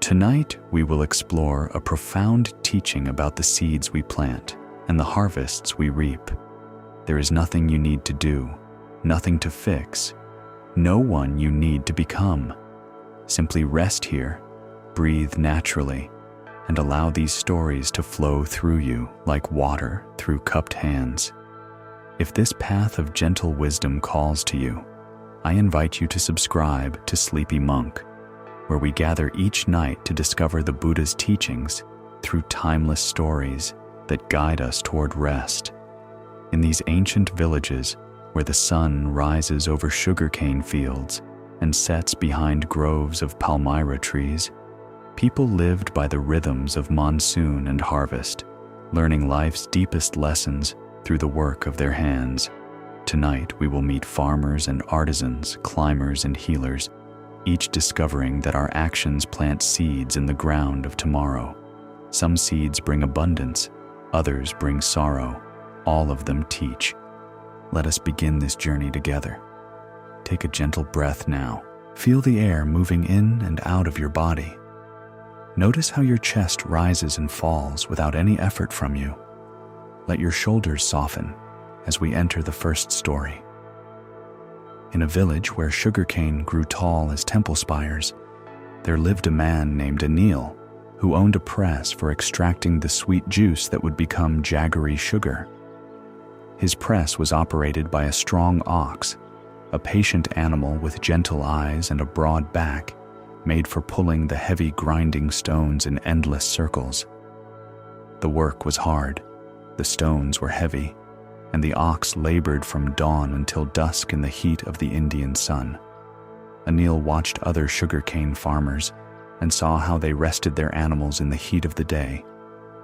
Tonight, we will explore a profound teaching about the seeds we plant and the harvests we reap. There is nothing you need to do, nothing to fix, no one you need to become. Simply rest here, breathe naturally, and allow these stories to flow through you like water through cupped hands. If this path of gentle wisdom calls to you, I invite you to subscribe to Sleepy Monk, where we gather each night to discover the Buddha's teachings through timeless stories that guide us toward rest. In these ancient villages, where the sun rises over sugarcane fields and sets behind groves of palmyra trees, people lived by the rhythms of monsoon and harvest, learning life's deepest lessons through the work of their hands. Tonight, we will meet farmers and artisans, climbers and healers, each discovering that our actions plant seeds in the ground of tomorrow. Some seeds bring abundance, others bring sorrow. All of them teach. Let us begin this journey together. Take a gentle breath now. Feel the air moving in and out of your body. Notice how your chest rises and falls without any effort from you. Let your shoulders soften as we enter the first story. In a village where sugarcane grew tall as temple spires, there lived a man named Anil, who owned a press for extracting the sweet juice that would become jaggery sugar. His press was operated by a strong ox, a patient animal with gentle eyes and a broad back, made for pulling the heavy grinding stones in endless circles. The work was hard, the stones were heavy, and the ox labored from dawn until dusk in the heat of the Indian sun. Anil watched other sugarcane farmers and saw how they rested their animals in the heat of the day,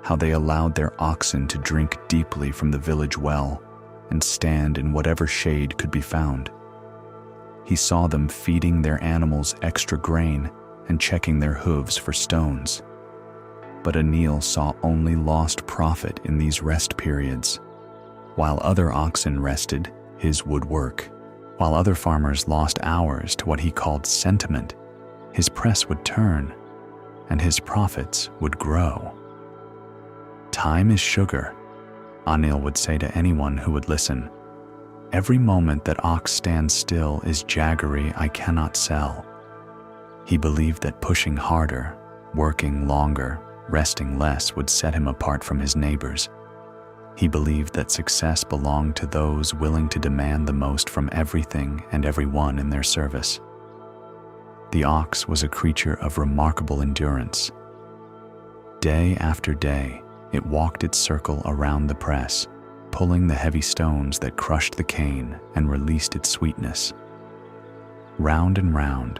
how they allowed their oxen to drink deeply from the village well and stand in whatever shade could be found. He saw them feeding their animals extra grain and checking their hooves for stones. But Anil saw only lost profit in these rest periods. While other oxen rested, his would work. While other farmers lost hours to what he called sentiment, his press would turn, and his profits would grow. Time is sugar, Anil would say to anyone who would listen. Every moment that ox stands still is jaggery I cannot sell. He believed that pushing harder, working longer, resting less would set him apart from his neighbors. He believed that success belonged to those willing to demand the most from everything and everyone in their service. The ox was a creature of remarkable endurance. Day after day, it walked its circle around the press, pulling the heavy stones that crushed the cane and released its sweetness. Round and round,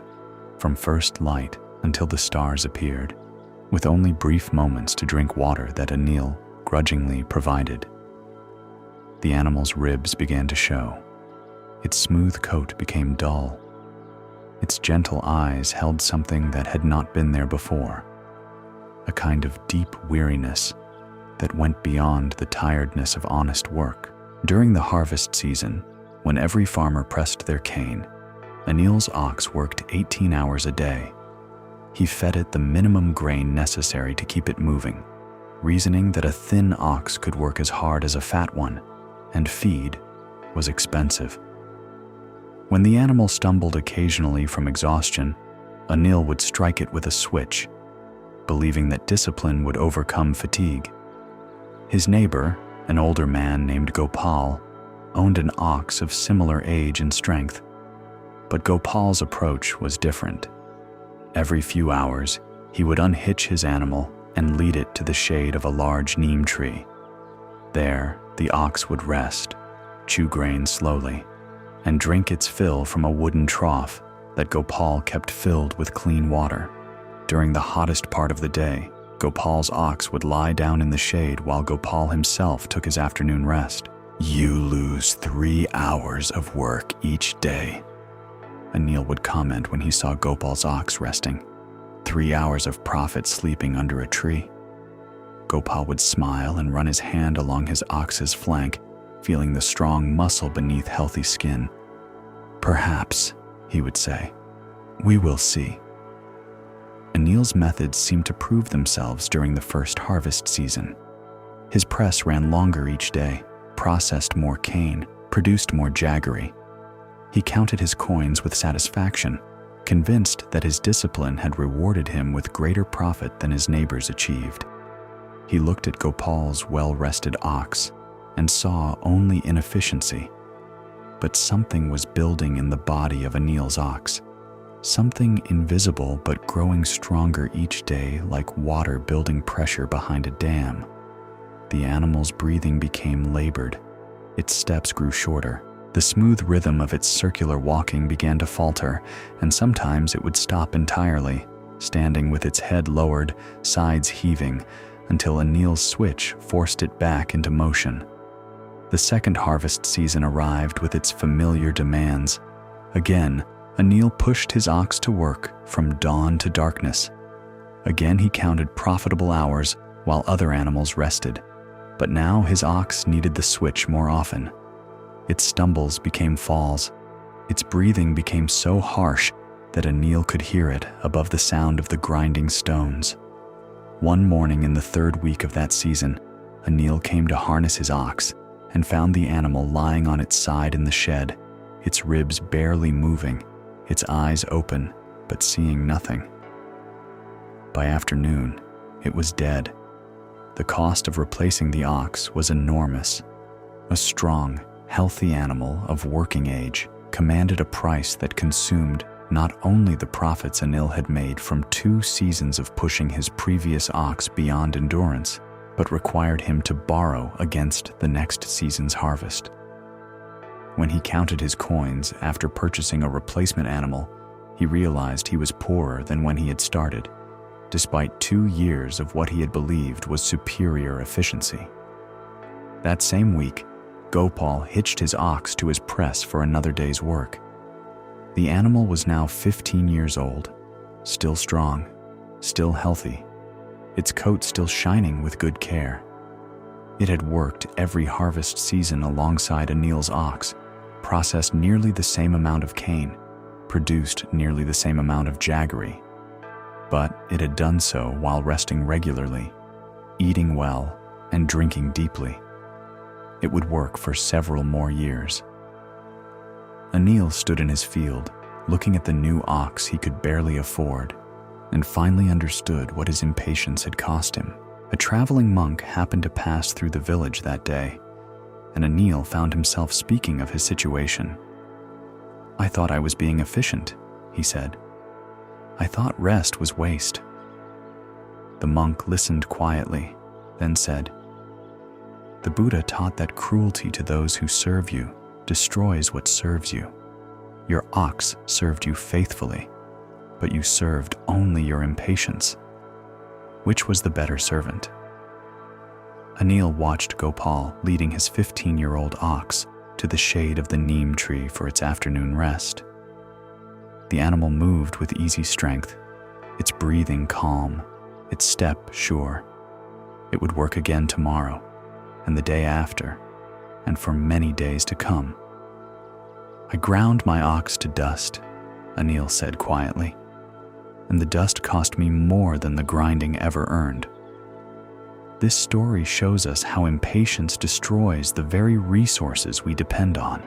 from first light until the stars appeared, with only brief moments to drink water that Anil grudgingly provided. The animal's ribs began to show. Its smooth coat became dull. Its gentle eyes held something that had not been there before, a kind of deep weariness that went beyond the tiredness of honest work. During the harvest season, when every farmer pressed their cane, Anil's ox worked 18 hours a day. He fed it the minimum grain necessary to keep it moving, reasoning that a thin ox could work as hard as a fat one, and feed was expensive. When the animal stumbled occasionally from exhaustion, Anil would strike it with a switch, believing that discipline would overcome fatigue. His neighbor, an older man named Gopal, owned an ox of similar age and strength, but Gopal's approach was different. Every few hours, he would unhitch his animal and lead it to the shade of a large neem tree. There, the ox would rest, chew grain slowly, and drink its fill from a wooden trough that Gopal kept filled with clean water. During the hottest part of the day, Gopal's ox would lie down in the shade while Gopal himself took his afternoon rest. "You lose 3 hours of work each day," Anil would comment when he saw Gopal's ox resting. 3 hours of profit sleeping under a tree. Gopal would smile and run his hand along his ox's flank, feeling the strong muscle beneath healthy skin. "Perhaps," he would say. "We will see." Anil's methods seemed to prove themselves during the first harvest season. His press ran longer each day, processed more cane, produced more jaggery. He counted his coins with satisfaction, convinced that his discipline had rewarded him with greater profit than his neighbors achieved. He looked at Gopal's well-rested ox and saw only inefficiency. But something was building in the body of Anil's ox, something invisible but growing stronger each day, like water building pressure behind a dam. The animal's breathing became labored. Its steps grew shorter. The smooth rhythm of its circular walking began to falter, and sometimes it would stop entirely, standing with its head lowered, sides heaving, until Anil's switch forced it back into motion. The second harvest season arrived with its familiar demands. Again, Anil pushed his ox to work from dawn to darkness. Again he counted profitable hours while other animals rested. But now his ox needed the switch more often. Its stumbles became falls. Its breathing became so harsh that Anil could hear it above the sound of the grinding stones. One morning in the third week of that season, Anil came to harness his ox and found the animal lying on its side in the shed, its ribs barely moving, its eyes open but seeing nothing. By afternoon, it was dead. The cost of replacing the ox was enormous. A strong, healthy animal of working age commanded a price that consumed not only the profits Anil had made from 2 seasons of pushing his previous ox beyond endurance, but required him to borrow against the next season's harvest. When he counted his coins after purchasing a replacement animal, he realized he was poorer than when he had started, despite 2 years of what he had believed was superior efficiency. That same week, Gopal hitched his ox to his press for another day's work. The animal was now 15 years old, still strong, still healthy, its coat still shining with good care. It had worked every harvest season alongside Anil's ox, processed nearly the same amount of cane, produced nearly the same amount of jaggery. But it had done so while resting regularly, eating well, and drinking deeply. It would work for several more years. Anil stood in his field, looking at the new ox he could barely afford, and finally understood what his impatience had cost him. A traveling monk happened to pass through the village that day, and Anil found himself speaking of his situation. "I thought I was being efficient," he said. "I thought rest was waste." The monk listened quietly, then said, "The Buddha taught that cruelty to those who serve you destroys what serves you. Your ox served you faithfully, but you served only your impatience. Which was the better servant?" Anil watched Gopal leading his 15-year-old ox to the shade of the neem tree for its afternoon rest. The animal moved with easy strength, its breathing calm, its step sure. It would work again tomorrow, and the day after, and for many days to come. "I ground my ox to dust," Anil said quietly, "and the dust cost me more than the grinding ever earned." This story shows us how impatience destroys the very resources we depend on.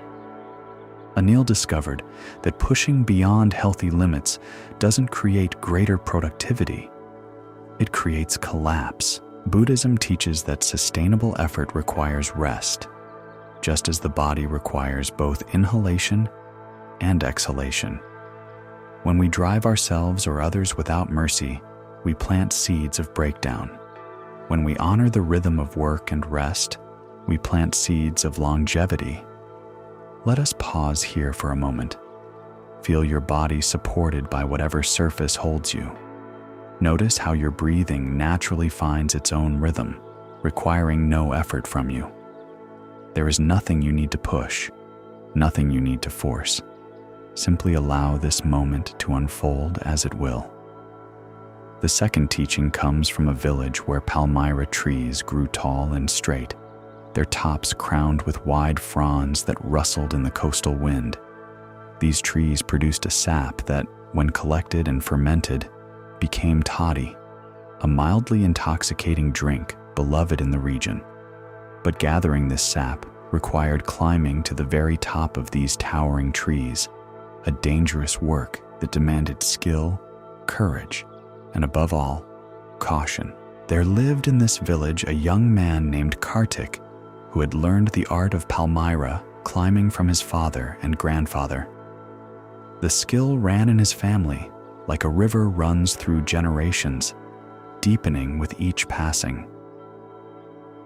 Anil discovered that pushing beyond healthy limits doesn't create greater productivity. It creates collapse. Buddhism teaches that sustainable effort requires rest, just as the body requires both inhalation and exhalation. When we drive ourselves or others without mercy, we plant seeds of breakdown. When we honor the rhythm of work and rest, we plant seeds of longevity. Let us pause here for a moment. Feel your body supported by whatever surface holds you. Notice how your breathing naturally finds its own rhythm, requiring no effort from you. There is nothing you need to push, nothing you need to force. Simply allow this moment to unfold as it will. The second teaching comes from a village where palmyra trees grew tall and straight, their tops crowned with wide fronds that rustled in the coastal wind. These trees produced a sap that, when collected and fermented, became toddy, a mildly intoxicating drink beloved in the region. But gathering this sap required climbing to the very top of these towering trees, a dangerous work that demanded skill, courage, and above all, caution. There lived in this village a young man named Kartik who had learned the art of palmyra climbing from his father and grandfather. The skill ran in his family like a river runs through generations, deepening with each passing.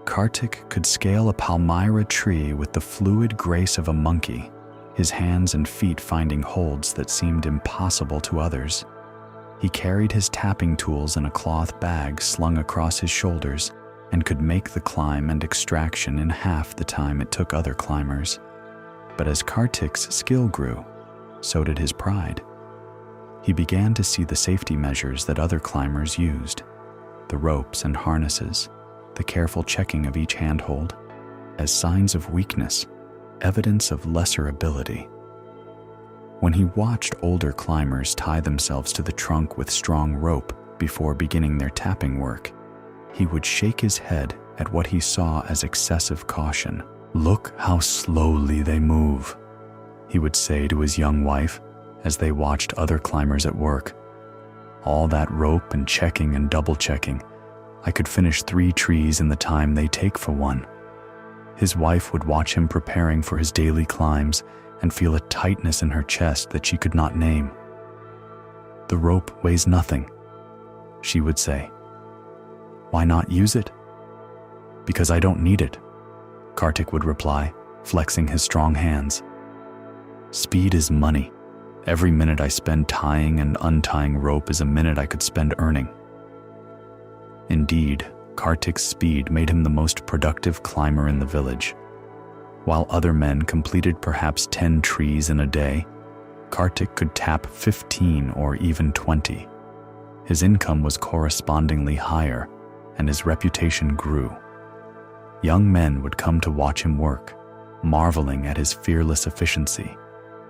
Kartik could scale a palmyra tree with the fluid grace of a monkey, his hands and feet finding holds that seemed impossible to others. He carried his tapping tools in a cloth bag slung across his shoulders and could make the climb and extraction in half the time it took other climbers. But as Kartik's skill grew, so did his pride. He began to see the safety measures that other climbers used, the ropes and harnesses, the careful checking of each handhold, as signs of weakness, evidence of lesser ability. When he watched older climbers tie themselves to the trunk with strong rope before beginning their tapping work, he would shake his head at what he saw as excessive caution. "Look how slowly they move," he would say to his young wife as they watched other climbers at work. "All that rope and checking and double checking, I could finish 3 trees in the time they take for one." His wife would watch him preparing for his daily climbs and feel a tightness in her chest that she could not name. "The rope weighs nothing," she would say. "Why not use it?" "Because I don't need it," Kartik would reply, flexing his strong hands. "Speed is money. Every minute I spend tying and untying rope is a minute I could spend earning." Indeed, Kartik's speed made him the most productive climber in the village. While other men completed perhaps 10 trees in a day, Kartik could tap 15 or even 20. His income was correspondingly higher, and his reputation grew. Young men would come to watch him work, marveling at his fearless efficiency,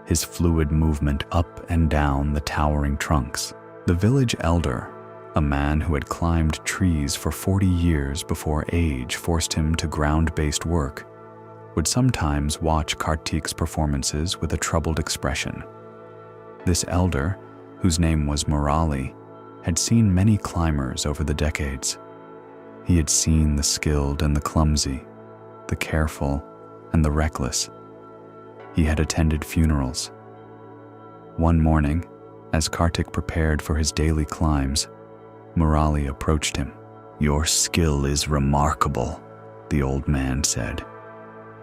his fluid movement up and down the towering trunks. The village elder, a man who had climbed trees for 40 years before age forced him to ground-based work, would sometimes watch Kartik's performances with a troubled expression. This elder, whose name was Murali, had seen many climbers over the decades. He had seen the skilled and the clumsy, the careful and the reckless. He had attended funerals. One morning, as Kartik prepared for his daily climbs, Murali approached him. "Your skill is remarkable," the old man said.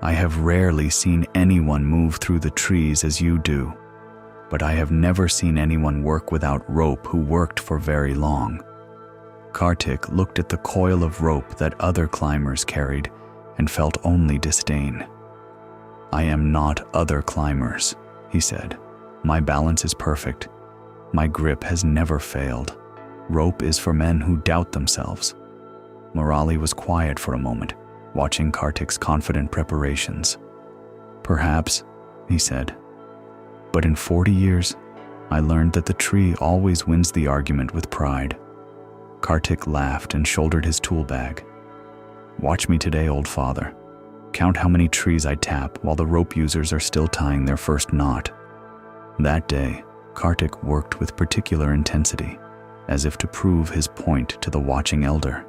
"I have rarely seen anyone move through the trees as you do, but I have never seen anyone work without rope who worked for very long." Kartik looked at the coil of rope that other climbers carried and felt only disdain. "I am not other climbers," he said. "My balance is perfect. My grip has never failed. Rope is for men who doubt themselves." Murali was quiet for a moment, watching Kartik's confident preparations. "Perhaps," he said, "but in 40 years, I learned that the tree always wins the argument with pride." Kartik laughed and shouldered his tool bag. "Watch me today, old father. Count how many trees I tap while the rope users are still tying their first knot." That day, Kartik worked with particular intensity, as if to prove his point to the watching elder.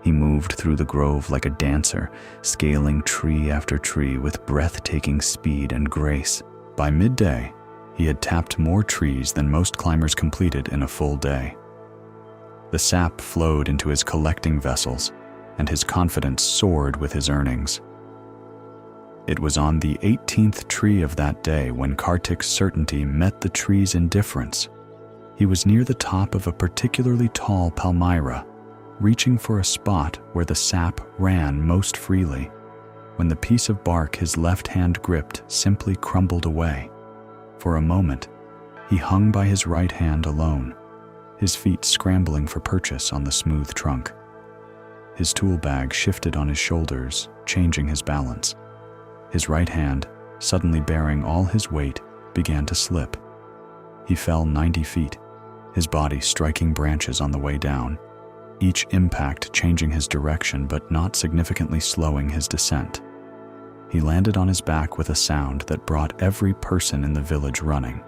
He moved through the grove like a dancer, scaling tree after tree with breathtaking speed and grace. By midday, he had tapped more trees than most climbers completed in a full day. The sap flowed into his collecting vessels, and his confidence soared with his earnings. It was on the 18th tree of that day when Kartik's certainty met the tree's indifference. He was near the top of a particularly tall palmyra, reaching for a spot where the sap ran most freely, when the piece of bark his left hand gripped simply crumbled away. For a moment, he hung by his right hand alone, his feet scrambling for purchase on the smooth trunk. His tool bag shifted on his shoulders, changing his balance. His right hand, suddenly bearing all his weight, began to slip. He fell 90 feet, his body striking branches on the way down, each impact changing his direction but not significantly slowing his descent. He landed on his back with a sound that brought every person in the village running.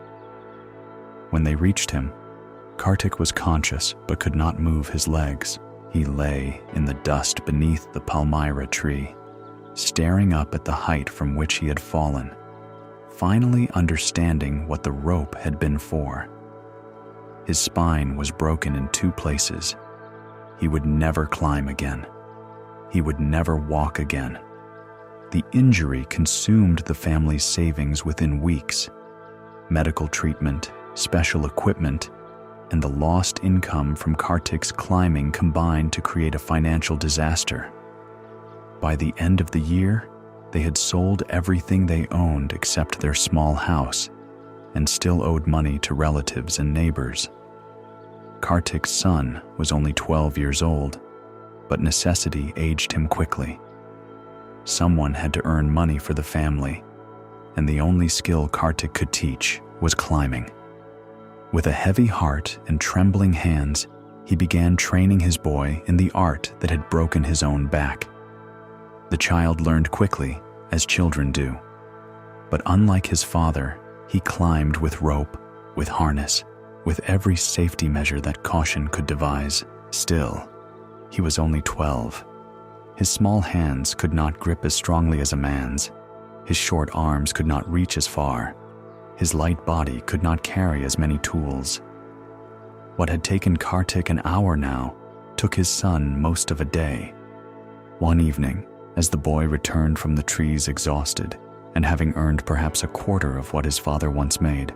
When they reached him, Kartik was conscious but could not move his legs. He lay in the dust beneath the palmyra tree, staring up at the height from which he had fallen, finally understanding what the rope had been for. His spine was broken in 2 places. He would never climb again. He would never walk again. The injury consumed the family's savings within weeks. Medical treatment, special equipment, and the lost income from Kartik's climbing combined to create a financial disaster. By the end of the year, they had sold everything they owned except their small house and still owed money to relatives and neighbors. Kartik's son was only 12 years old, but necessity aged him quickly. Someone had to earn money for the family, and the only skill Kartik could teach was climbing. With a heavy heart and trembling hands, he began training his boy in the art that had broken his own back. The child learned quickly, as children do. But unlike his father, he climbed with rope, with harness, with every safety measure that caution could devise. Still, he was only 12. His small hands could not grip as strongly as a man's. His short arms could not reach as far. His light body could not carry as many tools. What had taken Kartik an hour now took his son most of a day. One evening, as the boy returned from the trees exhausted and having earned perhaps a quarter of what his father once made,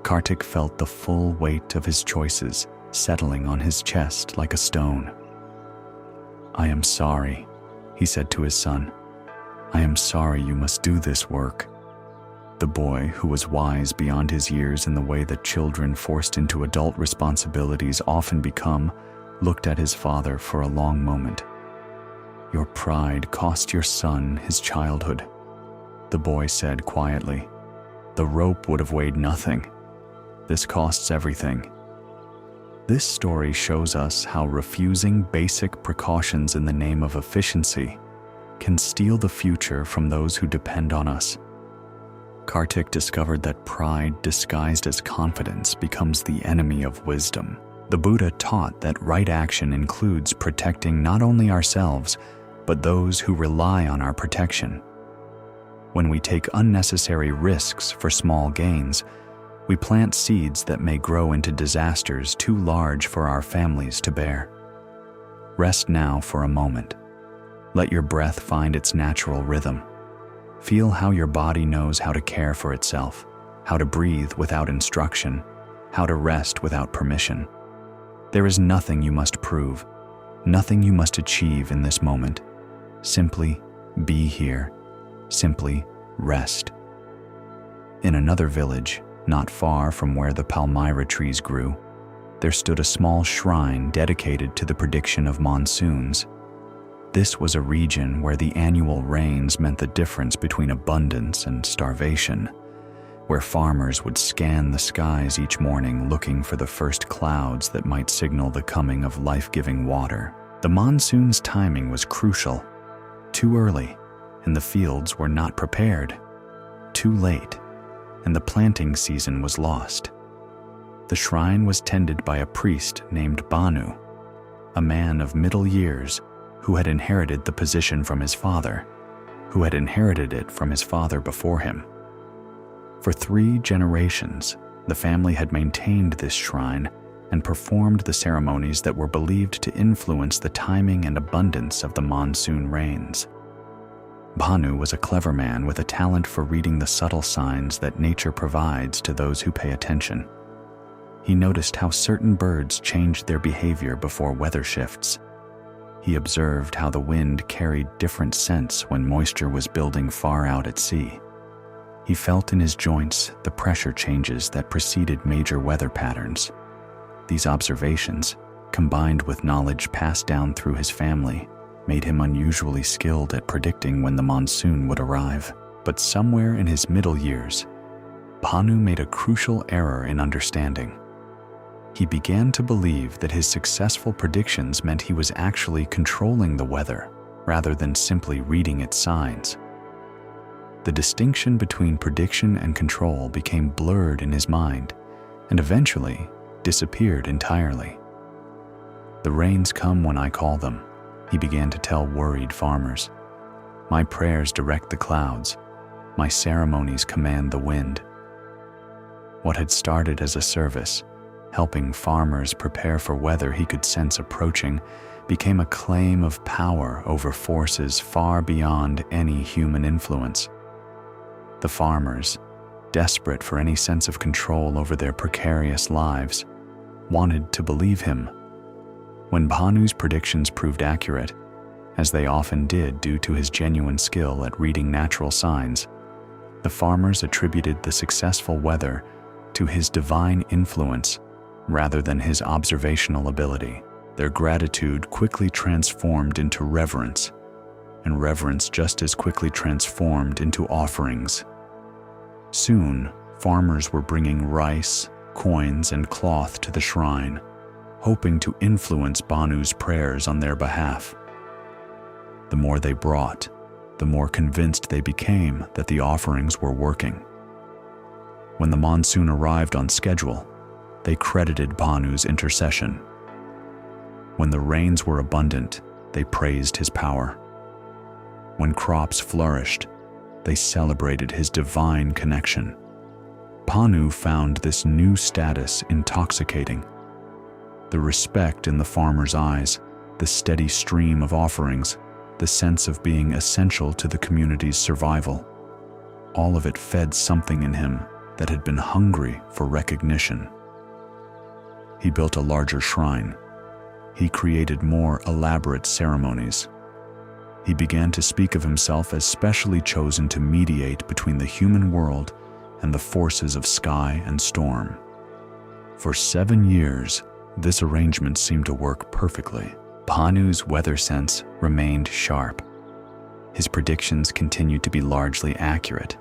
Kartik felt the full weight of his choices settling on his chest like a stone. "I am sorry," he said to his son. "I am sorry you must do this work." The boy, who was wise beyond his years in the way that children forced into adult responsibilities often become, looked at his father for a long moment. "Your pride cost your son his childhood," the boy said quietly. "The rope would have weighed nothing. This costs everything." This story shows us how refusing basic precautions in the name of efficiency can steal the future from those who depend on us. Kartik discovered that pride disguised as confidence becomes the enemy of wisdom. The Buddha taught that right action includes protecting not only ourselves, but those who rely on our protection. When we take unnecessary risks for small gains, we plant seeds that may grow into disasters too large for our families to bear. Rest now for a moment. Let your breath find its natural rhythm. Feel how your body knows how to care for itself, how to breathe without instruction, how to rest without permission. There is nothing you must prove, nothing you must achieve in this moment. Simply be here. Simply rest. In another village, not far from where the palmyra trees grew, there stood a small shrine dedicated to the prediction of monsoons. This was a region where the annual rains meant the difference between abundance and starvation, where farmers would scan the skies each morning looking for the first clouds that might signal the coming of life-giving water. The monsoon's timing was crucial. Too early, and the fields were not prepared. Too late, and the planting season was lost. The shrine was tended by a priest named Banu, a man of middle years who had inherited the position from his father, who had inherited it from his father before him. For 3 generations, the family had maintained this shrine and performed the ceremonies that were believed to influence the timing and abundance of the monsoon rains. Banu was a clever man with a talent for reading the subtle signs that nature provides to those who pay attention. He noticed how certain birds changed their behavior before weather shifts. He observed how the wind carried different scents when moisture was building far out at sea. He felt in his joints the pressure changes that preceded major weather patterns. These observations, combined with knowledge passed down through his family, made him unusually skilled at predicting when the monsoon would arrive. But somewhere in his middle years, Banu made a crucial error in understanding. He began to believe that his successful predictions meant he was actually controlling the weather, rather than simply reading its signs. The distinction between prediction and control became blurred in his mind, and eventually disappeared entirely. "The rains come when I call them," he began to tell worried farmers. "My prayers direct the clouds. My ceremonies command the wind." What had started as a service, helping farmers prepare for weather he could sense approaching, became a claim of power over forces far beyond any human influence. The farmers, desperate for any sense of control over their precarious lives, wanted to believe him. When Bhanu's predictions proved accurate, as they often did due to his genuine skill at reading natural signs, the farmers attributed the successful weather to his divine influence rather than his observational ability. Their gratitude quickly transformed into reverence, and reverence just as quickly transformed into offerings. Soon, farmers were bringing rice, coins, and cloth to the shrine, hoping to influence Bhanu's prayers on their behalf. The more they brought, the more convinced they became that the offerings were working. When the monsoon arrived on schedule, they credited Bhanu's intercession. When the rains were abundant, they praised his power. When crops flourished, they celebrated his divine connection. Bhanu found this new status intoxicating. The respect in the farmer's eyes, the steady stream of offerings, the sense of being essential to the community's survival. All of it fed something in him that had been hungry for recognition. He built a larger shrine. He created more elaborate ceremonies. He began to speak of himself as specially chosen to mediate between the human world and the forces of sky and storm. For 7 years, this arrangement seemed to work perfectly. Bhanu's weather sense remained sharp. His predictions continued to be largely accurate,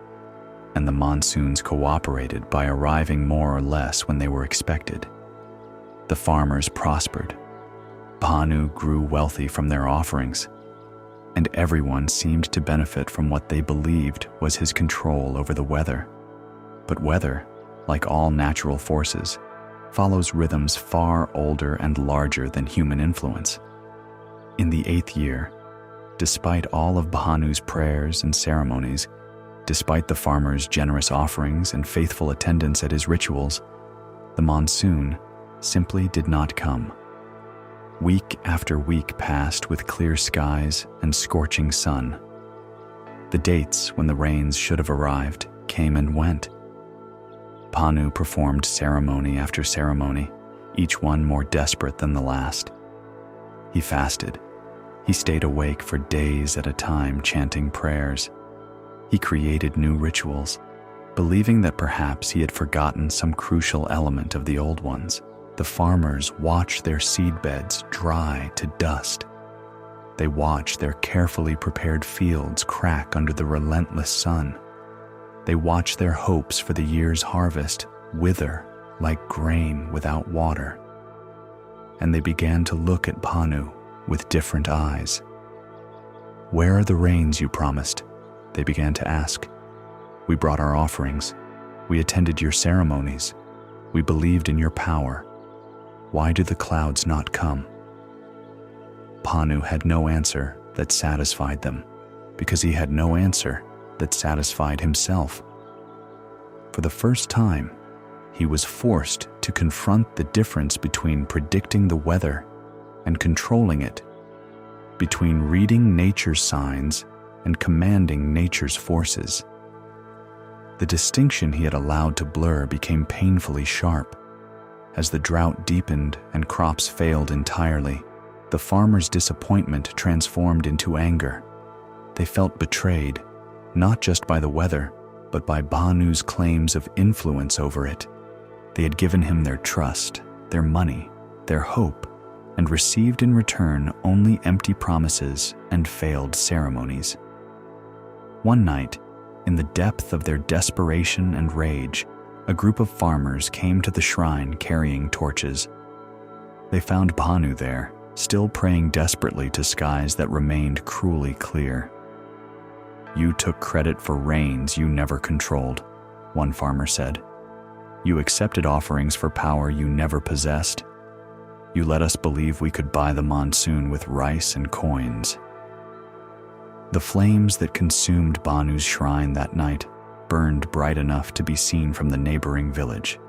and the monsoons cooperated by arriving more or less when they were expected. The farmers prospered. Bhanu grew wealthy from their offerings, and everyone seemed to benefit from what they believed was his control over the weather. But weather, like all natural forces, follows rhythms far older and larger than human influence. In the 8th year, despite all of Bhanu's prayers and ceremonies, despite the farmer's generous offerings and faithful attendance at his rituals, the monsoon simply did not come. Week after week passed with clear skies and scorching sun. The dates when the rains should have arrived came and went. Bhanu performed ceremony after ceremony, each one more desperate than the last. He fasted. He stayed awake for days at a time chanting prayers. He created new rituals, believing that perhaps he had forgotten some crucial element of the old ones. The farmers watched their seedbeds dry to dust. They watched their carefully prepared fields crack under the relentless sun. They watched their hopes for the year's harvest wither like grain without water. And they began to look at Bhanu with different eyes. "Where are the rains you promised?" they began to ask. "We brought our offerings. We attended your ceremonies. We believed in your power. Why do the clouds not come?" Bhanu had no answer that satisfied them, because he had no answer that satisfied himself. For the first time, he was forced to confront the difference between predicting the weather and controlling it, between reading nature's signs and commanding nature's forces. The distinction he had allowed to blur became painfully sharp. As the drought deepened and crops failed entirely, the farmers' disappointment transformed into anger. They felt betrayed, not just by the weather, but by Bhanu's claims of influence over it. They had given him their trust, their money, their hope, and received in return only empty promises and failed ceremonies. One night, in the depth of their desperation and rage, a group of farmers came to the shrine carrying torches. They found Bhanu there, still praying desperately to skies that remained cruelly clear. "You took credit for rains you never controlled," one farmer said. "You accepted offerings for power you never possessed. You let us believe we could buy the monsoon with rice and coins." The flames that consumed Bhanu's shrine that night burned bright enough to be seen from the neighboring village.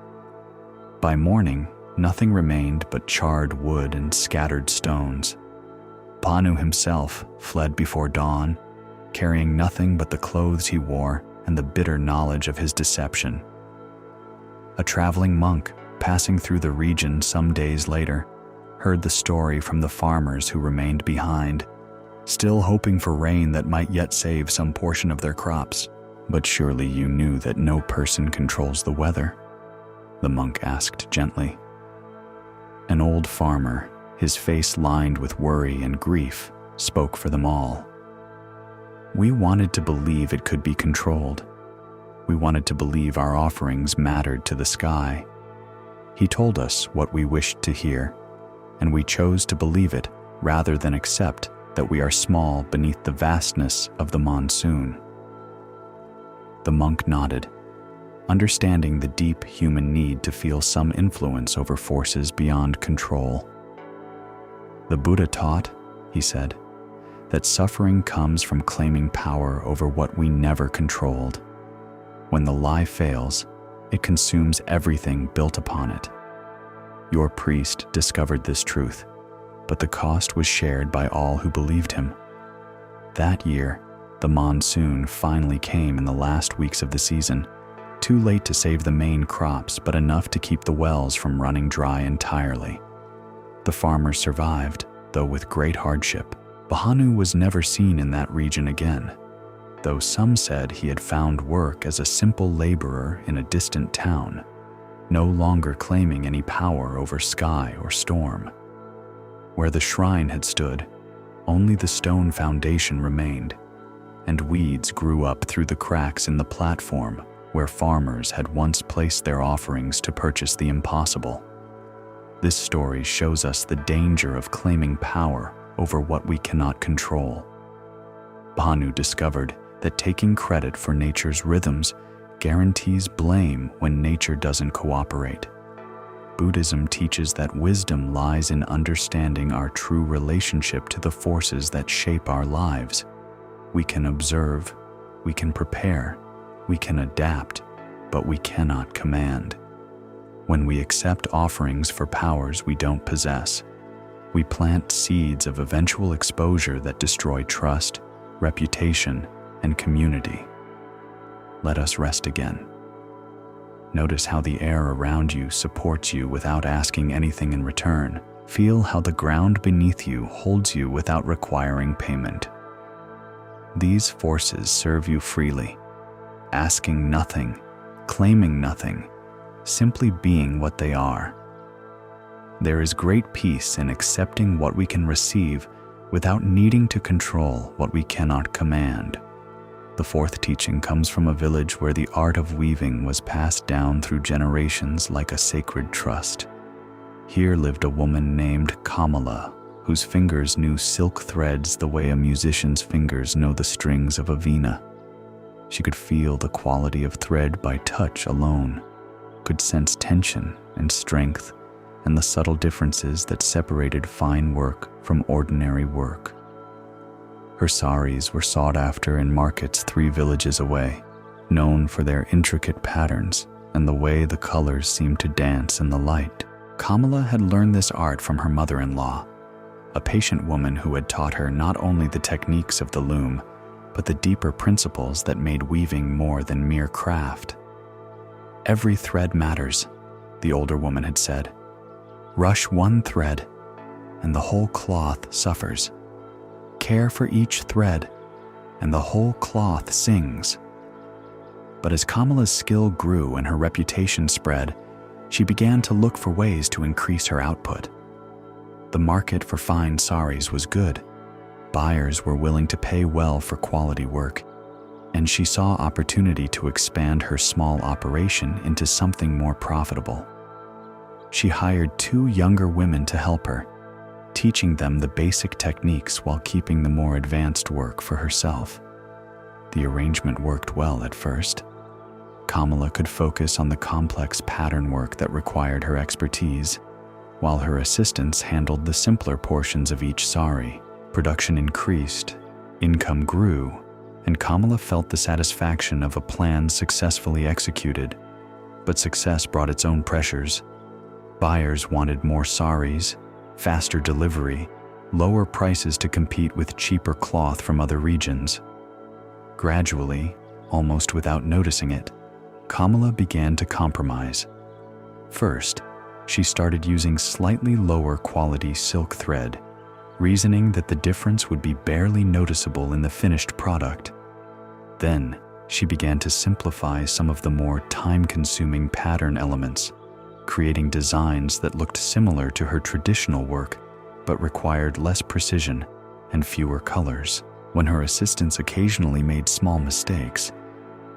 By morning, nothing remained but charred wood and scattered stones. Bhanu himself fled before dawn, carrying nothing but the clothes he wore and the bitter knowledge of his deception. A traveling monk, passing through the region some days later, heard the story from the farmers who remained behind, still hoping for rain that might yet save some portion of their crops. "But surely you knew that no person controls the weather?" the monk asked gently. An old farmer, his face lined with worry and grief, spoke for them all. "We wanted to believe it could be controlled. We wanted to believe our offerings mattered to the sky. He told us what we wished to hear, and we chose to believe it rather than accept that we are small beneath the vastness of the monsoon." The monk nodded, understanding the deep human need to feel some influence over forces beyond control. "The Buddha taught," he said, "that suffering comes from claiming power over what we never controlled. When the lie fails, it consumes everything built upon it. Your priest discovered this truth, but the cost was shared by all who believed him. That year, the monsoon finally came in the last weeks of the season, too late to save the main crops, but enough to keep the wells from running dry entirely. The farmers survived, though with great hardship. Bhanu was never seen in that region again, though some said he had found work as a simple laborer in a distant town, no longer claiming any power over sky or storm. Where the shrine had stood, only the stone foundation remained, and weeds grew up through the cracks in the platform where farmers had once placed their offerings to purchase the impossible. This story shows us the danger of claiming power over what we cannot control. Bhanu discovered that taking credit for nature's rhythms guarantees blame when nature doesn't cooperate. Buddhism teaches that wisdom lies in understanding our true relationship to the forces that shape our lives. We can observe, we can prepare, we can adapt, but we cannot command. When we accept offerings for powers we don't possess, we plant seeds of eventual exposure that destroy trust, reputation, and community. Let us rest again. Notice how the air around you supports you without asking anything in return. Feel how the ground beneath you holds you without requiring payment. These forces serve you freely, asking nothing, claiming nothing, simply being what they are. There is great peace in accepting what we can receive without needing to control what we cannot command. The fourth teaching comes from a village where the art of weaving was passed down through generations like a sacred trust. Here lived a woman named Kamala, whose fingers knew silk threads the way a musician's fingers know the strings of a veena. She could feel the quality of thread by touch alone, could sense tension and strength, and the subtle differences that separated fine work from ordinary work. Her saris were sought after in markets 3 villages away, known for their intricate patterns and the way the colors seemed to dance in the light. Kamala had learned this art from her mother-in-law, a patient woman who had taught her not only the techniques of the loom, but the deeper principles that made weaving more than mere craft. "Every thread matters," the older woman had said. "Rush one thread, and the whole cloth suffers. Care for each thread, and the whole cloth sings." But as Kamala's skill grew and her reputation spread, she began to look for ways to increase her output. The market for fine saris was good. Buyers were willing to pay well for quality work, and she saw opportunity to expand her small operation into something more profitable. She hired 2 younger women to help her, teaching them the basic techniques while keeping the more advanced work for herself. The arrangement worked well at first. Kamala could focus on the complex pattern work that required her expertise, while her assistants handled the simpler portions of each sari. Production increased, income grew, and Kamala felt the satisfaction of a plan successfully executed. But success brought its own pressures. Buyers wanted more saris, faster delivery, lower prices to compete with cheaper cloth from other regions. Gradually, almost without noticing it, Kamala began to compromise. First, she started using slightly lower quality silk thread, reasoning that the difference would be barely noticeable in the finished product. Then, she began to simplify some of the more time-consuming pattern elements, creating designs that looked similar to her traditional work, but required less precision and fewer colors. When her assistants occasionally made small mistakes,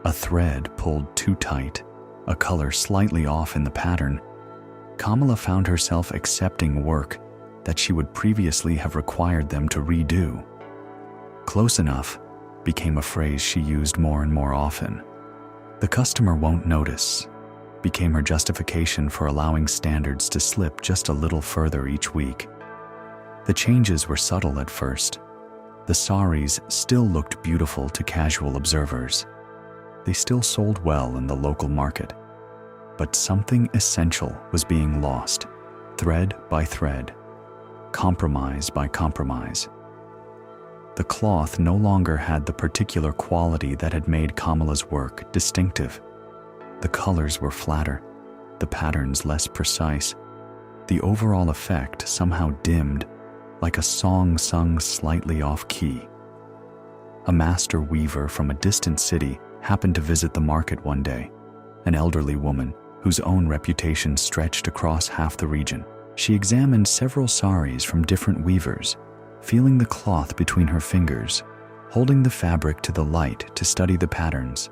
a thread pulled too tight, a color slightly off in the pattern, Kamala found herself accepting work that she would previously have required them to redo. Close enough became a phrase she used more and more often. The customer won't notice became her justification for allowing standards to slip just a little further each week. The changes were subtle at first. The saris still looked beautiful to casual observers. They still sold well in the local market. But something essential was being lost, thread by thread, compromise by compromise. The cloth no longer had the particular quality that had made Kamala's work distinctive. The colors were flatter, the patterns less precise. The overall effect somehow dimmed, like a song sung slightly off-key. A master weaver from a distant city happened to visit the market one day, an elderly woman whose own reputation stretched across half the region. She examined several saris from different weavers, feeling the cloth between her fingers, holding the fabric to the light to study the patterns.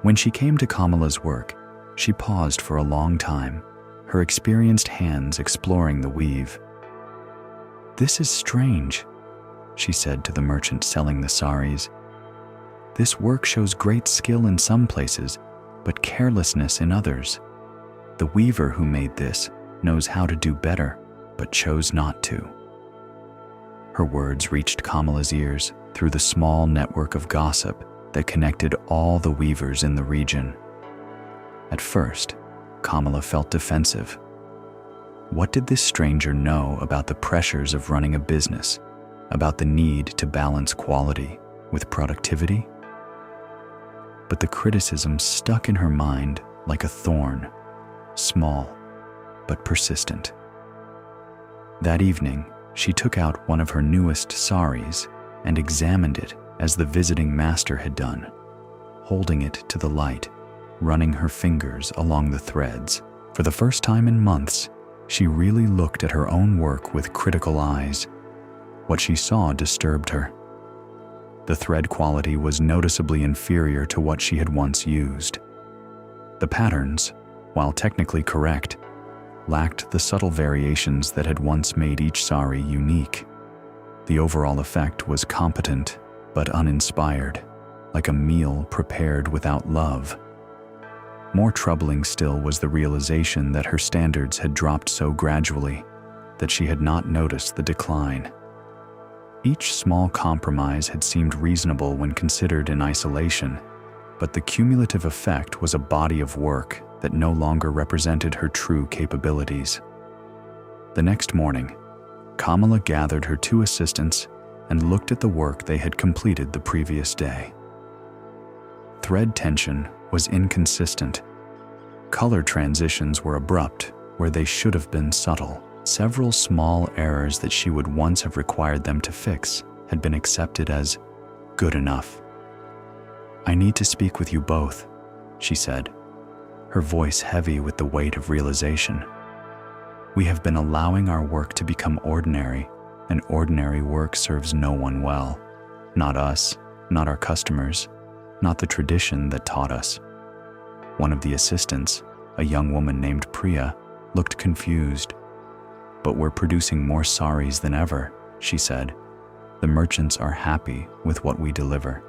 When she came to Kamala's work, she paused for a long time, her experienced hands exploring the weave. "This is strange," she said to the merchant selling the saris. "This work shows great skill in some places, but carelessness in others. The weaver who made this knows how to do better, but chose not to." Her words reached Kamala's ears through the small network of gossip that connected all the weavers in the region. At first, Kamala felt defensive. What did this stranger know about the pressures of running a business, about the need to balance quality with productivity? But the criticism stuck in her mind like a thorn, small but persistent. That evening, she took out one of her newest saris and examined it as the visiting master had done, holding it to the light, running her fingers along the threads. For the first time in months, she really looked at her own work with critical eyes. What she saw disturbed her. The thread quality was noticeably inferior to what she had once used. The patterns, while technically correct, lacked the subtle variations that had once made each sari unique. The overall effect was competent but uninspired, like a meal prepared without love. More troubling still was the realization that her standards had dropped so gradually that she had not noticed the decline. Each small compromise had seemed reasonable when considered in isolation, but the cumulative effect was a body of work that no longer represented her true capabilities. The next morning, Kamala gathered her 2 assistants and looked at the work they had completed the previous day. Thread tension was inconsistent. Color transitions were abrupt where they should have been subtle. Several small errors that she would once have required them to fix had been accepted as good enough. "I need to speak with you both," she said, her voice heavy with the weight of realization. "We have been allowing our work to become ordinary, and ordinary work serves no one well. Not us, not our customers, not the tradition that taught us. One of the assistants, a young woman named Priya, looked confused. "But we're producing more saris than ever," she said. "The merchants are happy with what we deliver."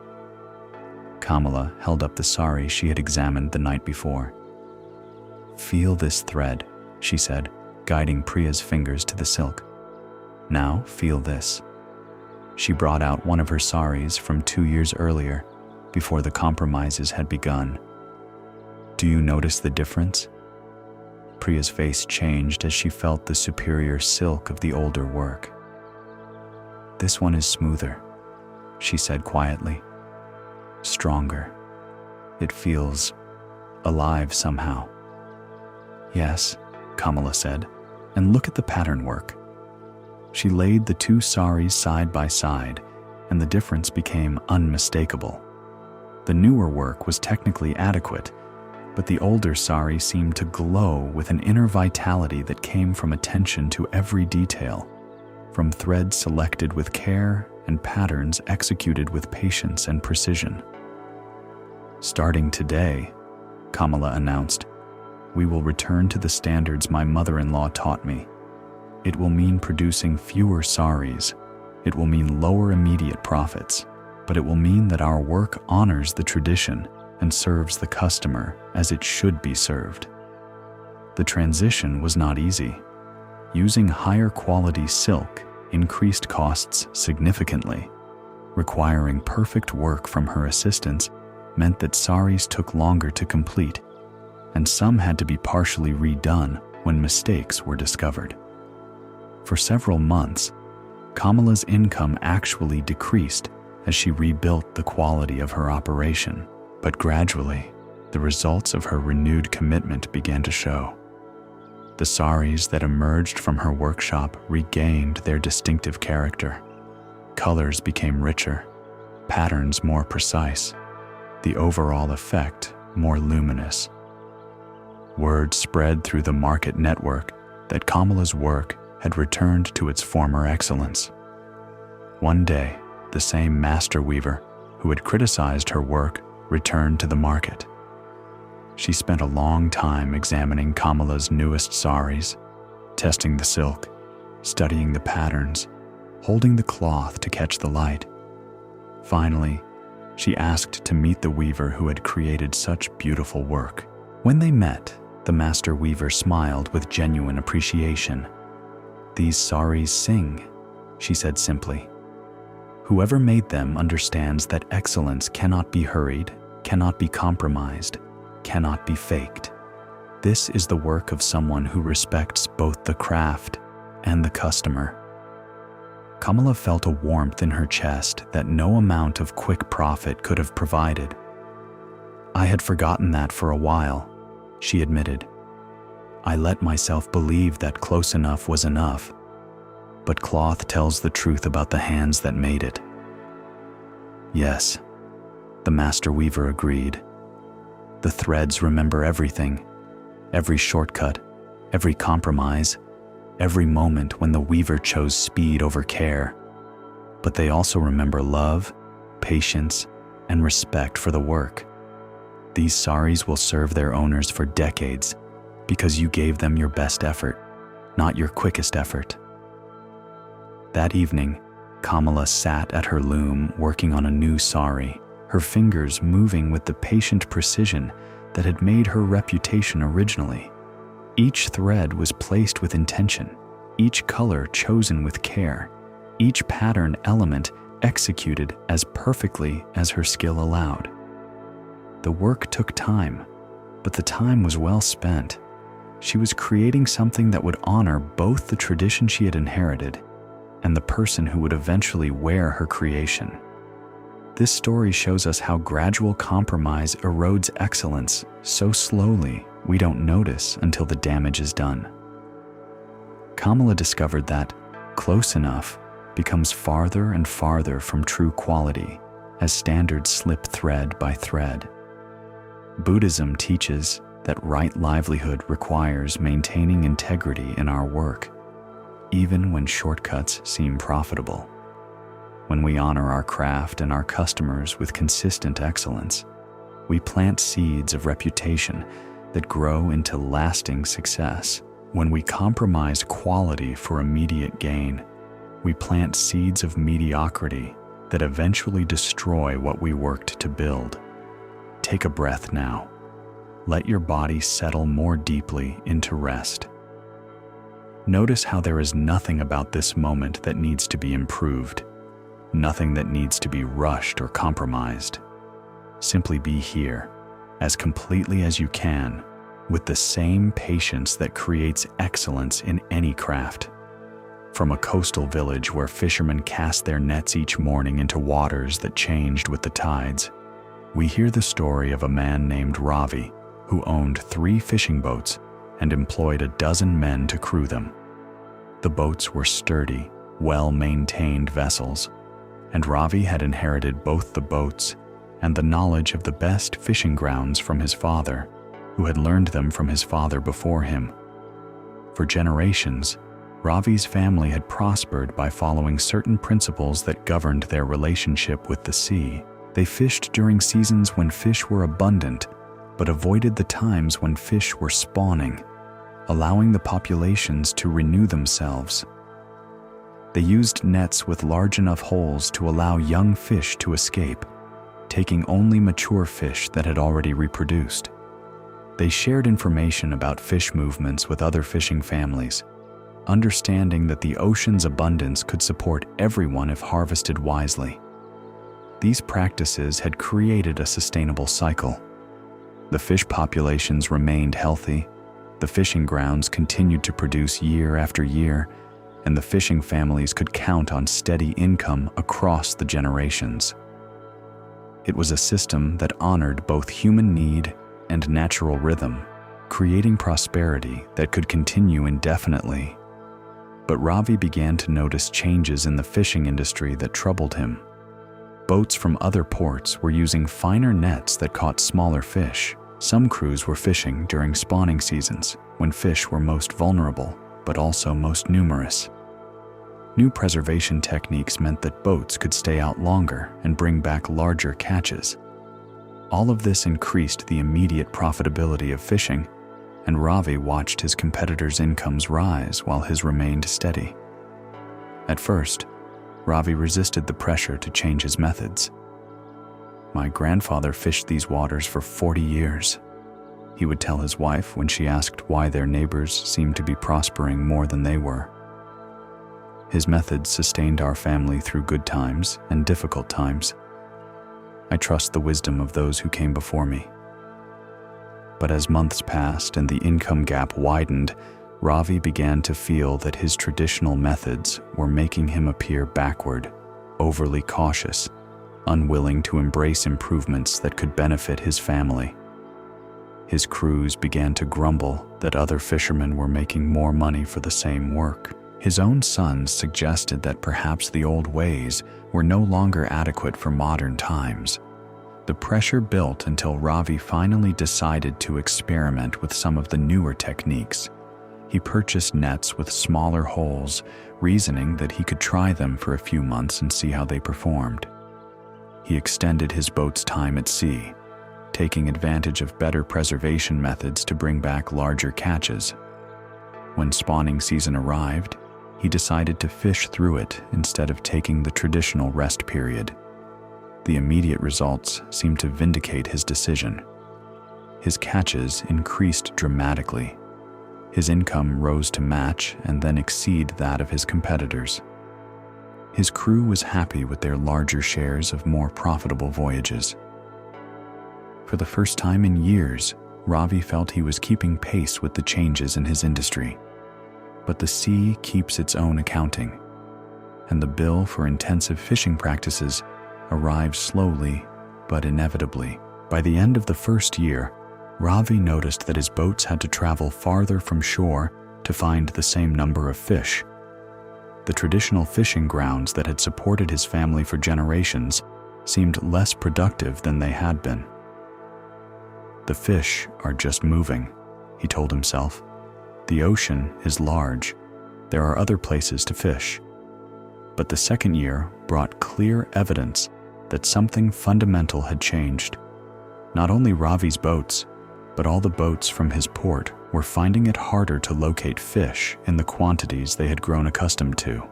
Kamala held up the sari she had examined the night before. "Feel this thread," she said, guiding Priya's fingers to the silk. "Now feel this." She brought out one of her saris from 2 years earlier, before the compromises had begun. "Do you notice the difference?" Priya's face changed as she felt the superior silk of the older work. "This one is smoother," she said quietly. "Stronger. It feels alive somehow." "Yes," Kamala said, "and look at the pattern work." She laid the 2 saris side by side, and the difference became unmistakable. The newer work was technically adequate, but the older sari seemed to glow with an inner vitality that came from attention to every detail, from threads selected with care and patterns executed with patience and precision. "Starting today," Kamala announced, "we will return to the standards my mother-in-law taught me. It will mean producing fewer saris. It will mean lower immediate profits, but it will mean that our work honors the tradition and serves the customer as it should be served." The transition was not easy. Using higher quality silk increased costs significantly. Requiring perfect work from her assistants meant that saris took longer to complete, and some had to be partially redone when mistakes were discovered. For several months, Kamala's income actually decreased as she rebuilt the quality of her operation, but gradually, the results of her renewed commitment began to show. The saris that emerged from her workshop regained their distinctive character. Colors became richer, patterns more precise, the overall effect more luminous. Word spread through the market network that Kamala's work had returned to its former excellence. One day, the same master weaver who had criticized her work returned to the market. She spent a long time examining Kamala's newest saris, testing the silk, studying the patterns, holding the cloth to catch the light. Finally, she asked to meet the weaver who had created such beautiful work. When they met, the master weaver smiled with genuine appreciation. "These saris sing," she said simply. "Whoever made them understands that excellence cannot be hurried, cannot be compromised, cannot be faked. This is the work of someone who respects both the craft and the customer." Kamala felt a warmth in her chest that no amount of quick profit could have provided. "I had forgotten that for a while," she admitted. "I let myself believe that close enough was enough. But cloth tells the truth about the hands that made it." "Yes," the master weaver agreed. "The threads remember everything, every shortcut, every compromise, every moment when the weaver chose speed over care. But they also remember love, patience, and respect for the work. These saris will serve their owners for decades because you gave them your best effort, not your quickest effort." That evening, Kamala sat at her loom working on a new sari, her fingers moving with the patient precision that had made her reputation originally. Each thread was placed with intention, each color chosen with care, each pattern element executed as perfectly as her skill allowed. The work took time, but the time was well spent. She was creating something that would honor both the tradition she had inherited and the person who would eventually wear her creation. This story shows us how gradual compromise erodes excellence so slowly we don't notice until the damage is done. Kamala discovered that close enough becomes farther and farther from true quality as standards slip thread by thread. Buddhism teaches that right livelihood requires maintaining integrity in our work, even when shortcuts seem profitable. When we honor our craft and our customers with consistent excellence, we plant seeds of reputation that grow into lasting success. When we compromise quality for immediate gain, we plant seeds of mediocrity that eventually destroy what we worked to build. Take a breath now. Let your body settle more deeply into rest. Notice how there is nothing about this moment that needs to be improved, nothing that needs to be rushed or compromised. Simply be here, as completely as you can, with the same patience that creates excellence in any craft. From a coastal village where fishermen cast their nets each morning into waters that changed with the tides, we hear the story of a man named Ravi who owned 3 fishing boats and employed 12 men to crew them. The boats were sturdy, well-maintained vessels, and Ravi had inherited both the boats and the knowledge of the best fishing grounds from his father, who had learned them from his father before him. For generations, Ravi's family had prospered by following certain principles that governed their relationship with the sea. They fished during seasons when fish were abundant, but avoided the times when fish were spawning, allowing the populations to renew themselves. They used nets with large enough holes to allow young fish to escape, taking only mature fish that had already reproduced. They shared information about fish movements with other fishing families, understanding that the ocean's abundance could support everyone if harvested wisely. These practices had created a sustainable cycle. The fish populations remained healthy, the fishing grounds continued to produce year after year, and the fishing families could count on steady income across the generations. It was a system that honored both human need and natural rhythm, creating prosperity that could continue indefinitely. But Ravi began to notice changes in the fishing industry that troubled him. Boats from other ports were using finer nets that caught smaller fish. Some crews were fishing during spawning seasons, when fish were most vulnerable, but also most numerous. New preservation techniques meant that boats could stay out longer and bring back larger catches. All of this increased the immediate profitability of fishing, and Ravi watched his competitors' incomes rise while his remained steady. At first, Ravi resisted the pressure to change his methods. "My grandfather fished these waters for 40 years," he would tell his wife when she asked why their neighbors seemed to be prospering more than they were. "His methods sustained our family through good times and difficult times. I trust the wisdom of those who came before me." But as months passed and the income gap widened, Ravi began to feel that his traditional methods were making him appear backward, overly cautious, unwilling to embrace improvements that could benefit his family. His crews began to grumble that other fishermen were making more money for the same work. His own sons suggested that perhaps the old ways were no longer adequate for modern times. The pressure built until Ravi finally decided to experiment with some of the newer techniques. He purchased nets with smaller holes, reasoning that he could try them for a few months and see how they performed. He extended his boat's time at sea, taking advantage of better preservation methods to bring back larger catches. When spawning season arrived, he decided to fish through it instead of taking the traditional rest period. The immediate results seemed to vindicate his decision. His catches increased dramatically. His income rose to match and then exceed that of his competitors. His crew was happy with their larger shares of more profitable voyages. For the first time in years, Ravi felt he was keeping pace with the changes in his industry. But the sea keeps its own accounting, and the bill for intensive fishing practices arrived slowly but inevitably. By the end of the first year, Ravi noticed that his boats had to travel farther from shore to find the same number of fish. The traditional fishing grounds that had supported his family for generations seemed less productive than they had been. "The fish are just moving," he told himself. "The ocean is large. There are other places to fish." But the second year brought clear evidence that something fundamental had changed. Not only Ravi's boats, but all the boats from his port were finding it harder to locate fish in the quantities they had grown accustomed to.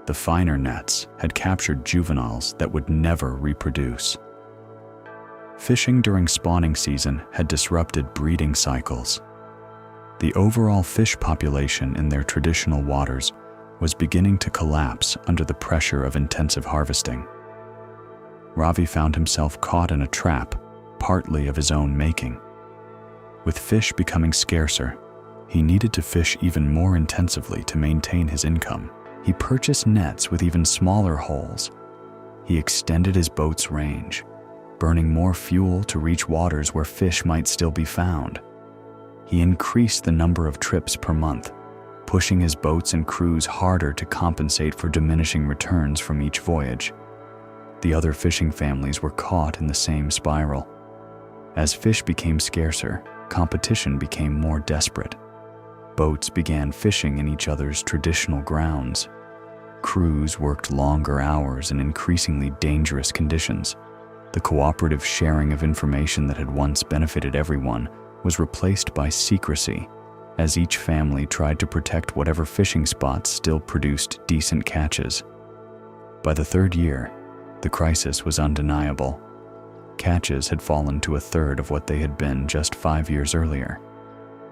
The finer nets had captured juveniles that would never reproduce. Fishing during spawning season had disrupted breeding cycles. The overall fish population in their traditional waters was beginning to collapse under the pressure of intensive harvesting. Ravi found himself caught in a trap, partly of his own making. With fish becoming scarcer, he needed to fish even more intensively to maintain his income. He purchased nets with even smaller holes. He extended his boat's range, burning more fuel to reach waters where fish might still be found. He increased the number of trips per month, pushing his boats and crews harder to compensate for diminishing returns from each voyage. The other fishing families were caught in the same spiral. As fish became scarcer, competition became more desperate. Boats began fishing in each other's traditional grounds. Crews worked longer hours in increasingly dangerous conditions. The cooperative sharing of information that had once benefited everyone was replaced by secrecy, as each family tried to protect whatever fishing spots still produced decent catches. By the third year, the crisis was undeniable. Catches had fallen to a third of what they had been just 5 years earlier.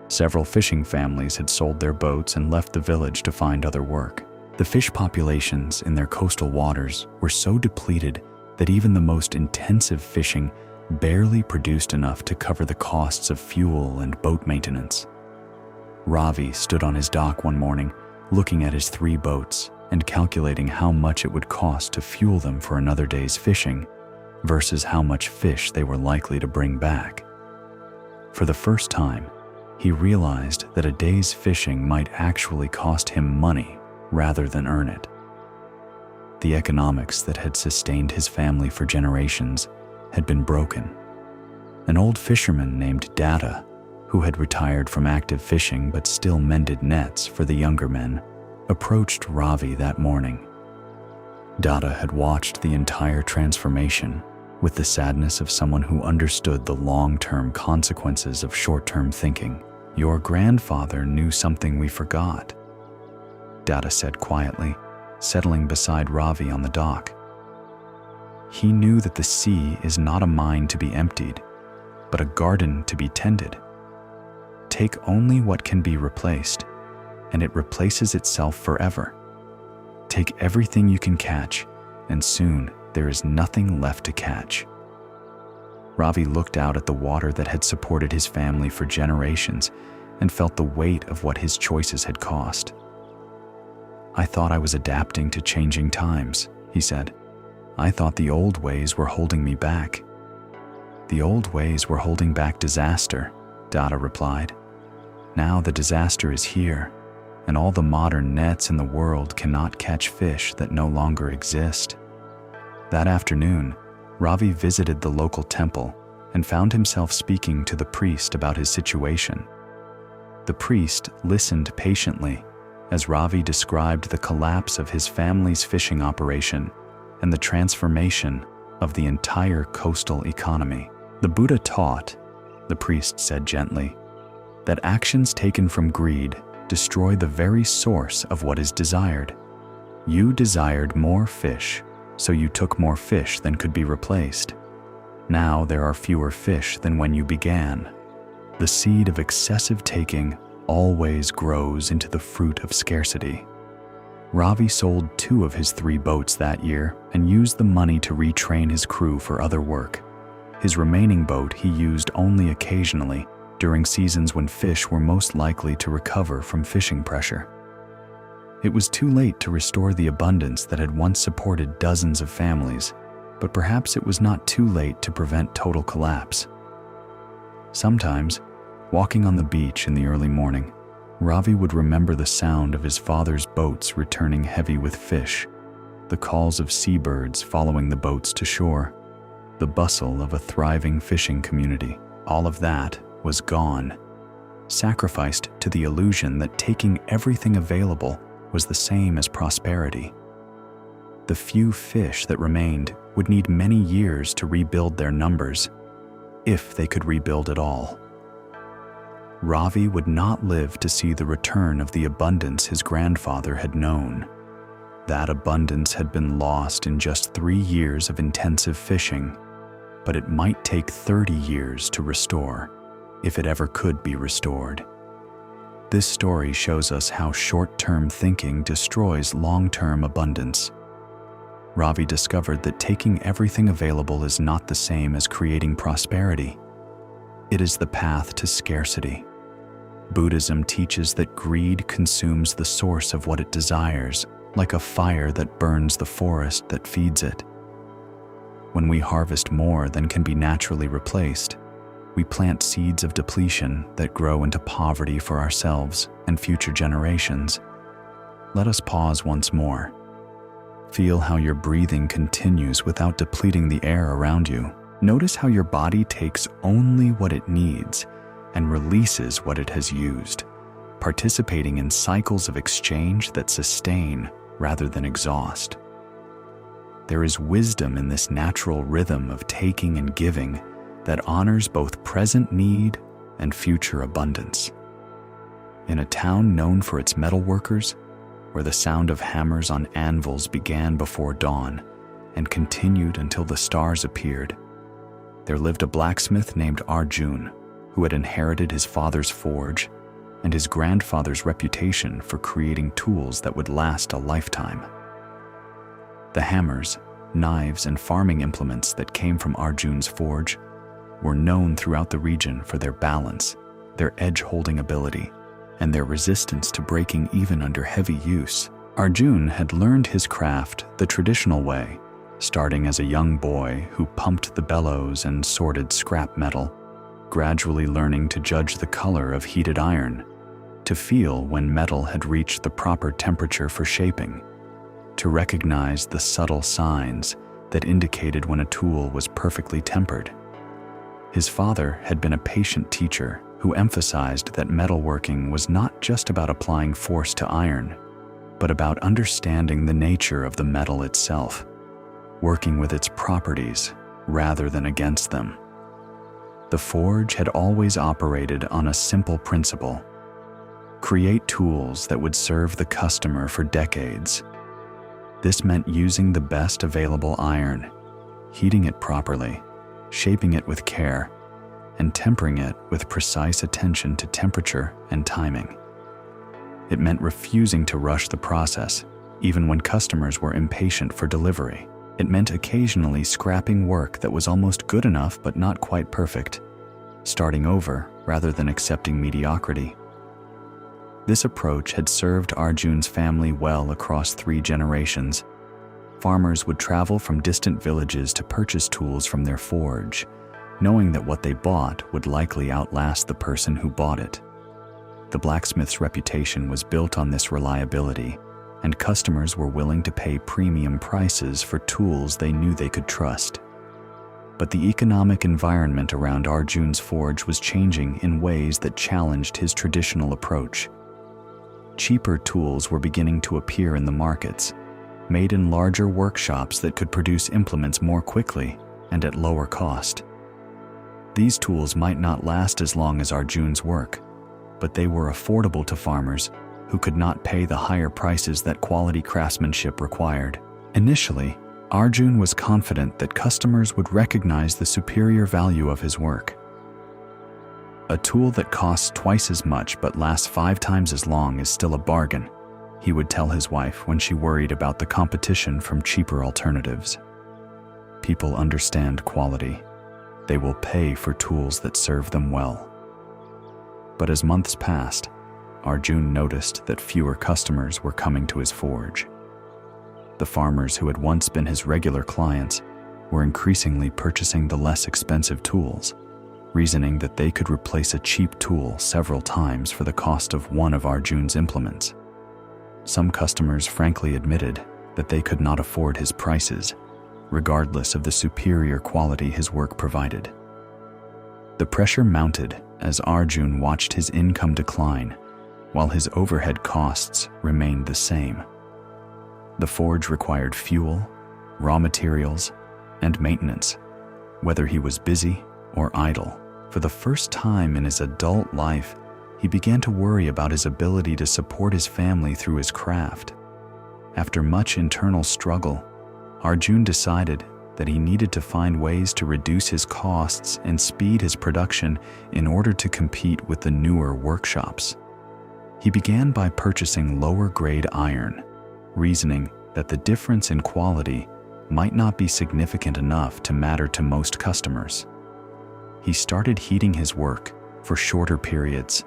Several fishing families had sold their boats and left the village to find other work. The fish populations in their coastal waters were so depleted that even the most intensive fishing barely produced enough to cover the costs of fuel and boat maintenance. Ravi stood on his dock one morning, looking at his 3 boats and calculating how much it would cost to fuel them for another day's fishing versus how much fish they were likely to bring back. For the first time, he realized that a day's fishing might actually cost him money rather than earn it. The economics that had sustained his family for generations had been broken. An old fisherman named Dada, who had retired from active fishing but still mended nets for the younger men, approached Ravi that morning. Dada had watched the entire transformation with the sadness of someone who understood the long-term consequences of short-term thinking. "Your grandfather knew something we forgot," Dada said quietly, settling beside Ravi on the dock. "He knew that the sea is not a mine to be emptied, but a garden to be tended. Take only what can be replaced, and it replaces itself forever. Take everything you can catch, and soon there is nothing left to catch." Ravi looked out at the water that had supported his family for generations and felt the weight of what his choices had cost. "I thought I was adapting to changing times," he said. "I thought the old ways were holding me back." "The old ways were holding back disaster," Dada replied. "Now the disaster is here, and all the modern nets in the world cannot catch fish that no longer exist." That afternoon, Ravi visited the local temple and found himself speaking to the priest about his situation. The priest listened patiently as Ravi described the collapse of his family's fishing operation and the transformation of the entire coastal economy. "The Buddha taught," the priest said gently, "that actions taken from greed destroy the very source of what is desired. You desired more fish, so you took more fish than could be replaced. Now there are fewer fish than when you began. The seed of excessive taking always grows into the fruit of scarcity." Ravi sold 2 of his 3 boats that year and used the money to retrain his crew for other work. His remaining boat he used only occasionally during seasons when fish were most likely to recover from fishing pressure. It was too late to restore the abundance that had once supported dozens of families, but perhaps it was not too late to prevent total collapse. Sometimes, walking on the beach in the early morning, Ravi would remember the sound of his father's boats returning heavy with fish, the calls of seabirds following the boats to shore, the bustle of a thriving fishing community. All of that was gone, sacrificed to the illusion that taking everything available was the same as prosperity. The the few fish that remained would need many years to rebuild their numbers, if they could rebuild at all. Ravi would not live to see the return of the abundance his grandfather had known. That abundance had been lost in just 3 years of intensive fishing, but it might take 30 years to restore, if it ever could be restored. This story shows us how short-term thinking destroys long-term abundance. Ravi discovered that taking everything available is not the same as creating prosperity. It is the path to scarcity. Buddhism teaches that greed consumes the source of what it desires, like a fire that burns the forest that feeds it. When we harvest more than can be naturally replaced, we plant seeds of depletion that grow into poverty for ourselves and future generations. Let us pause once more. Feel how your breathing continues without depleting the air around you. Notice how your body takes only what it needs and releases what it has used, participating in cycles of exchange that sustain rather than exhaust. There is wisdom in this natural rhythm of taking and giving that honors both present need and future abundance. In a town known for its metalworkers, where the sound of hammers on anvils began before dawn and continued until the stars appeared, there lived a blacksmith named Arjun, who had inherited his father's forge and his grandfather's reputation for creating tools that would last a lifetime. The hammers, knives, and farming implements that came from Arjun's forge were known throughout the region for their balance, their edge-holding ability, and their resistance to breaking even under heavy use. Arjun had learned his craft the traditional way, starting as a young boy who pumped the bellows and sorted scrap metal, gradually learning to judge the color of heated iron, to feel when metal had reached the proper temperature for shaping, to recognize the subtle signs that indicated when a tool was perfectly tempered. His father had been a patient teacher who emphasized that metalworking was not just about applying force to iron, but about understanding the nature of the metal itself, working with its properties rather than against them. The forge had always operated on a simple principle: create tools that would serve the customer for decades. This meant using the best available iron, heating it properly, shaping it with care, and tempering it with precise attention to temperature and timing. It meant refusing to rush the process, even when customers were impatient for delivery. It meant occasionally scrapping work that was almost good enough but not quite perfect, starting over rather than accepting mediocrity. This approach had served Arjun's family well across 3 generations. Farmers would travel from distant villages to purchase tools from their forge, knowing that what they bought would likely outlast the person who bought it. The blacksmith's reputation was built on this reliability, and customers were willing to pay premium prices for tools they knew they could trust. But the economic environment around Arjun's forge was changing in ways that challenged his traditional approach. Cheaper tools were beginning to appear in the markets, made in larger workshops that could produce implements more quickly and at lower cost. These tools might not last as long as Arjun's work, but they were affordable to farmers who could not pay the higher prices that quality craftsmanship required. Initially, Arjun was confident that customers would recognize the superior value of his work. A tool that costs twice as much but lasts 5 times as long is still a bargain, he would tell his wife when she worried about the competition from cheaper alternatives. People understand quality. They will pay for tools that serve them well. But as months passed, Arjun noticed that fewer customers were coming to his forge. The farmers who had once been his regular clients were increasingly purchasing the less expensive tools, reasoning that they could replace a cheap tool several times for the cost of one of Arjun's implements. Some customers frankly admitted that they could not afford his prices, regardless of the superior quality his work provided. The pressure mounted as Arjun watched his income decline, while his overhead costs remained the same. The forge required fuel, raw materials, and maintenance, whether he was busy or idle. For the first time in his adult life, he began to worry about his ability to support his family through his craft. After much internal struggle, Arjun decided that he needed to find ways to reduce his costs and speed his production in order to compete with the newer workshops. He began by purchasing lower-grade iron, reasoning that the difference in quality might not be significant enough to matter to most customers. He started heating his work for shorter periods,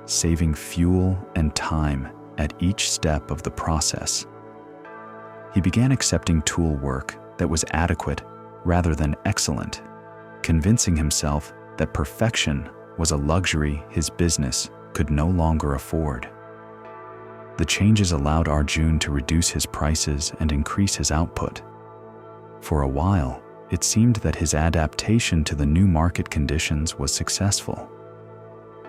saving fuel and time at each step of the process. He began accepting tool work that was adequate rather than excellent, convincing himself that perfection was a luxury his business could no longer afford. The changes allowed Arjun to reduce his prices and increase his output. For a while, it seemed that his adaptation to the new market conditions was successful.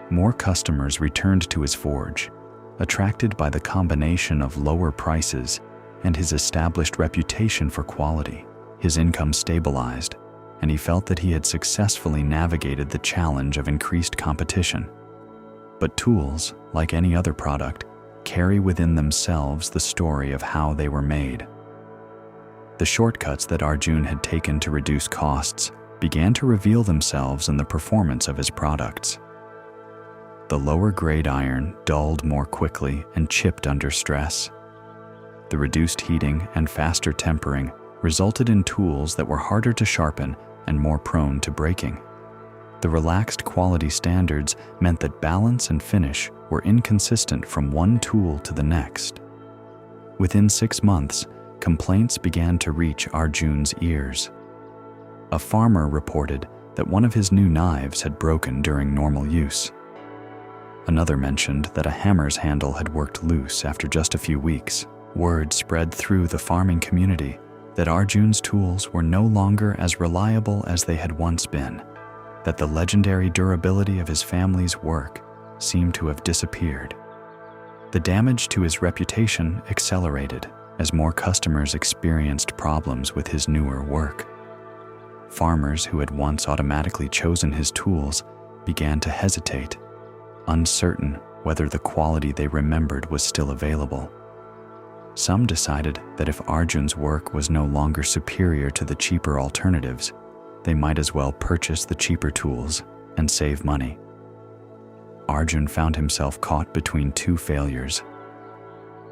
More customers returned to his forge, attracted by the combination of lower prices and his established reputation for quality. His income stabilized, and he felt that he had successfully navigated the challenge of increased competition. But tools, like any other product, carry within themselves the story of how they were made. The shortcuts that Arjun had taken to reduce costs began to reveal themselves in the performance of his products. The lower-grade iron dulled more quickly and chipped under stress. The reduced heating and faster tempering resulted in tools that were harder to sharpen and more prone to breaking. The relaxed quality standards meant that balance and finish were inconsistent from one tool to the next. Within 6 months, complaints began to reach Arjun's ears. A farmer reported that one of his new knives had broken during normal use. Another mentioned that a hammer's handle had worked loose after just a few weeks. Word spread through the farming community that Arjun's tools were no longer as reliable as they had once been, that the legendary durability of his family's work seemed to have disappeared. The damage to his reputation accelerated as more customers experienced problems with his newer work. Farmers who had once automatically chosen his tools began to hesitate, uncertain whether the quality they remembered was still available. Some decided that if Arjun's work was no longer superior to the cheaper alternatives, they might as well purchase the cheaper tools and save money. Arjun found himself caught between two failures.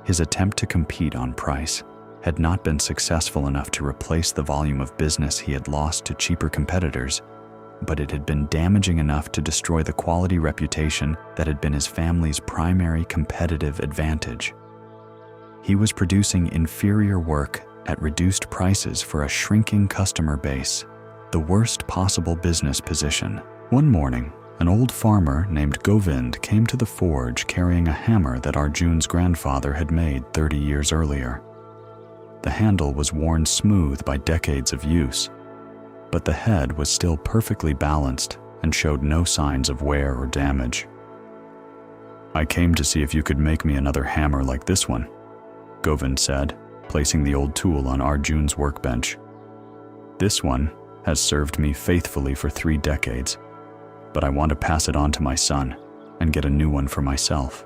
His attempt to compete on price had not been successful enough to replace the volume of business he had lost to cheaper competitors, but it had been damaging enough to destroy the quality reputation that had been his family's primary competitive advantage. He was producing inferior work at reduced prices for a shrinking customer base, the worst possible business position. One morning, an old farmer named Govind came to the forge carrying a hammer that Arjun's grandfather had made 30 years earlier. The handle was worn smooth by decades of use, but the head was still perfectly balanced and showed no signs of wear or damage. "I came to see if you could make me another hammer like this one," Govind said, placing the old tool on Arjun's workbench. "This one has served me faithfully for 3 decades, but I want to pass it on to my son and get a new one for myself."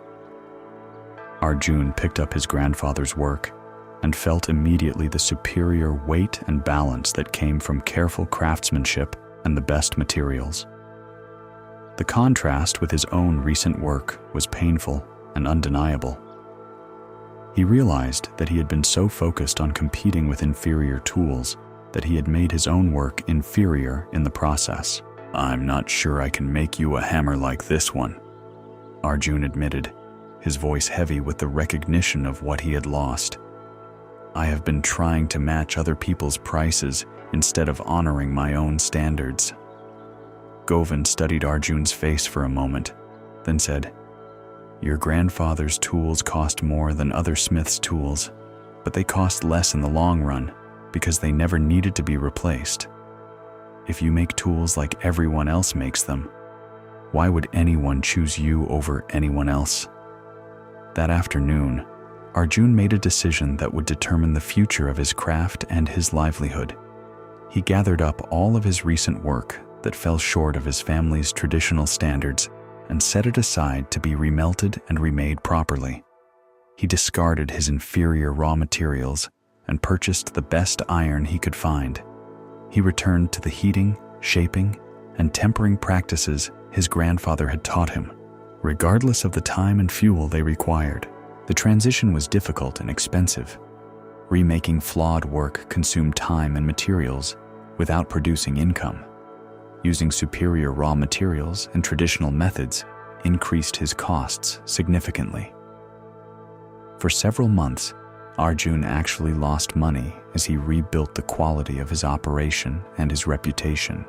Arjun picked up his grandfather's work and felt immediately the superior weight and balance that came from careful craftsmanship and the best materials. The contrast with his own recent work was painful and undeniable. He realized that he had been so focused on competing with inferior tools that he had made his own work inferior in the process. "I'm not sure I can make you a hammer like this one," Arjun admitted, his voice heavy with the recognition of what he had lost. "I have been trying to match other people's prices instead of honoring my own standards." Govind studied Arjun's face for a moment, then said, "Your grandfather's tools cost more than other smiths' tools, but they cost less in the long run because they never needed to be replaced. If you make tools like everyone else makes them, why would anyone choose you over anyone else?" That afternoon, Arjun made a decision that would determine the future of his craft and his livelihood. He gathered up all of his recent work that fell short of his family's traditional standards and set it aside to be remelted and remade properly. He discarded his inferior raw materials and purchased the best iron he could find. He returned to the heating, shaping, and tempering practices his grandfather had taught him, regardless of the time and fuel they required. The transition was difficult and expensive. Remaking flawed work consumed time and materials without producing income. Using superior raw materials and traditional methods increased his costs significantly. For several months, Arjun actually lost money as he rebuilt the quality of his operation and his reputation.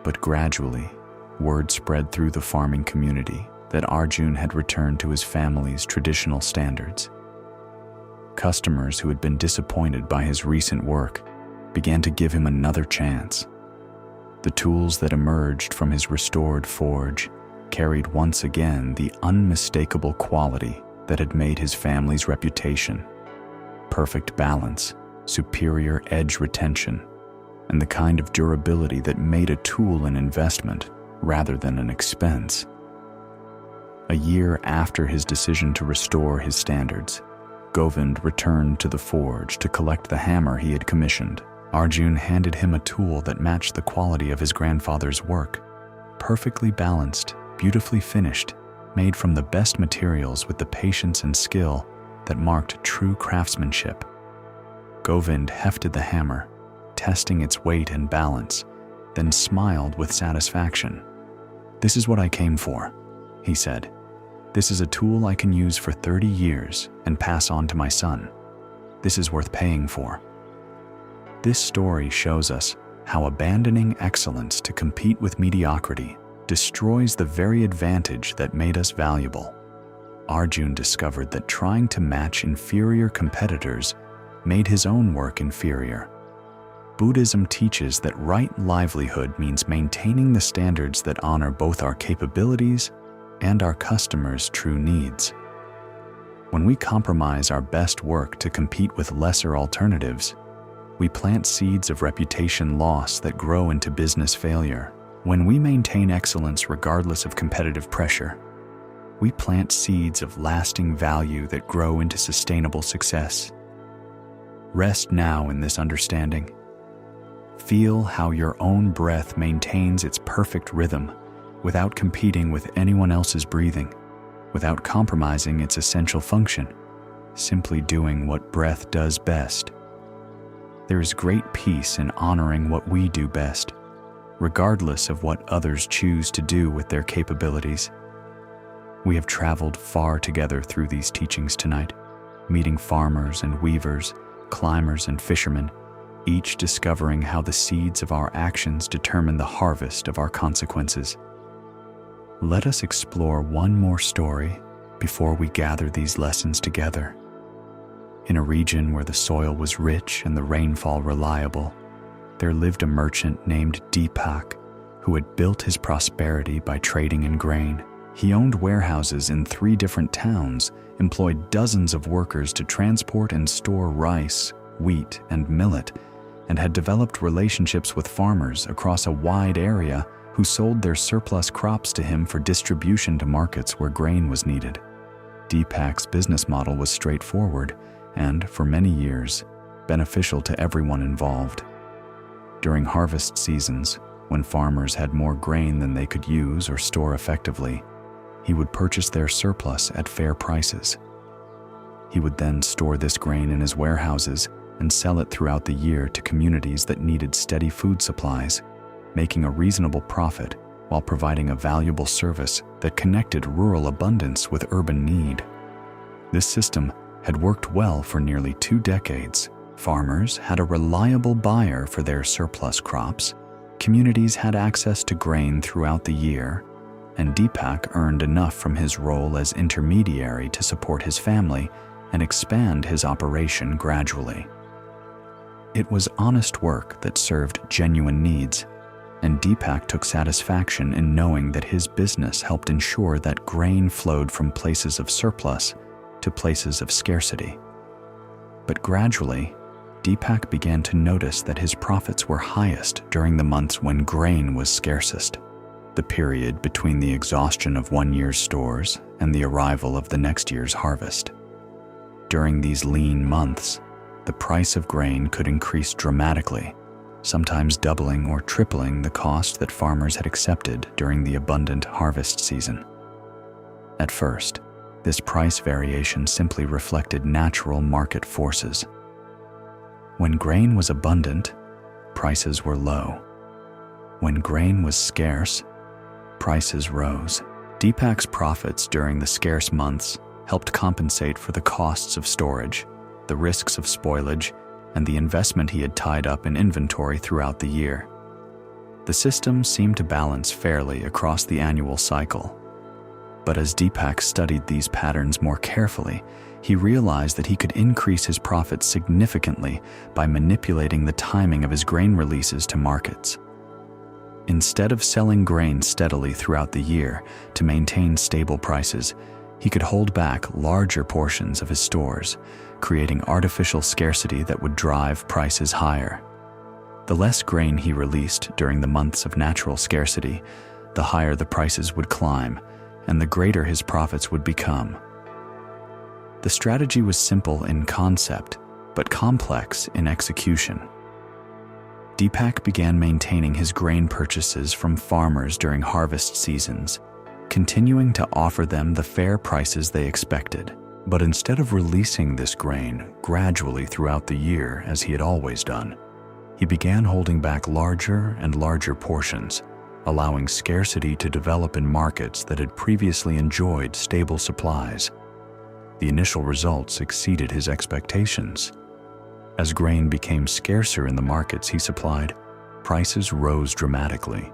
But gradually, word spread through the farming community that Arjun had returned to his family's traditional standards. Customers who had been disappointed by his recent work began to give him another chance. The tools that emerged from his restored forge carried once again the unmistakable quality that had made his family's reputation: perfect balance, superior edge retention, and the kind of durability that made a tool an investment rather than an expense. A year after his decision to restore his standards, Govind returned to the forge to collect the hammer he had commissioned. Arjun handed him a tool that matched the quality of his grandfather's work: perfectly balanced, beautifully finished, made from the best materials with the patience and skill that marked true craftsmanship. Govind hefted the hammer, testing its weight and balance, then smiled with satisfaction. "This is what I came for," he said. "This is a tool I can use for 30 years and pass on to my son. This is worth paying for." This story shows us how abandoning excellence to compete with mediocrity destroys the very advantage that made us valuable. Arjun discovered that trying to match inferior competitors made his own work inferior. Buddhism teaches that right livelihood means maintaining the standards that honor both our capabilities and our customers' true needs. When we compromise our best work to compete with lesser alternatives, we plant seeds of reputation loss that grow into business failure. When we maintain excellence regardless of competitive pressure, we plant seeds of lasting value that grow into sustainable success. Rest now in this understanding. Feel how your own breath maintains its perfect rhythm without competing with anyone else's breathing, without compromising its essential function, simply doing what breath does best. There is great peace in honoring what we do best, regardless of what others choose to do with their capabilities. We have traveled far together through these teachings tonight, meeting farmers and weavers, climbers and fishermen, each discovering how the seeds of our actions determine the harvest of our consequences. Let us explore one more story before we gather these lessons together. In a region where the soil was rich and the rainfall reliable, there lived a merchant named Deepak who had built his prosperity by trading in grain. He owned warehouses in 3 different towns, employed dozens of workers to transport and store rice, wheat, and millet, and had developed relationships with farmers across a wide area who sold their surplus crops to him for distribution to markets where grain was needed. Deepak's business model was straightforward and, for many years, beneficial to everyone involved. During harvest seasons, when farmers had more grain than they could use or store effectively, he would purchase their surplus at fair prices. He would then store this grain in his warehouses and sell it throughout the year to communities that needed steady food supplies, making a reasonable profit while providing a valuable service that connected rural abundance with urban need. This system had worked well for nearly 2 decades. Farmers had a reliable buyer for their surplus crops, communities had access to grain throughout the year, and Deepak earned enough from his role as intermediary to support his family and expand his operation gradually. It was honest work that served genuine needs, and Deepak took satisfaction in knowing that his business helped ensure that grain flowed from places of surplus to places of scarcity. But gradually, Deepak began to notice that his profits were highest during the months when grain was scarcest, the period between the exhaustion of one year's stores and the arrival of the next year's harvest. During these lean months, the price of grain could increase dramatically, sometimes doubling or tripling the cost that farmers had accepted during the abundant harvest season. At first, this price variation simply reflected natural market forces. When grain was abundant, prices were low. When grain was scarce, prices rose. Deepak's profits during the scarce months helped compensate for the costs of storage, the risks of spoilage, and the investment he had tied up in inventory throughout the year. The system seemed to balance fairly across the annual cycle. But as Deepak studied these patterns more carefully, he realized that he could increase his profits significantly by manipulating the timing of his grain releases to markets. Instead of selling grain steadily throughout the year to maintain stable prices, he could hold back larger portions of his stores, creating artificial scarcity that would drive prices higher. The less grain he released during the months of natural scarcity, the higher the prices would climb, and the greater his profits would become. The strategy was simple in concept, but complex in execution. Deepak began maintaining his grain purchases from farmers during harvest seasons, continuing to offer them the fair prices they expected. But instead of releasing this grain gradually throughout the year as he had always done, he began holding back larger and larger portions, allowing scarcity to develop in markets that had previously enjoyed stable supplies. The initial results exceeded his expectations. As grain became scarcer in the markets he supplied, prices rose dramatically.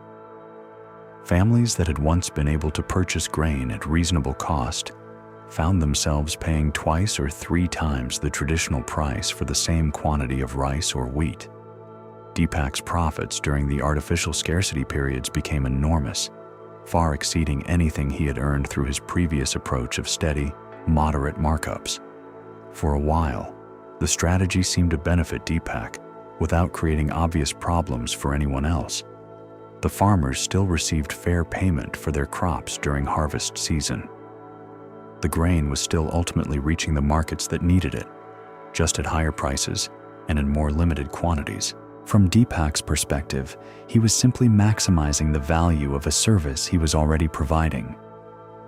Families that had once been able to purchase grain at reasonable cost found themselves paying twice or 3 times the traditional price for the same quantity of rice or wheat. Deepak's profits during the artificial scarcity periods became enormous, far exceeding anything he had earned through his previous approach of steady, moderate markups. For a while, the strategy seemed to benefit Deepak without creating obvious problems for anyone else. The farmers still received fair payment for their crops during harvest season. The grain was still ultimately reaching the markets that needed it, just at higher prices and in more limited quantities. From Deepak's perspective, he was simply maximizing the value of a service he was already providing.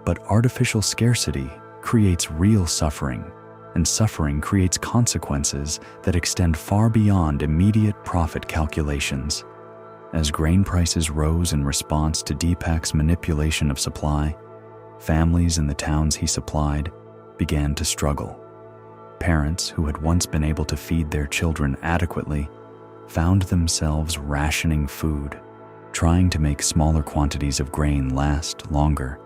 But artificial scarcity creates real suffering, and suffering creates consequences that extend far beyond immediate profit calculations. As grain prices rose in response to Deepak's manipulation of supply, families in the towns he supplied began to struggle. Parents who had once been able to feed their children adequately found themselves rationing food, trying to make smaller quantities of grain last longer.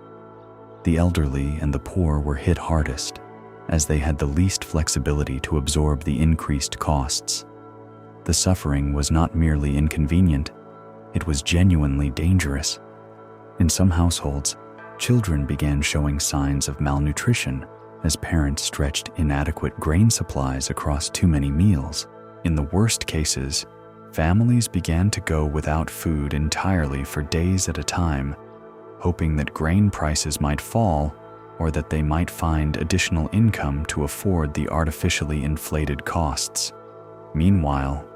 The elderly and the poor were hit hardest, as they had the least flexibility to absorb the increased costs. The suffering was not merely inconvenient, it was genuinely dangerous. In some households, children began showing signs of malnutrition as parents stretched inadequate grain supplies across too many meals. In the worst cases, families began to go without food entirely for days at a time, hoping that grain prices might fall or that they might find additional income to afford the artificially inflated costs. Meanwhile,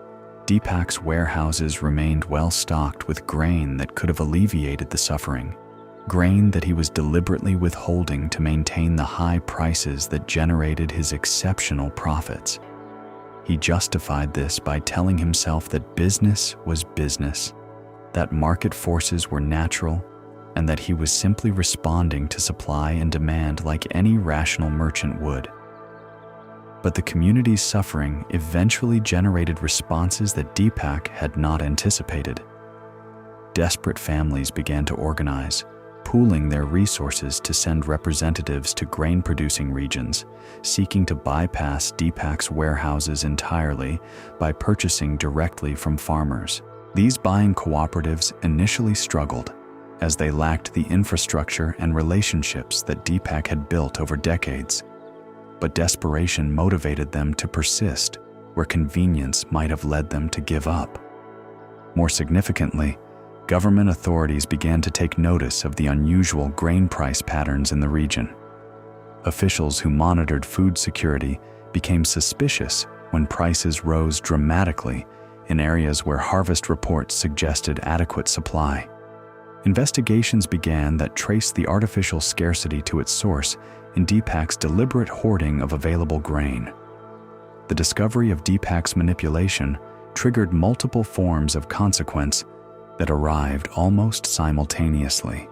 Deepak's warehouses remained well stocked with grain that could have alleviated the suffering, grain that he was deliberately withholding to maintain the high prices that generated his exceptional profits. He justified this by telling himself that business was business, that market forces were natural, and that he was simply responding to supply and demand like any rational merchant would. But the community's suffering eventually generated responses that Deepak had not anticipated. Desperate families began to organize, pooling their resources to send representatives to grain-producing regions, seeking to bypass Deepak's warehouses entirely by purchasing directly from farmers. These buying cooperatives initially struggled, as they lacked the infrastructure and relationships that Deepak had built over decades. but desperation motivated them to persist where convenience might have led them to give up. More significantly, government authorities began to take notice of the unusual grain price patterns in the region. Officials who monitored food security became suspicious when prices rose dramatically in areas where harvest reports suggested adequate supply. Investigations began that traced the artificial scarcity to its source in Deepak's deliberate hoarding of available grain. The discovery of Deepak's manipulation triggered multiple forms of consequence that arrived almost simultaneously.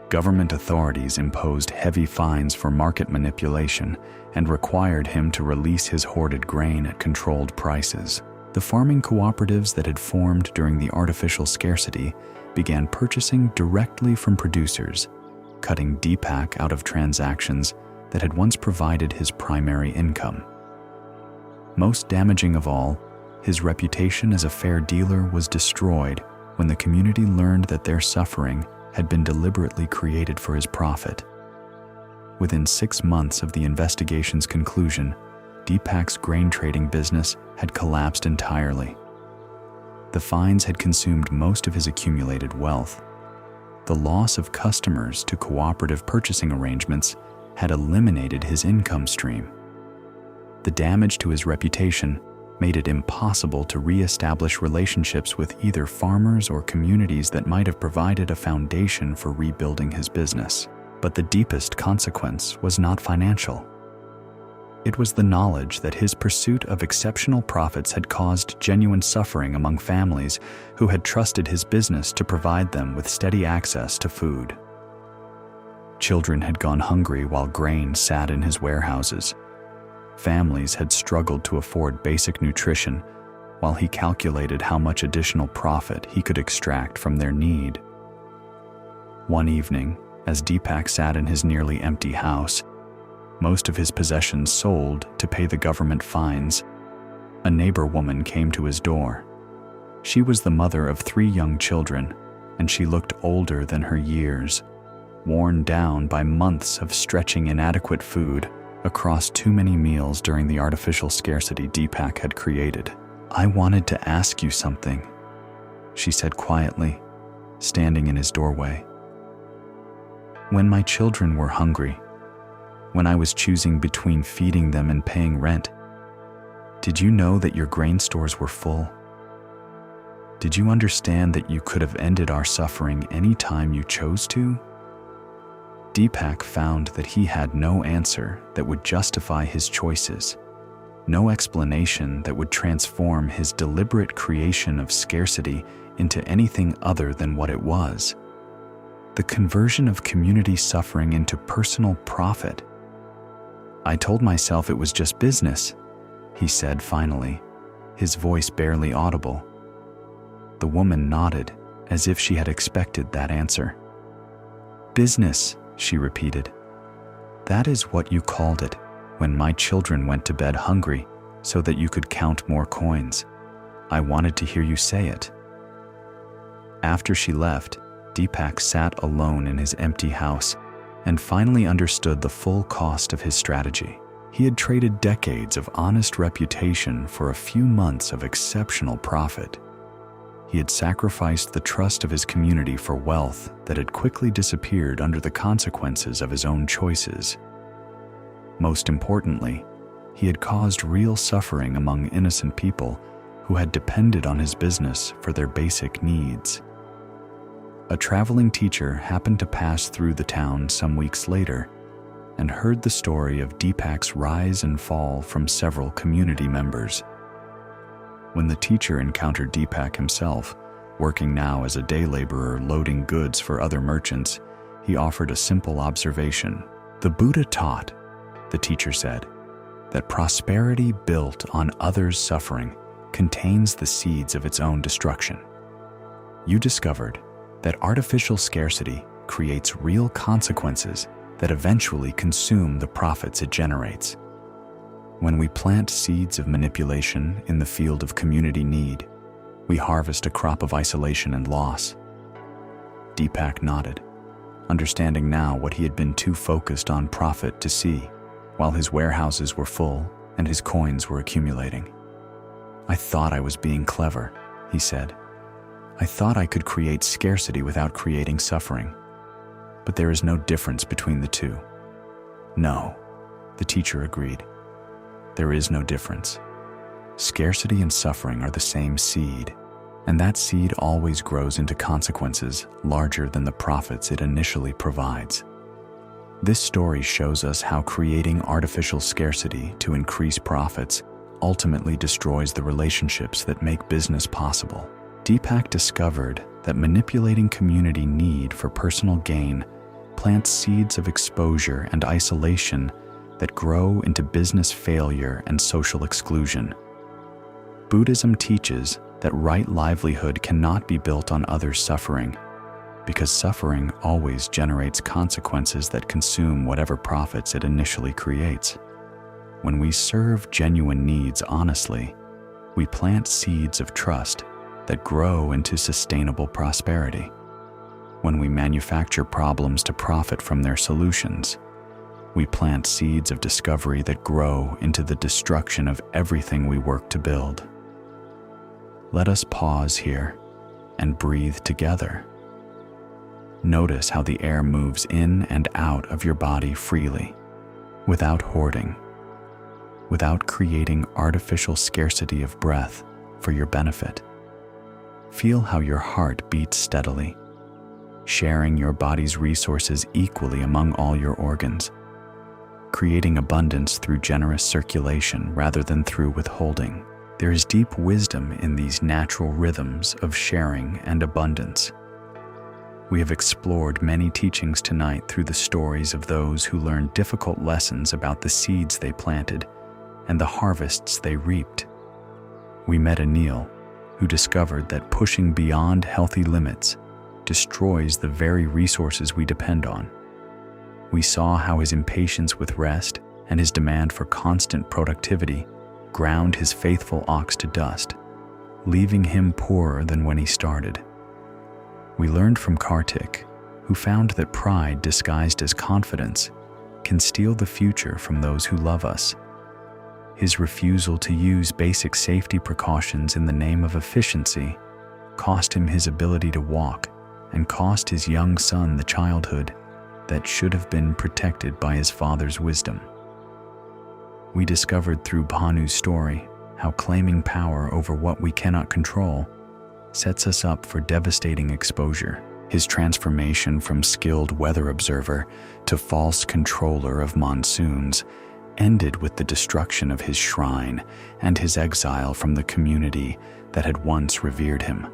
Government authorities imposed heavy fines for market manipulation and required him to release his hoarded grain at controlled prices. The farming cooperatives that had formed during the artificial scarcity began purchasing directly from producers, cutting Deepak out of transactions that had once provided his primary income. Most damaging of all, his reputation as a fair dealer was destroyed when the community learned that their suffering had been deliberately created for his profit. Within 6 months of the investigation's conclusion, Deepak's grain trading business had collapsed entirely. The fines had consumed most of his accumulated wealth. The loss of customers to cooperative purchasing arrangements had eliminated his income stream. The damage to his reputation made it impossible to re-establish relationships with either farmers or communities that might have provided a foundation for rebuilding his business. But the deepest consequence was not financial. It was the knowledge that his pursuit of exceptional profits had caused genuine suffering among families who had trusted his business to provide them with steady access to food. Children had gone hungry while grain sat in his warehouses. Families had struggled to afford basic nutrition while he calculated how much additional profit he could extract from their need. One evening, as Deepak sat in his nearly empty house, most of his possessions sold to pay the government fines, a neighbor woman came to his door. She was the mother of 3 young children, and she looked older than her years, worn down by months of stretching inadequate food across too many meals during the artificial scarcity Deepak had created. "I wanted to ask you something," she said quietly, standing in his doorway. "When my children were hungry, when I was choosing between feeding them and paying rent, did you know that your grain stores were full? Did you understand that you could have ended our suffering any time you chose to?" Deepak found that he had no answer that would justify his choices, no explanation that would transform his deliberate creation of scarcity into anything other than what it was: the conversion of community suffering into personal profit. "I told myself it was just business," he said finally, his voice barely audible. The woman nodded, as if she had expected that answer. "Business," she repeated. "That is what you called it when my children went to bed hungry so that you could count more coins. I wanted to hear you say it." After she left, Deepak sat alone in his empty house and finally understood the full cost of his strategy. He had traded decades of honest reputation for a few months of exceptional profit. He had sacrificed the trust of his community for wealth that had quickly disappeared under the consequences of his own choices. Most importantly, he had caused real suffering among innocent people who had depended on his business for their basic needs. A traveling teacher happened to pass through the town some weeks later and heard the story of Deepak's rise and fall from several community members. When the teacher encountered Deepak himself, working now as a day laborer loading goods for other merchants, he offered a simple observation. "The Buddha taught," the teacher said, "that prosperity built on others' suffering contains the seeds of its own destruction. You discovered that artificial scarcity creates real consequences that eventually consume the profits it generates. When we plant seeds of manipulation in the field of community need, we harvest a crop of isolation and loss." Deepak nodded, understanding now what he had been too focused on profit to see, while his warehouses were full and his coins were accumulating. "I thought I was being clever," he said. "I thought I could create scarcity without creating suffering. But there is no difference between the two." "No," the teacher agreed. "There is no difference. Scarcity and suffering are the same seed, and that seed always grows into consequences larger than the profits it initially provides." This story shows us how creating artificial scarcity to increase profits ultimately destroys the relationships that make business possible. Deepak discovered that manipulating community need for personal gain plants seeds of exposure and isolation that grow into business failure and social exclusion. Buddhism teaches that right livelihood cannot be built on others' suffering, because suffering always generates consequences that consume whatever profits it initially creates. When we serve genuine needs honestly, we plant seeds of trust that grow into sustainable prosperity. When we manufacture problems to profit from their solutions, we plant seeds of discovery that grow into the destruction of everything we work to build. Let us pause here and breathe together. Notice how the air moves in and out of your body freely, without hoarding, without creating artificial scarcity of breath for your benefit. Feel how your heart beats steadily, sharing your body's resources equally among all your organs, creating abundance through generous circulation rather than through withholding. There is deep wisdom in these natural rhythms of sharing and abundance. We have explored many teachings tonight through the stories of those who learned difficult lessons about the seeds they planted and the harvests they reaped. We met Anil, who discovered that pushing beyond healthy limits destroys the very resources we depend on. We saw how his impatience with rest and his demand for constant productivity ground his faithful ox to dust, leaving him poorer than when he started. We learned from Kartik, who found that pride disguised as confidence can steal the future from those who love us. His refusal to use basic safety precautions in the name of efficiency cost him his ability to walk and cost his young son the childhood that should have been protected by his father's wisdom. We discovered through Bhanu's story how claiming power over what we cannot control sets us up for devastating exposure. His transformation from skilled weather observer to false controller of monsoons ended with the destruction of his shrine and his exile from the community that had once revered him.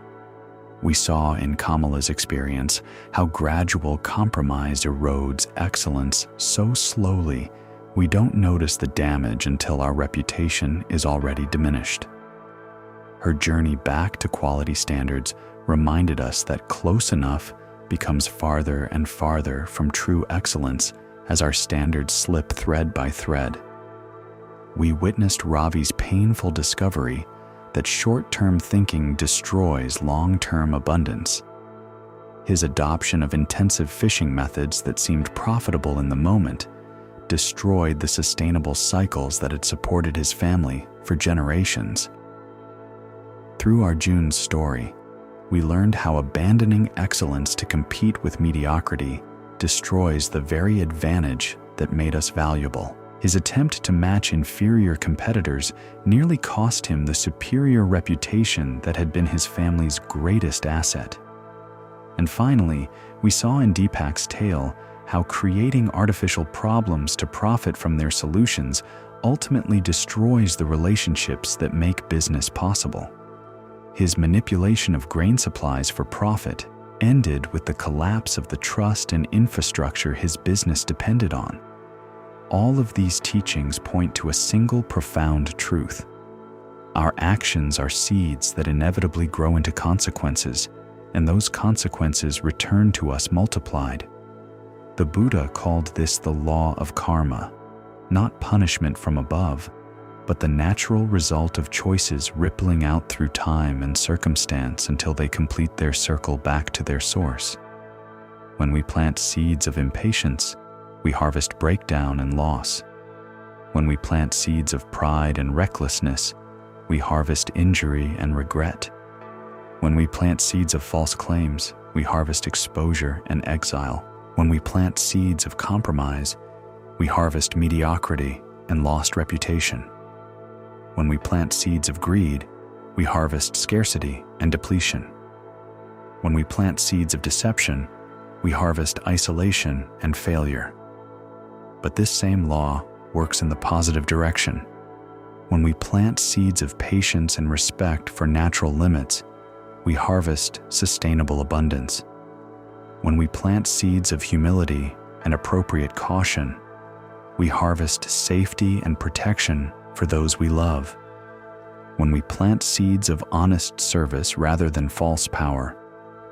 We saw in Kamala's experience how gradual compromise erodes excellence so slowly we don't notice the damage until our reputation is already diminished. Her journey back to quality standards reminded us that close enough becomes farther and farther from true excellence as our standards slip thread by thread. We witnessed Ravi's painful discovery that short-term thinking destroys long-term abundance. His adoption of intensive fishing methods that seemed profitable in the moment destroyed the sustainable cycles that had supported his family for generations. Through Arjun's story, we learned how abandoning excellence to compete with mediocrity destroys the very advantage that made us valuable. His attempt to match inferior competitors nearly cost him the superior reputation that had been his family's greatest asset. And finally, we saw in Deepak's tale how creating artificial problems to profit from their solutions ultimately destroys the relationships that make business possible. His manipulation of grain supplies for profit ended with the collapse of the trust and infrastructure his business depended on. All of these teachings point to a single profound truth. Our actions are seeds that inevitably grow into consequences, and those consequences return to us multiplied. The Buddha called this the law of karma, not punishment from above, but the natural result of choices rippling out through time and circumstance until they complete their circle back to their source. When we plant seeds of impatience, we harvest breakdown and loss. When we plant seeds of pride and recklessness, we harvest injury and regret. When we plant seeds of false claims, we harvest exposure and exile. When we plant seeds of compromise, we harvest mediocrity and lost reputation. When we plant seeds of greed, we harvest scarcity and depletion. When we plant seeds of deception, we harvest isolation and failure. But this same law works in the positive direction. When we plant seeds of patience and respect for natural limits, we harvest sustainable abundance. When we plant seeds of humility and appropriate caution, we harvest safety and protection for those we love. When we plant seeds of honest service rather than false power,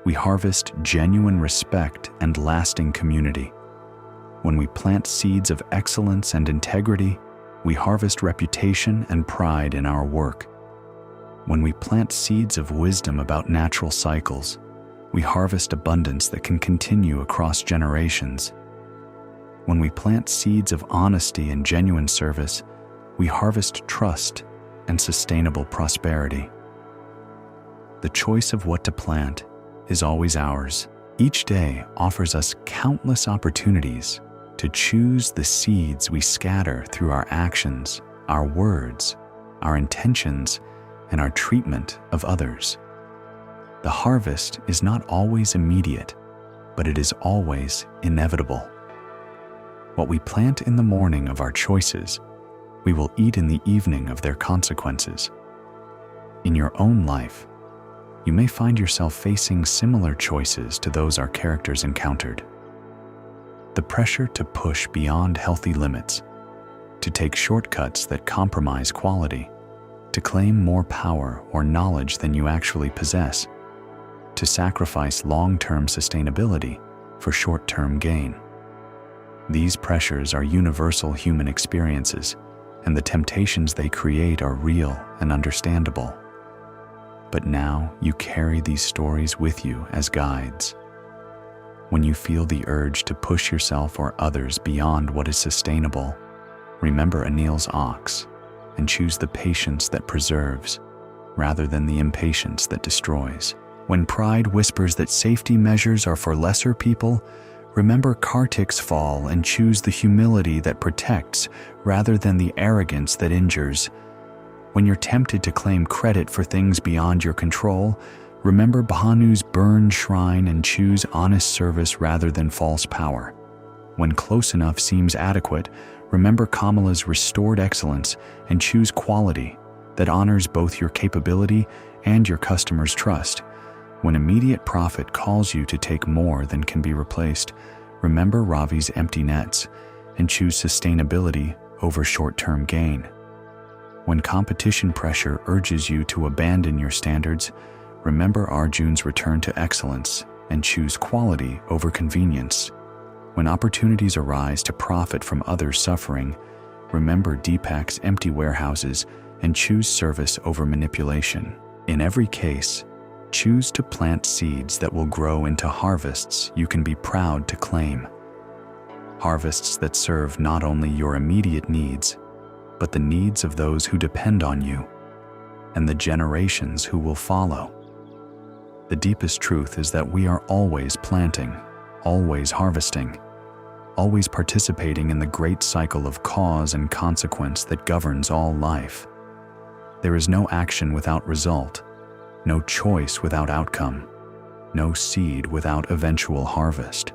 we harvest genuine respect and lasting community. When we plant seeds of excellence and integrity, we harvest reputation and pride in our work. When we plant seeds of wisdom about natural cycles, we harvest abundance that can continue across generations. When we plant seeds of honesty and genuine service, we harvest trust and sustainable prosperity. The choice of what to plant is always ours. Each day offers us countless opportunities to choose the seeds we scatter through our actions, our words, our intentions, and our treatment of others. The harvest is not always immediate, but it is always inevitable. What we plant in the morning of our choices, we will eat in the evening of their consequences. In your own life, you may find yourself facing similar choices to those our characters encountered. The pressure to push beyond healthy limits, to take shortcuts that compromise quality, to claim more power or knowledge than you actually possess, to sacrifice long-term sustainability for short-term gain. These pressures are universal human experiences, and the temptations they create are real and understandable. But now you carry these stories with you as guides. When you feel the urge to push yourself or others beyond what is sustainable, remember Anil's ox and choose the patience that preserves rather than the impatience that destroys. When pride whispers that safety measures are for lesser people, remember Kartik's fall and choose the humility that protects rather than the arrogance that injures. When you're tempted to claim credit for things beyond your control, remember Bhanu's burned shrine and choose honest service rather than false power. When close enough seems adequate, remember Kamala's restored excellence and choose quality that honors both your capability and your customers' trust. When immediate profit calls you to take more than can be replaced, remember Ravi's empty nets and choose sustainability over short-term gain. When competition pressure urges you to abandon your standards, remember Arjun's return to excellence and choose quality over convenience. When opportunities arise to profit from others' suffering, remember Deepak's empty warehouses and choose service over manipulation. In every case, choose to plant seeds that will grow into harvests you can be proud to claim. Harvests that serve not only your immediate needs, but the needs of those who depend on you and the generations who will follow. The deepest truth is that we are always planting, always harvesting, always participating in the great cycle of cause and consequence that governs all life. There is no action without result, no choice without outcome, no seed without eventual harvest.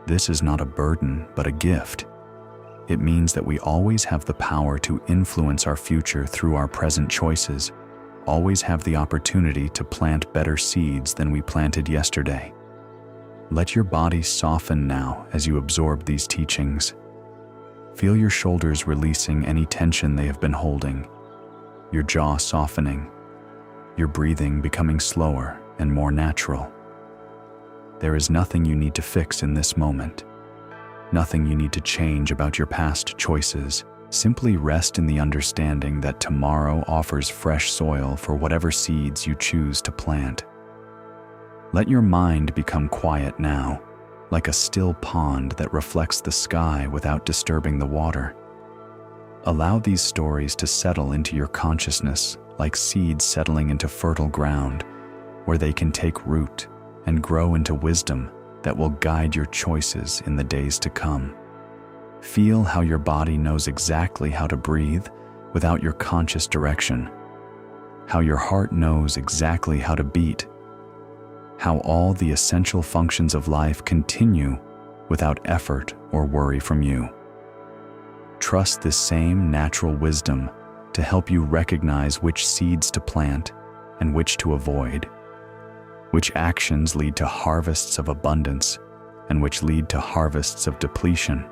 This is not a burden, but a gift. It means that we always have the power to influence our future through our present choices, always have the opportunity to plant better seeds than we planted yesterday. Let your body soften now as you absorb these teachings. Feel your shoulders releasing any tension they have been holding, your jaw softening, your breathing becoming slower and more natural. There is nothing you need to fix in this moment, nothing you need to change about your past choices. Simply rest in the understanding that tomorrow offers fresh soil for whatever seeds you choose to plant. Let your mind become quiet now, like a still pond that reflects the sky without disturbing the water. Allow these stories to settle into your consciousness like seeds settling into fertile ground, where they can take root and grow into wisdom that will guide your choices in the days to come. Feel how your body knows exactly how to breathe without your conscious direction, how your heart knows exactly how to beat, how all the essential functions of life continue without effort or worry from you. Trust this same natural wisdom to help you recognize which seeds to plant and which to avoid, which actions lead to harvests of abundance and which lead to harvests of depletion.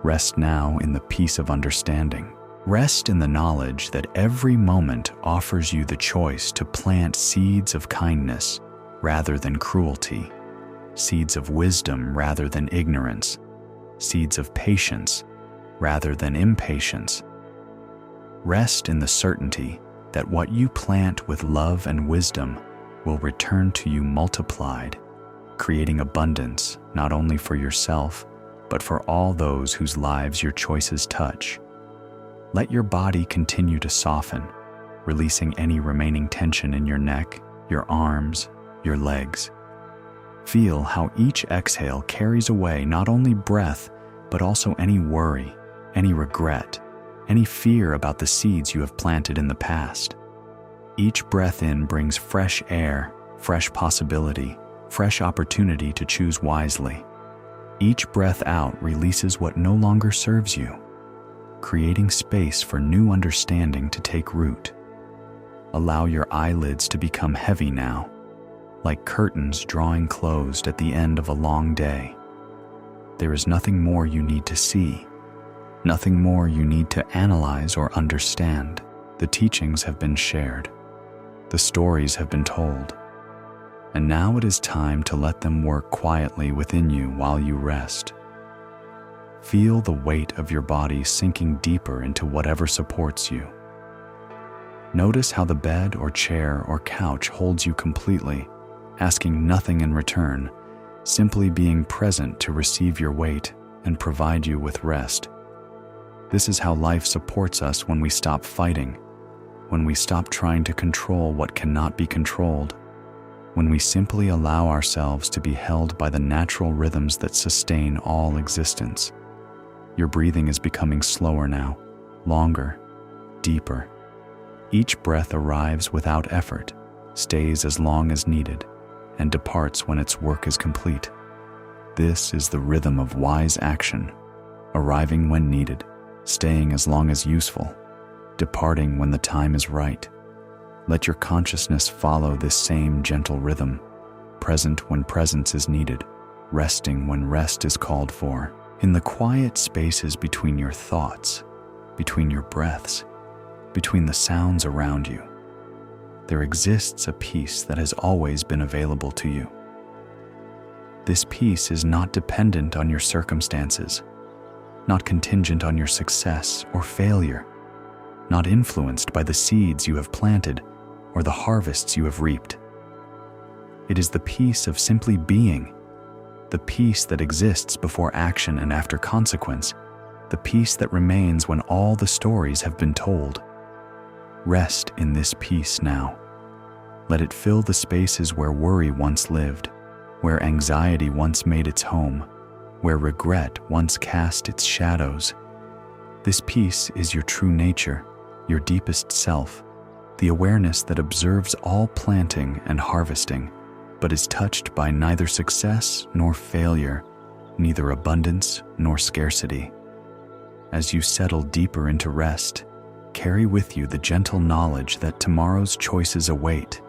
Rest now in the peace of understanding. Rest in the knowledge that every moment offers you the choice to plant seeds of kindness rather than cruelty, seeds of wisdom rather than ignorance, seeds of patience rather than impatience. Rest in the certainty that what you plant with love and wisdom will return to you multiplied, creating abundance not only for yourself, but for all those whose lives your choices touch. Let your body continue to soften, releasing any remaining tension in your neck, your arms, your legs. Feel how each exhale carries away not only breath, but also any worry, any regret, any fear about the seeds you have planted in the past. Each breath in brings fresh air, fresh possibility, fresh opportunity to choose wisely. Each breath out releases what no longer serves you, creating space for new understanding to take root. Allow your eyelids to become heavy now, like curtains drawing closed at the end of a long day. There is nothing more you need to see, nothing more you need to analyze or understand. The teachings have been shared, the stories have been told, and now it is time to let them work quietly within you while you rest. Feel the weight of your body sinking deeper into whatever supports you. Notice how the bed or chair or couch holds you completely, asking nothing in return, simply being present to receive your weight and provide you with rest. This is how life supports us when we stop fighting, when we stop trying to control what cannot be controlled, when we simply allow ourselves to be held by the natural rhythms that sustain all existence. Your breathing is becoming slower now, longer, deeper. Each breath arrives without effort, stays as long as needed, and departs when its work is complete. This is the rhythm of wise action, arriving when needed, staying as long as useful, departing when the time is right. Let your consciousness follow this same gentle rhythm, present when presence is needed, resting when rest is called for. In the quiet spaces between your thoughts, between your breaths, between the sounds around you, there exists a peace that has always been available to you. This peace is not dependent on your circumstances, not contingent on your success or failure, not influenced by the seeds you have planted or the harvests you have reaped. It is the peace of simply being, the peace that exists before action and after consequence, the peace that remains when all the stories have been told. Rest in this peace now. Let it fill the spaces where worry once lived, where anxiety once made its home, where regret once cast its shadows. This peace is your true nature, your deepest self, the awareness that observes all planting and harvesting, but is touched by neither success nor failure, neither abundance nor scarcity. As you settle deeper into rest, carry with you the gentle knowledge that tomorrow's choices await,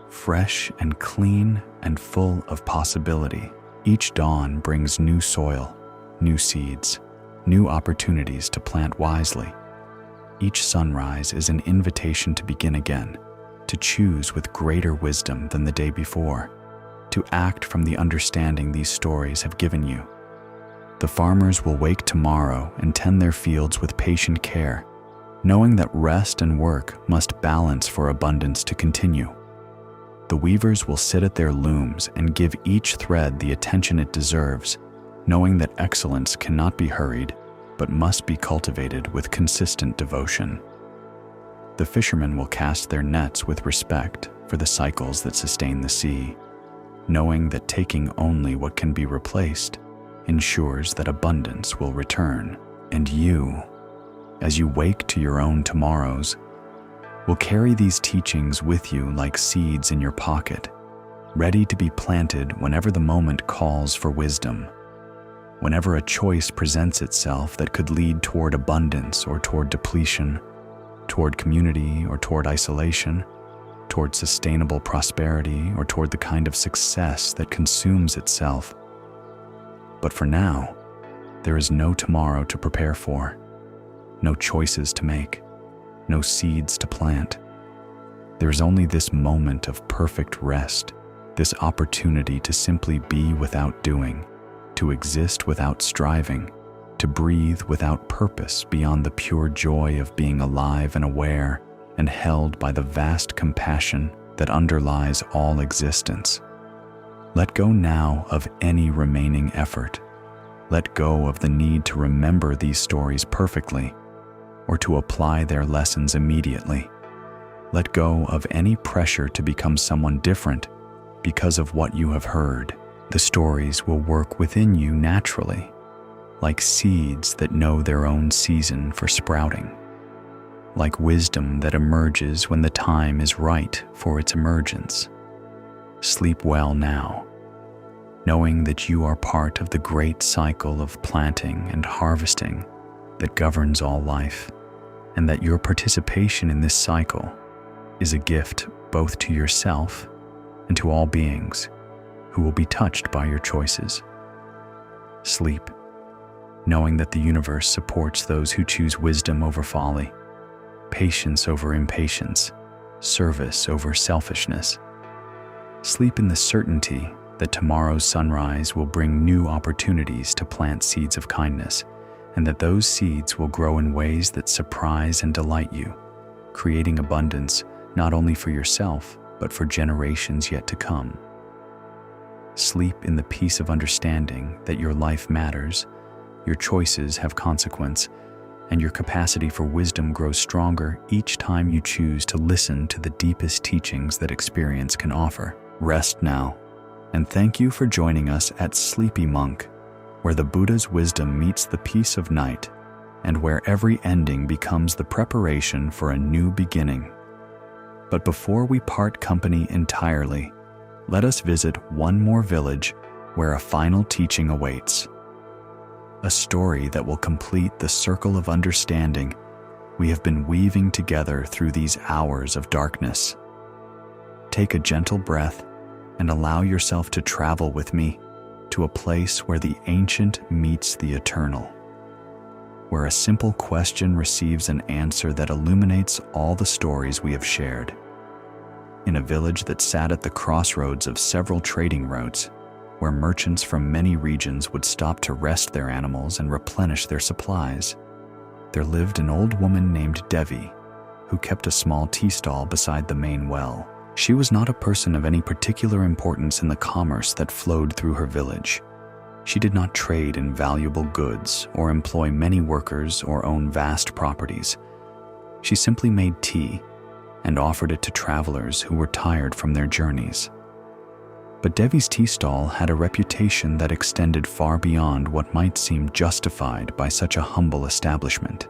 fresh and clean and full of possibility. Each dawn brings new soil, new seeds, new opportunities to plant wisely. Each sunrise is an invitation to begin again, to choose with greater wisdom than the day before, to act from the understanding these stories have given you. The farmers will wake tomorrow and tend their fields with patient care, knowing that rest and work must balance for abundance to continue. The weavers will sit at their looms and give each thread the attention it deserves, knowing that excellence cannot be hurried, but must be cultivated with consistent devotion. The fishermen will cast their nets with respect for the cycles that sustain the sea, knowing that taking only what can be replaced ensures that abundance will return. And you, as you wake to your own tomorrows, will carry these teachings with you like seeds in your pocket, ready to be planted whenever the moment calls for wisdom. Whenever a choice presents itself that could lead toward abundance or toward depletion, toward community or toward isolation, toward sustainable prosperity or toward the kind of success that consumes itself. But for now, there is no tomorrow to prepare for, no choices to make, no seeds to plant. There is only this moment of perfect rest, this opportunity to simply be without doing, to exist without striving, to breathe without purpose beyond the pure joy of being alive and aware and held by the vast compassion that underlies all existence. Let go now of any remaining effort. Let go of the need to remember these stories perfectly or to apply their lessons immediately. Let go of any pressure to become someone different because of what you have heard. The stories will work within you naturally, like seeds that know their own season for sprouting, like wisdom that emerges when the time is right for its emergence. Sleep well now, knowing that you are part of the great cycle of planting and harvesting that governs all life, and that your participation in this cycle is a gift both to yourself and to all beings who will be touched by your choices. Sleep, knowing that the universe supports those who choose wisdom over folly, patience over impatience, service over selfishness. Sleep in the certainty that tomorrow's sunrise will bring new opportunities to plant seeds of kindness, and that those seeds will grow in ways that surprise and delight you, creating abundance not only for yourself, but for generations yet to come. Sleep in the peace of understanding that your life matters, your choices have consequence, and your capacity for wisdom grows stronger each time you choose to listen to the deepest teachings that experience can offer. Rest now, and thank you for joining us at Sleepy Monk, where the Buddha's wisdom meets the peace of night, and where every ending becomes the preparation for a new beginning. But before we part company entirely, let us visit one more village where a final teaching awaits. A story that will complete the circle of understanding we have been weaving together through these hours of darkness. Take a gentle breath and allow yourself to travel with me to a place where the ancient meets the eternal, where a simple question receives an answer that illuminates all the stories we have shared. In a village that sat at the crossroads of several trading routes, where merchants from many regions would stop to rest their animals and replenish their supplies, there lived an old woman named Devi, who kept a small tea stall beside the main well. She was not a person of any particular importance in the commerce that flowed through her village. She did not trade in valuable goods or employ many workers or own vast properties. She simply made tea and offered it to travelers who were tired from their journeys. But Devi's tea stall had a reputation that extended far beyond what might seem justified by such a humble establishment.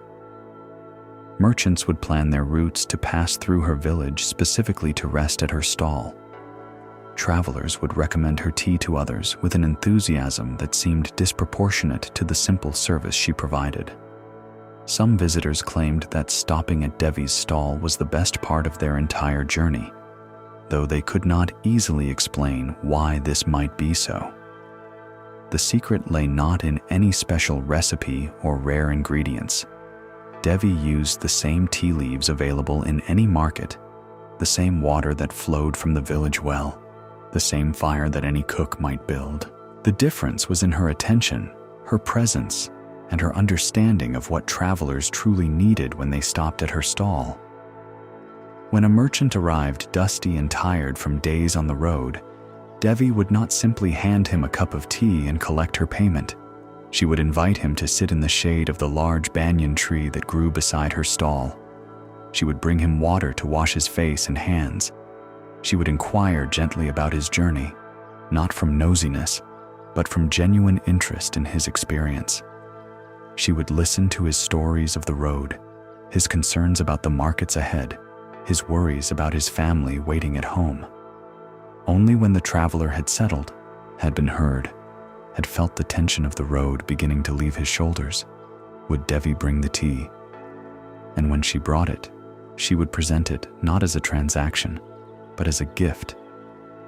Merchants would plan their routes to pass through her village specifically to rest at her stall. Travelers would recommend her tea to others with an enthusiasm that seemed disproportionate to the simple service she provided. Some visitors claimed that stopping at Devi's stall was the best part of their entire journey, though they could not easily explain why this might be so. The secret lay not in any special recipe or rare ingredients. Devi used the same tea leaves available in any market, the same water that flowed from the village well, the same fire that any cook might build. The difference was in her attention, her presence, and her understanding of what travelers truly needed when they stopped at her stall. When a merchant arrived dusty and tired from days on the road, Devi would not simply hand him a cup of tea and collect her payment. She would invite him to sit in the shade of the large banyan tree that grew beside her stall. She would bring him water to wash his face and hands. She would inquire gently about his journey, not from nosiness, but from genuine interest in his experience. She would listen to his stories of the road, his concerns about the markets ahead, his worries about his family waiting at home. Only when the traveler had settled, had been heard, had felt the tension of the road beginning to leave his shoulders, would Devi bring the tea. And when she brought it, she would present it not as a transaction, but as a gift,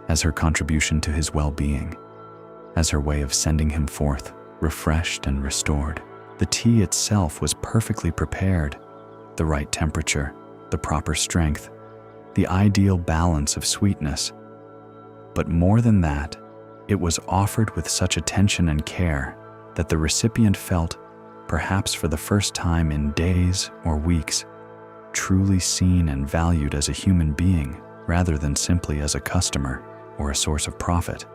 as her contribution to his well-being, as her way of sending him forth, refreshed and restored. The tea itself was perfectly prepared, the right temperature, the proper strength, the ideal balance of sweetness. But more than that, it was offered with such attention and care that the recipient felt, perhaps for the first time in days or weeks, truly seen and valued as a human being rather than simply as a customer or a source of profit.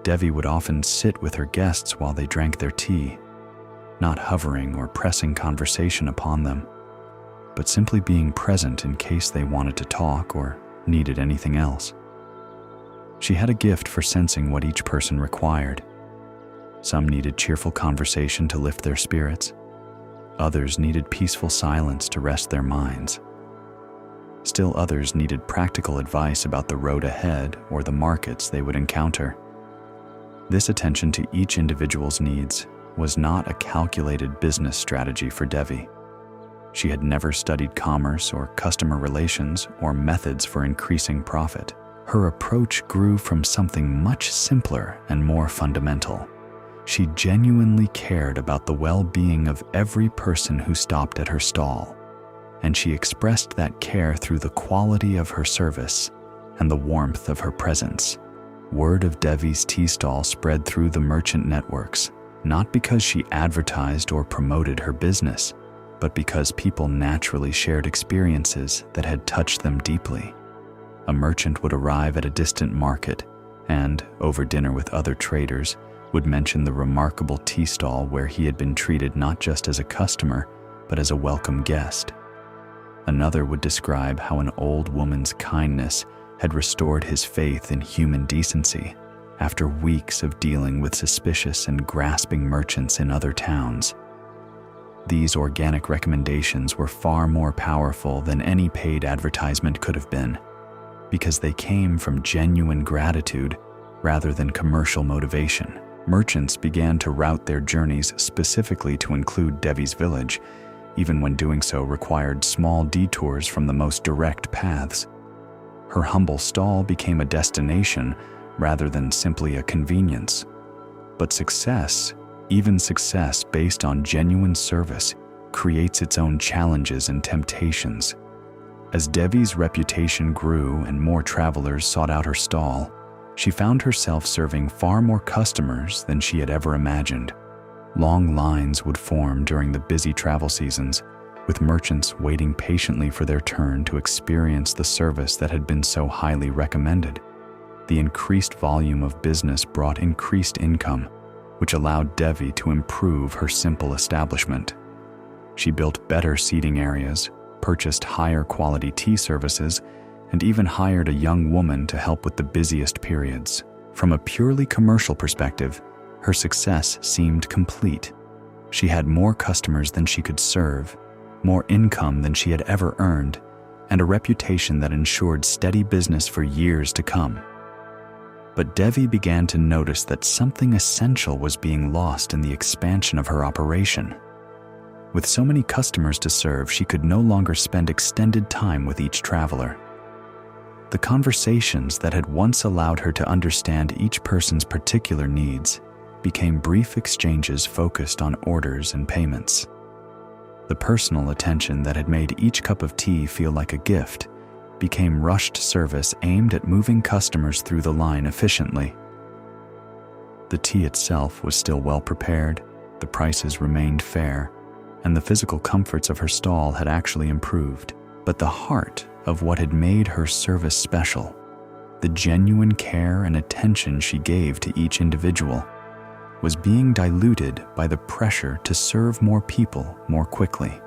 Devi would often sit with her guests while they drank their tea, not hovering or pressing conversation upon them, but simply being present in case they wanted to talk or needed anything else. She had a gift for sensing what each person required. Some needed cheerful conversation to lift their spirits. Others needed peaceful silence to rest their minds. Still others needed practical advice about the road ahead or the markets they would encounter. This attention to each individual's needs was not a calculated business strategy for Devi. She had never studied commerce or customer relations or methods for increasing profit. Her approach grew from something much simpler and more fundamental. She genuinely cared about the well-being of every person who stopped at her stall, and she expressed that care through the quality of her service and the warmth of her presence. Word of Devi's tea stall spread through the merchant networks, not because she advertised or promoted her business, but because people naturally shared experiences that had touched them deeply. A merchant would arrive at a distant market and, over dinner with other traders, would mention the remarkable tea stall where he had been treated not just as a customer, but as a welcome guest. Another would describe how an old woman's kindness had restored his faith in human decency after weeks of dealing with suspicious and grasping merchants in other towns. These organic recommendations were far more powerful than any paid advertisement could have been, because they came from genuine gratitude rather than commercial motivation. Merchants began to route their journeys specifically to include Devi's village, even when doing so required small detours from the most direct paths. Her humble stall became a destination rather than simply a convenience. But success, even success based on genuine service, creates its own challenges and temptations. As Devi's reputation grew and more travelers sought out her stall, she found herself serving far more customers than she had ever imagined. Long lines would form during the busy travel seasons, with merchants waiting patiently for their turn to experience the service that had been so highly recommended. The increased volume of business brought increased income, which allowed Devi to improve her simple establishment. She built better seating areas, purchased higher quality tea services, and even hired a young woman to help with the busiest periods. From a purely commercial perspective, her success seemed complete. She had more customers than she could serve, more income than she had ever earned, and a reputation that ensured steady business for years to come. But Devi began to notice that something essential was being lost in the expansion of her operation. With so many customers to serve, she could no longer spend extended time with each traveler. The conversations that had once allowed her to understand each person's particular needs became brief exchanges focused on orders and payments. The personal attention that had made each cup of tea feel like a gift became rushed service aimed at moving customers through the line efficiently. The tea itself was still well prepared, the prices remained fair, and the physical comforts of her stall had actually improved. But the heart of what had made her service special, the genuine care and attention she gave to each individual, was being diluted by the pressure to serve more people more quickly.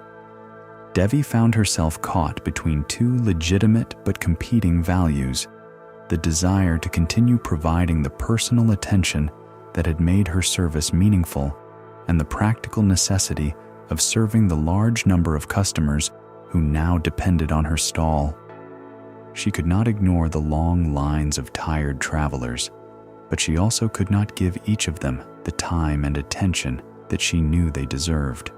Devi found herself caught between two legitimate but competing values: the desire to continue providing the personal attention that had made her service meaningful, and the practical necessity of serving the large number of customers who now depended on her stall. She could not ignore the long lines of tired travelers, but she also could not give each of them the time and attention that she knew they deserved.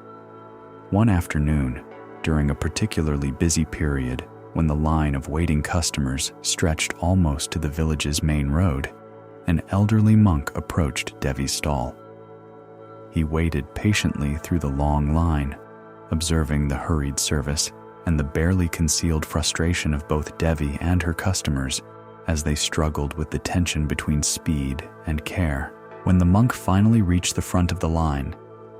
One afternoon, during a particularly busy period, when the line of waiting customers stretched almost to the village's main road, an elderly monk approached Devi's stall. He waited patiently through the long line, observing the hurried service and the barely concealed frustration of both Devi and her customers as they struggled with the tension between speed and care. When the monk finally reached the front of the line,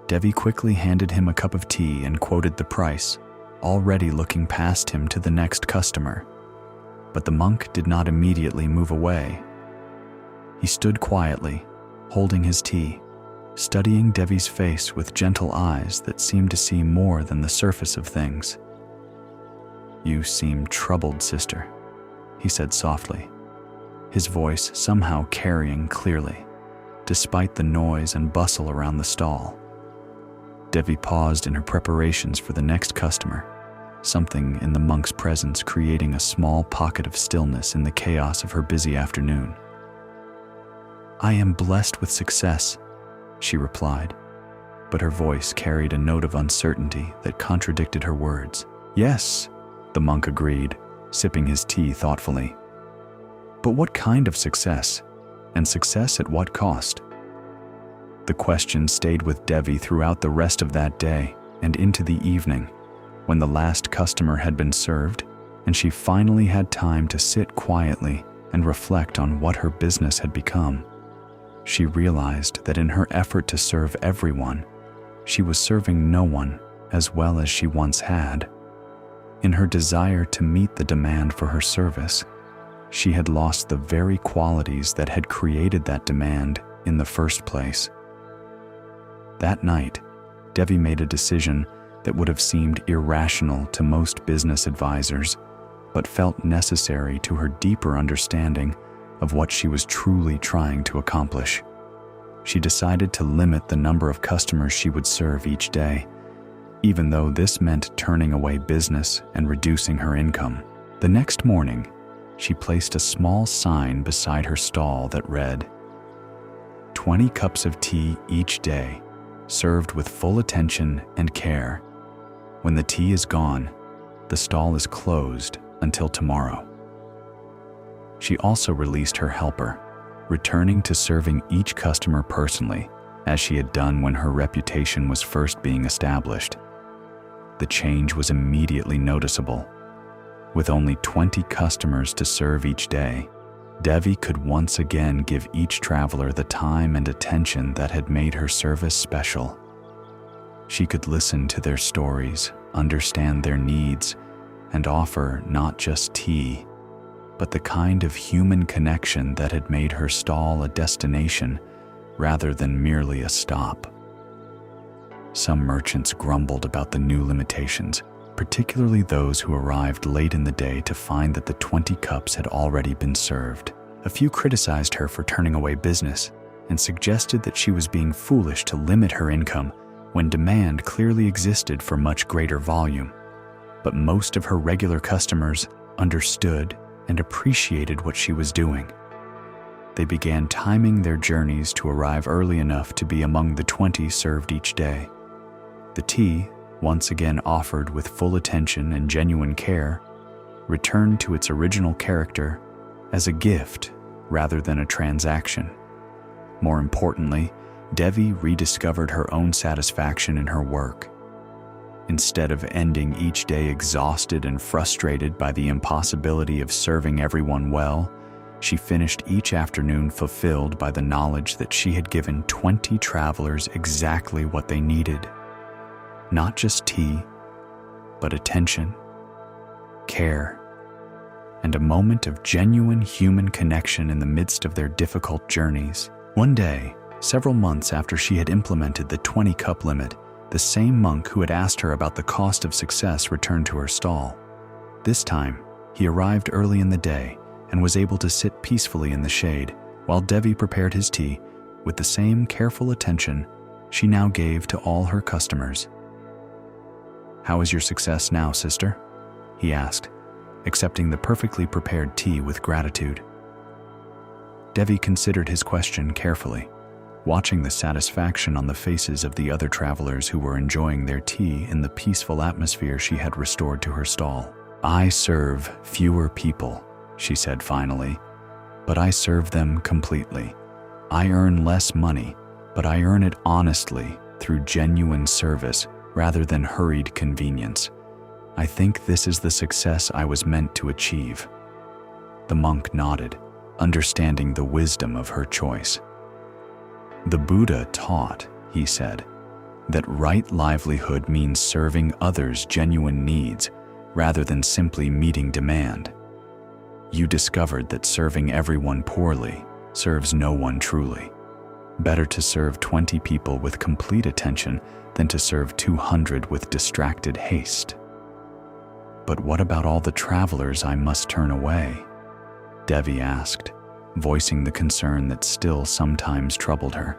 Devi quickly handed him a cup of tea and quoted the price, already looking past him to the next customer. But the monk did not immediately move away. He stood quietly, holding his tea, studying Devi's face with gentle eyes that seemed to see more than the surface of things. "You seem troubled, sister," he said softly, his voice somehow carrying clearly, despite the noise and bustle around the stall. Devi paused in her preparations for the next customer, something in the monk's presence creating a small pocket of stillness in the chaos of her busy afternoon. "I am blessed with success," she replied, but her voice carried a note of uncertainty that contradicted her words. "Yes," the monk agreed, sipping his tea thoughtfully. "But what kind of success? And success at what cost?" The question stayed with Devi throughout the rest of that day and into the evening, when the last customer had been served, and she finally had time to sit quietly and reflect on what her business had become. She realized that in her effort to serve everyone, she was serving no one as well as she once had. In her desire to meet the demand for her service, she had lost the very qualities that had created that demand in the first place. That night, Devi made a decision that would have seemed irrational to most business advisors, but felt necessary to her deeper understanding of what she was truly trying to accomplish. She decided to limit the number of customers she would serve each day, even though this meant turning away business and reducing her income. The next morning, she placed a small sign beside her stall that read, "20 cups of tea each day, served with full attention and care. When the tea is gone, the stall is closed until tomorrow." She also released her helper, returning to serving each customer personally, as she had done when her reputation was first being established. The change was immediately noticeable. With only 20 customers to serve each day, Devi could once again give each traveler the time and attention that had made her service special. She could listen to their stories, understand their needs, and offer not just tea, but the kind of human connection that had made her stall a destination rather than merely a stop. Some merchants grumbled about the new limitations, particularly those who arrived late in the day to find that the 20 cups had already been served. A few criticized her for turning away business and suggested that she was being foolish to limit her income when demand clearly existed for much greater volume. But most of her regular customers understood and appreciated what she was doing. They began timing their journeys to arrive early enough to be among the 20 served each day. The tea, once again offered with full attention and genuine care, returned to its original character as a gift rather than a transaction. More importantly, Devi rediscovered her own satisfaction in her work. Instead of ending each day exhausted and frustrated by the impossibility of serving everyone well, she finished each afternoon fulfilled by the knowledge that she had given 20 travelers exactly what they needed. Not just tea, but attention, care, and a moment of genuine human connection in the midst of their difficult journeys. One day, Several months after she had implemented the 20-cup limit, the same monk who had asked her about the cost of success returned to her stall. This time, he arrived early in the day and was able to sit peacefully in the shade while Devi prepared his tea with the same careful attention she now gave to all her customers. "How is your success now, sister?" he asked, accepting the perfectly prepared tea with gratitude. Devi considered his question carefully, watching the satisfaction on the faces of the other travelers who were enjoying their tea in the peaceful atmosphere she had restored to her stall. "I serve fewer people," she said finally, "but I serve them completely. I earn less money, but I earn it honestly through genuine service rather than hurried convenience. I think this is the success I was meant to achieve." The monk nodded, understanding the wisdom of her choice. "The Buddha taught," he said, "that right livelihood means serving others' genuine needs rather than simply meeting demand. You discovered that serving everyone poorly serves no one truly. Better to serve 20 people with complete attention than to serve 200 with distracted haste." "But what about all the travelers I must turn away?" Devi asked, voicing the concern that still sometimes troubled her.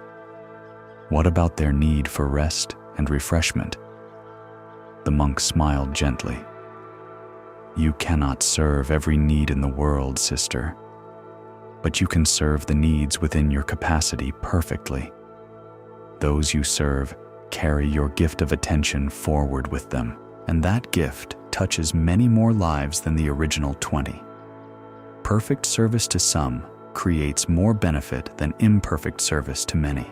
"What about their need for rest and refreshment?" The monk smiled gently. "You cannot serve every need in the world, sister, but you can serve the needs within your capacity perfectly. Those you serve carry your gift of attention forward with them, and that gift touches many more lives than the original 20. Perfect service to some creates more benefit than imperfect service to many."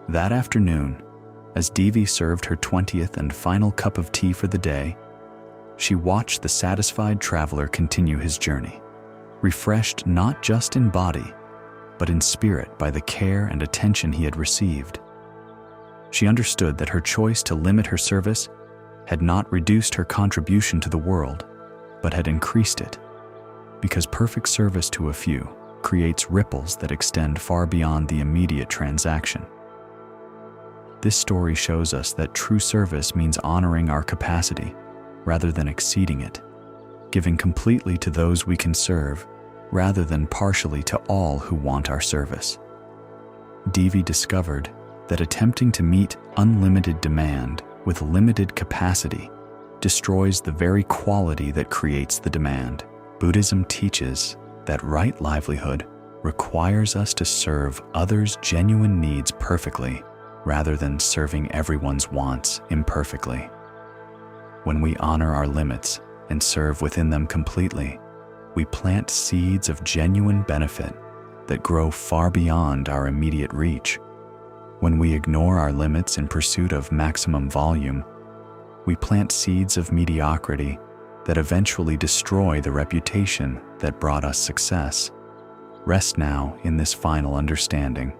That afternoon, as Devi served her 20th and final cup of tea for the day, she watched the satisfied traveler continue his journey, refreshed not just in body, but in spirit by the care and attention he had received. She understood that her choice to limit her service had not reduced her contribution to the world, but had increased it, because perfect service to a few creates ripples that extend far beyond the immediate transaction. This story shows us that true service means honoring our capacity rather than exceeding it, giving completely to those we can serve rather than partially to all who want our service. Devi discovered that attempting to meet unlimited demand with limited capacity destroys the very quality that creates the demand. Buddhism teaches that right livelihood requires us to serve others' genuine needs perfectly rather than serving everyone's wants imperfectly. When we honor our limits and serve within them completely, we plant seeds of genuine benefit that grow far beyond our immediate reach. When we ignore our limits in pursuit of maximum volume, we plant seeds of mediocrity that eventually destroy the reputation that brought us success. Rest now in this final understanding.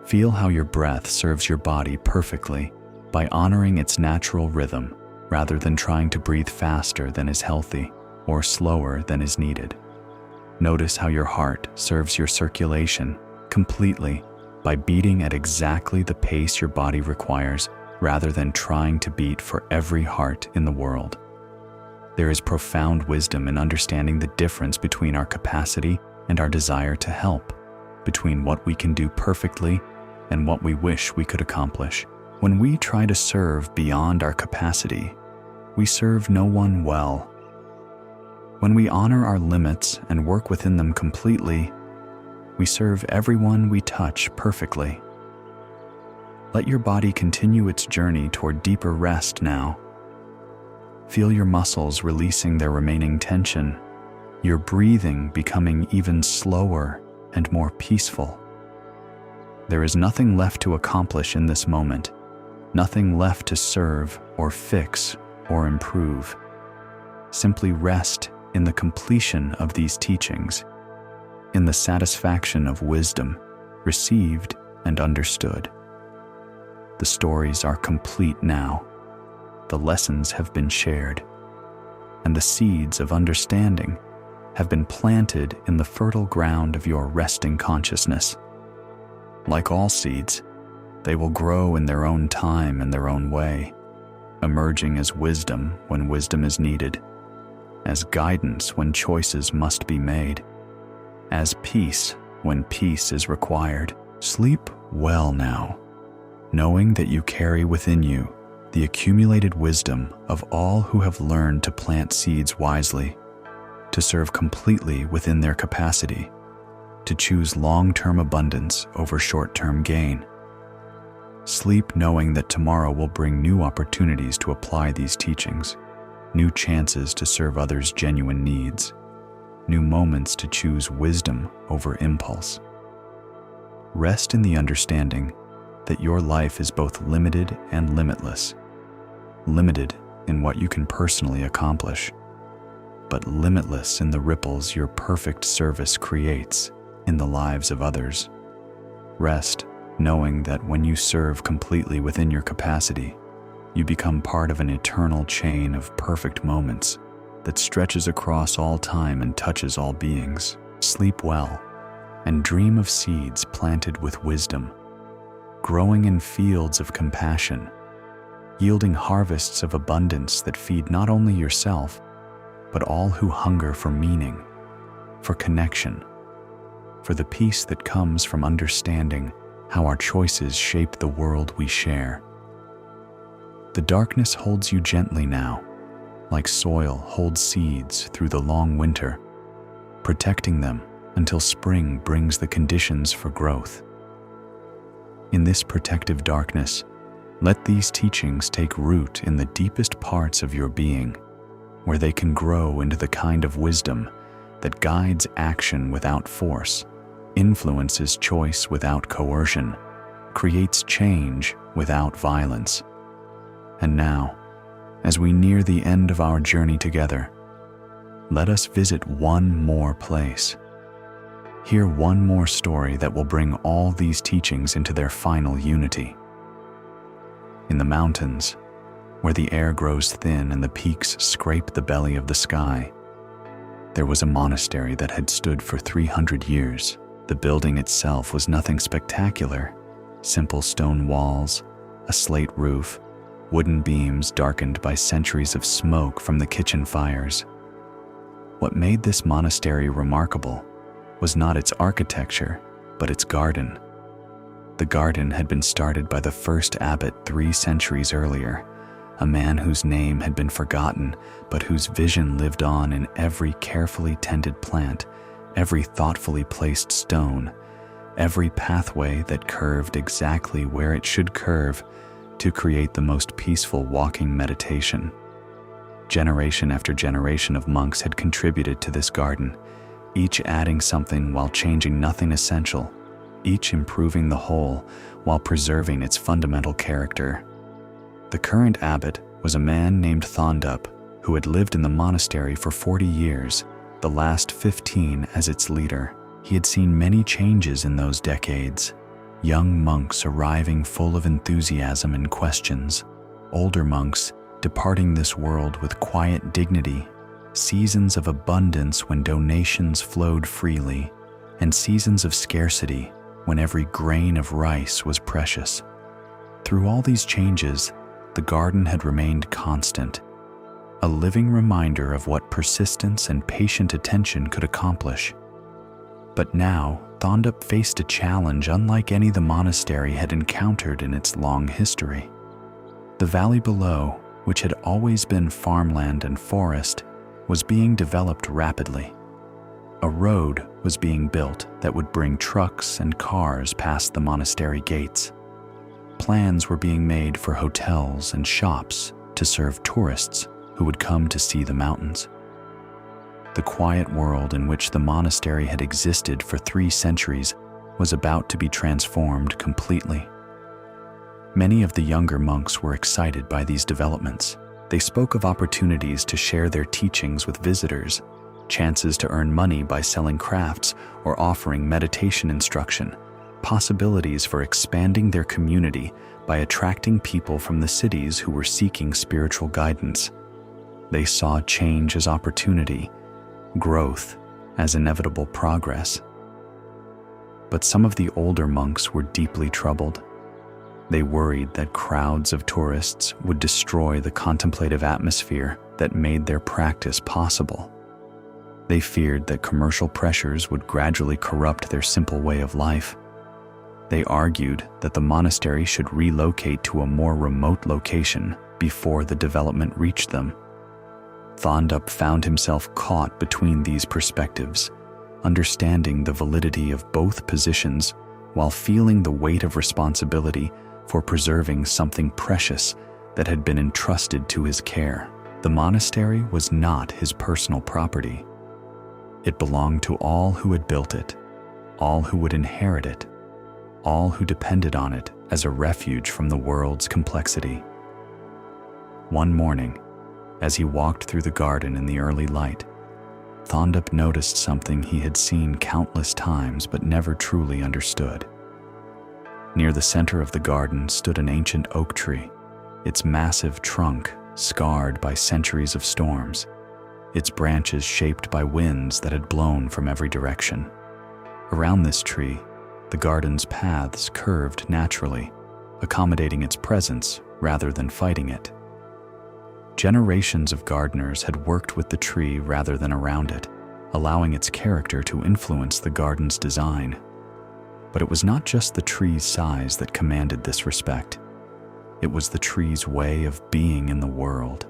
Feel how your breath serves your body perfectly by honoring its natural rhythm rather than trying to breathe faster than is healthy or slower than is needed. Notice how your heart serves your circulation completely by beating at exactly the pace your body requires rather than trying to beat for every heart in the world. There is profound wisdom in understanding the difference between our capacity and our desire to help, between what we can do perfectly and what we wish we could accomplish. When we try to serve beyond our capacity, we serve no one well. When we honor our limits and work within them completely, we serve everyone we touch perfectly. Let your body continue its journey toward deeper rest now. Feel your muscles releasing their remaining tension, your breathing becoming even slower and more peaceful. There is nothing left to accomplish in this moment, nothing left to serve or fix or improve. Simply rest in the completion of these teachings, in the satisfaction of wisdom received and understood. The stories are complete now. The lessons have been shared, and the seeds of understanding have been planted in the fertile ground of your resting consciousness. Like all seeds, they will grow in their own time and their own way, emerging as wisdom when wisdom is needed, as guidance when choices must be made, as peace when peace is required. Sleep well now, knowing that you carry within you the accumulated wisdom of all who have learned to plant seeds wisely, to serve completely within their capacity, to choose long-term abundance over short-term gain. Sleep knowing that tomorrow will bring new opportunities to apply these teachings, new chances to serve others' genuine needs, new moments to choose wisdom over impulse. Rest in the understanding that your life is both limited and limitless. Limited in what you can personally accomplish, but limitless in the ripples your perfect service creates in the lives of others. Rest knowing that when you serve completely within your capacity, you become part of an eternal chain of perfect moments that stretches across all time and touches all beings. Sleep well and dream of seeds planted with wisdom, growing in fields of compassion, yielding harvests of abundance that feed not only yourself, but all who hunger for meaning, for connection, for the peace that comes from understanding how our choices shape the world we share. The darkness holds you gently now, like soil holds seeds through the long winter, protecting them until spring brings the conditions for growth. In this protective darkness, let these teachings take root in the deepest parts of your being, where they can grow into the kind of wisdom that guides action without force, influences choice without coercion, creates change without violence. And now, as we near the end of our journey together, let us visit one more place. Hear one more story that will bring all these teachings into their final unity. In the mountains, where the air grows thin and the peaks scrape the belly of the sky, there was a monastery that had stood for 300 years. The building itself was nothing spectacular. Simple stone walls, a slate roof, wooden beams darkened by centuries of smoke from the kitchen fires. What made this monastery remarkable was not its architecture, but its garden. The garden had been started by the first abbot 3 centuries earlier, a man whose name had been forgotten, but whose vision lived on in every carefully tended plant, every thoughtfully placed stone, every pathway that curved exactly where it should curve to create the most peaceful walking meditation. Generation after generation of monks had contributed to this garden, each adding something while changing nothing essential, each improving the whole while preserving its fundamental character. The current abbot was a man named Thondup, who had lived in the monastery for 40 years, the last 15 as its leader. He had seen many changes in those decades. Young monks arriving full of enthusiasm and questions, older monks departing this world with quiet dignity, seasons of abundance when donations flowed freely, and seasons of scarcity when every grain of rice was precious. Through all these changes, the garden had remained constant, a living reminder of what persistence and patient attention could accomplish. But now, Thondup faced a challenge unlike any the monastery had encountered in its long history. The valley below, which had always been farmland and forest, was being developed rapidly. A road was being built that would bring trucks and cars past the monastery gates. Plans were being made for hotels and shops to serve tourists who would come to see the mountains. The quiet world in which the monastery had existed for 3 centuries was about to be transformed completely. Many of the younger monks were excited by these developments. They spoke of opportunities to share their teachings with visitors, chances to earn money by selling crafts or offering meditation instruction, possibilities for expanding their community by attracting people from the cities who were seeking spiritual guidance. They saw change as opportunity, growth as inevitable progress. But some of the older monks were deeply troubled. They worried that crowds of tourists would destroy the contemplative atmosphere that made their practice possible. They feared that commercial pressures would gradually corrupt their simple way of life. They argued that the monastery should relocate to a more remote location before the development reached them. Thondup found himself caught between these perspectives, understanding the validity of both positions while feeling the weight of responsibility for preserving something precious that had been entrusted to his care. The monastery was not his personal property. It belonged to all who had built it, all who would inherit it, all who depended on it as a refuge from the world's complexity. One morning, as he walked through the garden in the early light, Thondup noticed something he had seen countless times but never truly understood. Near the center of the garden stood an ancient oak tree, its massive trunk scarred by centuries of storms, its branches shaped by winds that had blown from every direction. Around this tree, the garden's paths curved naturally, accommodating its presence rather than fighting it. Generations of gardeners had worked with the tree rather than around it, allowing its character to influence the garden's design. But it was not just the tree's size that commanded this respect. It was the tree's way of being in the world.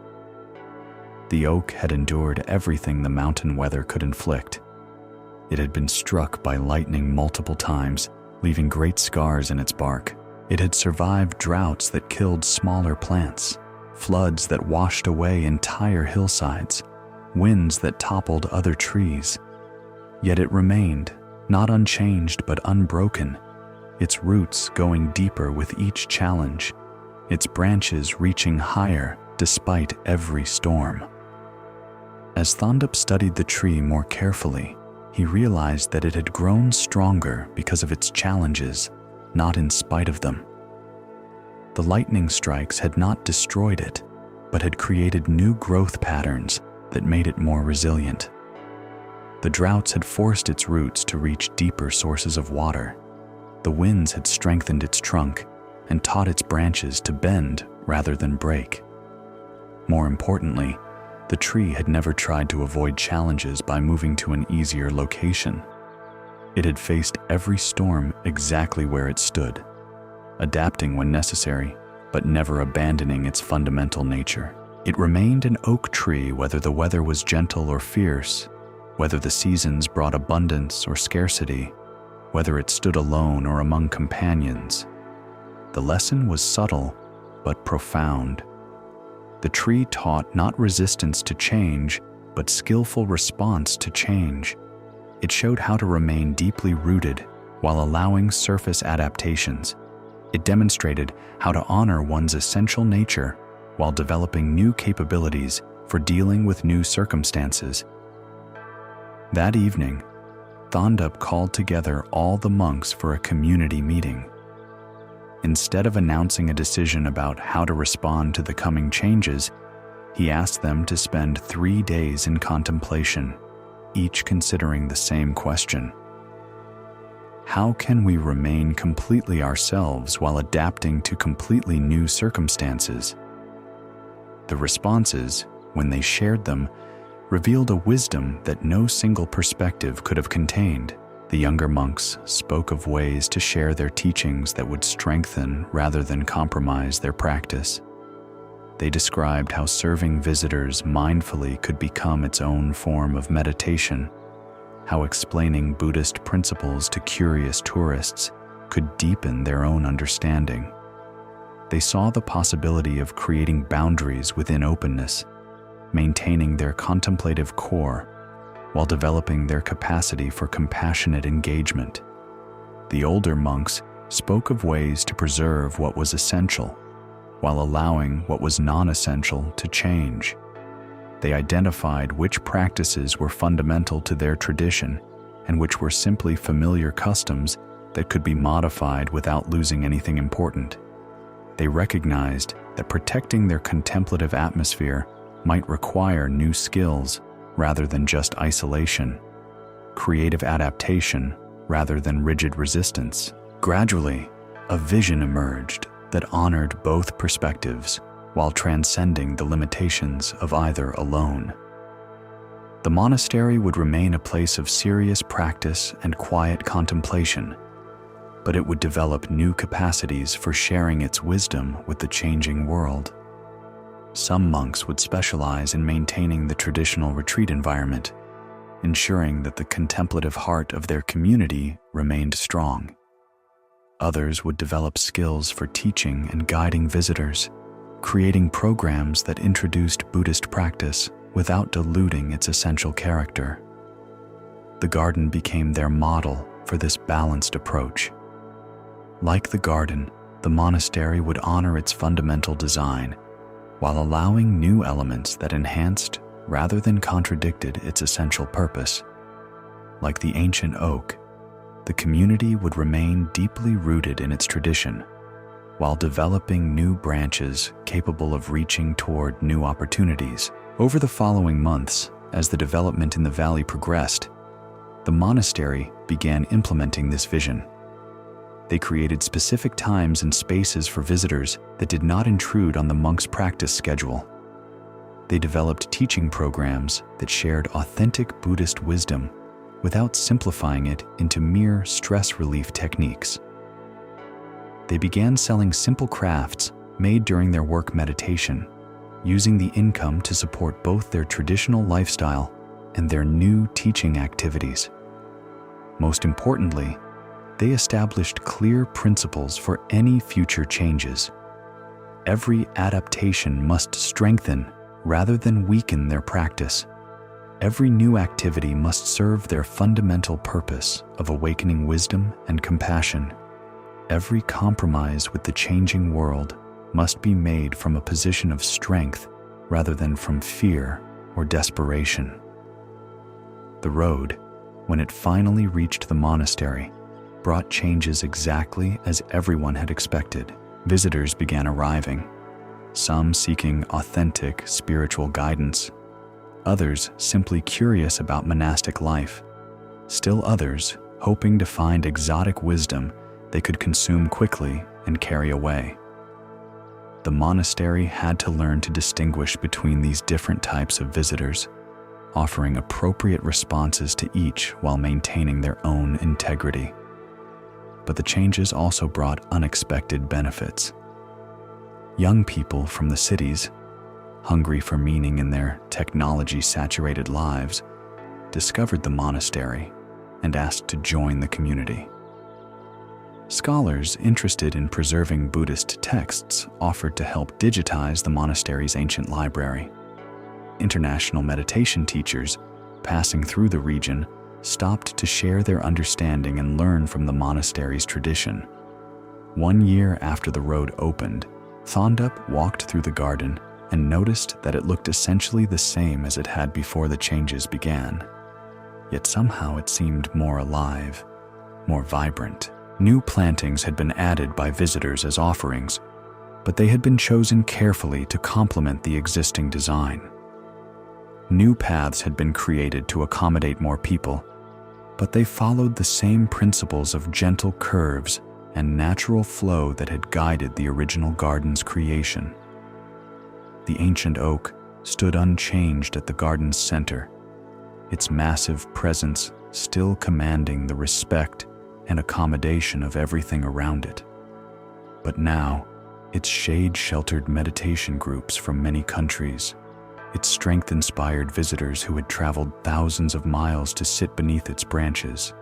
The oak had endured everything the mountain weather could inflict. It had been struck by lightning multiple times, leaving great scars in its bark. It had survived droughts that killed smaller plants, floods that washed away entire hillsides, winds that toppled other trees. Yet it remained, not unchanged but unbroken, its roots going deeper with each challenge, its branches reaching higher despite every storm. As Thondup studied the tree more carefully, he realized that it had grown stronger because of its challenges, not in spite of them. The lightning strikes had not destroyed it, but had created new growth patterns that made it more resilient. The droughts had forced its roots to reach deeper sources of water. The winds had strengthened its trunk and taught its branches to bend rather than break. More importantly, the tree had never tried to avoid challenges by moving to an easier location. It had faced every storm exactly where it stood, adapting when necessary, but never abandoning its fundamental nature. It remained an oak tree whether the weather was gentle or fierce, whether the seasons brought abundance or scarcity, whether it stood alone or among companions. The lesson was subtle, but profound. The tree taught not resistance to change, but skillful response to change. It showed how to remain deeply rooted while allowing surface adaptations. It demonstrated how to honor one's essential nature while developing new capabilities for dealing with new circumstances. That evening, Thondup called together all the monks for a community meeting. Instead of announcing a decision about how to respond to the coming changes, he asked them to spend 3 days in contemplation, each considering the same question. How can we remain completely ourselves while adapting to completely new circumstances? The responses, when they shared them, revealed a wisdom that no single perspective could have contained. The younger monks spoke of ways to share their teachings that would strengthen rather than compromise their practice. They described how serving visitors mindfully could become its own form of meditation, how explaining Buddhist principles to curious tourists could deepen their own understanding. They saw the possibility of creating boundaries within openness, maintaining their contemplative core while developing their capacity for compassionate engagement. The older monks spoke of ways to preserve what was essential while allowing what was non-essential to change. They identified which practices were fundamental to their tradition and which were simply familiar customs that could be modified without losing anything important. They recognized that protecting their contemplative atmosphere might require new skills rather than just isolation. Creative adaptation, rather than rigid resistance. Gradually, a vision emerged that honored both perspectives while transcending the limitations of either alone. The monastery would remain a place of serious practice and quiet contemplation, but it would develop new capacities for sharing its wisdom with the changing world. Some monks would specialize in maintaining the traditional retreat environment, ensuring that the contemplative heart of their community remained strong. Others would develop skills for teaching and guiding visitors, creating programs that introduced Buddhist practice without diluting its essential character. The garden became their model for this balanced approach. Like the garden, the monastery would honor its fundamental design while allowing new elements that enhanced rather than contradicted its essential purpose. Like the ancient oak, the community would remain deeply rooted in its tradition, while developing new branches capable of reaching toward new opportunities. Over the following months, as the development in the valley progressed, the monastery began implementing this vision. They created specific times and spaces for visitors that did not intrude on the monks' practice schedule. They developed teaching programs that shared authentic Buddhist wisdom without simplifying it into mere stress relief techniques. They began selling simple crafts made during their work meditation, using the income to support both their traditional lifestyle and their new teaching activities. Most importantly, they established clear principles for any future changes. Every adaptation must strengthen rather than weaken their practice. Every new activity must serve their fundamental purpose of awakening wisdom and compassion. Every compromise with the changing world must be made from a position of strength rather than from fear or desperation. The road, when it finally reached the monastery, brought changes exactly as everyone had expected. Visitors began arriving, some seeking authentic spiritual guidance, others simply curious about monastic life, still others hoping to find exotic wisdom they could consume quickly and carry away. The monastery had to learn to distinguish between these different types of visitors, offering appropriate responses to each while maintaining their own integrity. But the changes also brought unexpected benefits. Young people from the cities, hungry for meaning in their technology-saturated lives, discovered the monastery and asked to join the community. Scholars interested in preserving Buddhist texts offered to help digitize the monastery's ancient library. International meditation teachers passing through the region stopped to share their understanding and learn from the monastery's tradition. 1 year after the road opened, Thondup walked through the garden and noticed that it looked essentially the same as it had before the changes began. Yet somehow it seemed more alive, more vibrant. New plantings had been added by visitors as offerings, but they had been chosen carefully to complement the existing design. New paths had been created to accommodate more people, but they followed the same principles of gentle curves and natural flow that had guided the original garden's creation. The ancient oak stood unchanged at the garden's center, its massive presence still commanding the respect and accommodation of everything around it. But now, its shade sheltered meditation groups from many countries. Its strength inspired visitors who had traveled thousands of miles to sit beneath its branches.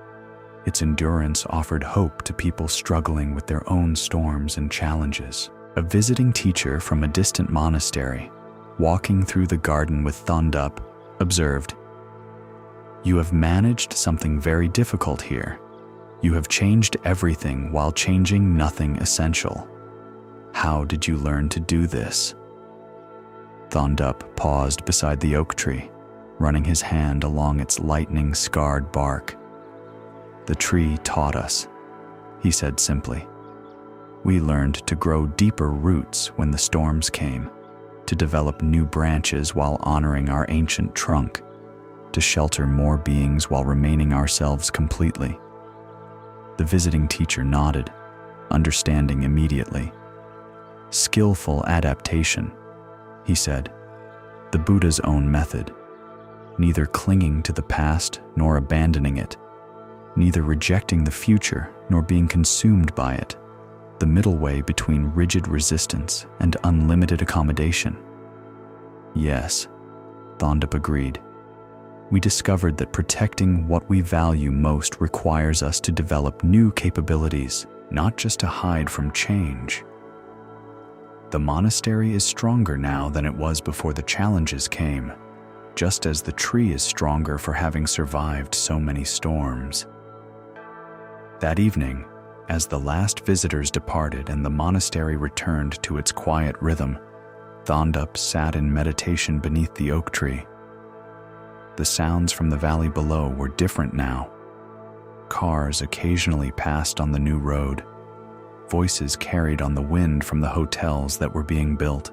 Its endurance offered hope to people struggling with their own storms and challenges. A visiting teacher from a distant monastery, walking through the garden with Thondup, observed, "You have managed something very difficult here. You have changed everything while changing nothing essential. How did you learn to do this?" Thondup paused beside the oak tree, running his hand along its lightning-scarred bark. "The tree taught us," he said simply. "We learned to grow deeper roots when the storms came, to develop new branches while honoring our ancient trunk, to shelter more beings while remaining ourselves completely. The visiting teacher nodded, understanding immediately. Skillful adaptation, he said, the Buddha's own method, neither clinging to the past nor abandoning it, neither rejecting the future nor being consumed by it, the middle way between rigid resistance and unlimited accommodation. Yes, Thondup agreed. We discovered that protecting what we value most requires us to develop new capabilities, not just to hide from change. The monastery is stronger now than it was before the challenges came, just as the tree is stronger for having survived so many storms. That evening, as the last visitors departed and the monastery returned to its quiet rhythm, Thondup sat in meditation beneath the oak tree. The sounds from the valley below were different now. Cars occasionally passed on the new road. Voices carried on the wind from the hotels that were being built.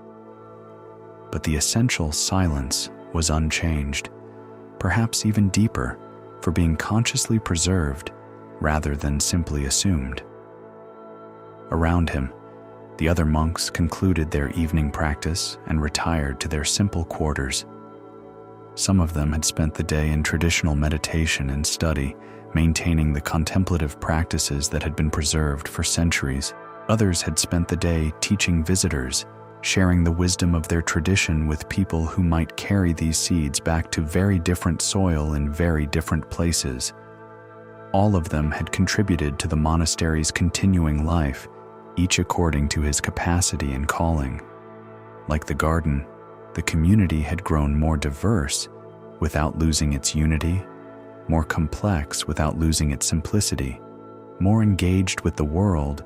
But the essential silence was unchanged, perhaps even deeper, for being consciously preserved rather than simply assumed. Around him, the other monks concluded their evening practice and retired to their simple quarters. Some of them had spent the day in traditional meditation and study, maintaining the contemplative practices that had been preserved for centuries. Others had spent the day teaching visitors, sharing the wisdom of their tradition with people who might carry these seeds back to very different soil in very different places. All of them had contributed to the monastery's continuing life, each according to his capacity and calling. Like the garden, the community had grown more diverse without losing its unity, more complex without losing its simplicity, more engaged with the world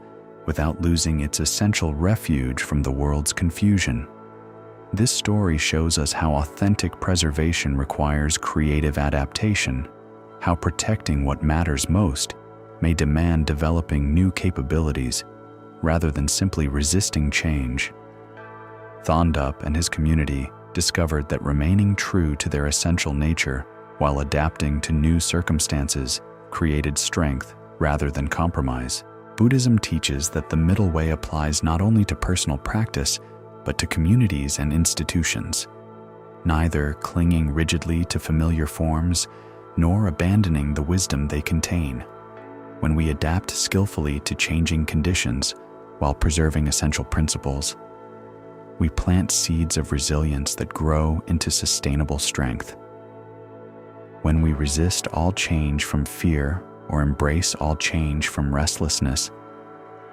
without losing its essential refuge from the world's confusion. This story shows us how authentic preservation requires creative adaptation, how protecting what matters most may demand developing new capabilities rather than simply resisting change. Thondup and his community discovered that remaining true to their essential nature while adapting to new circumstances created strength rather than compromise. Buddhism teaches that the middle way applies not only to personal practice, but to communities and institutions, neither clinging rigidly to familiar forms nor abandoning the wisdom they contain. When we adapt skillfully to changing conditions while preserving essential principles, we plant seeds of resilience that grow into sustainable strength. When we resist all change from fear or embrace all change from restlessness,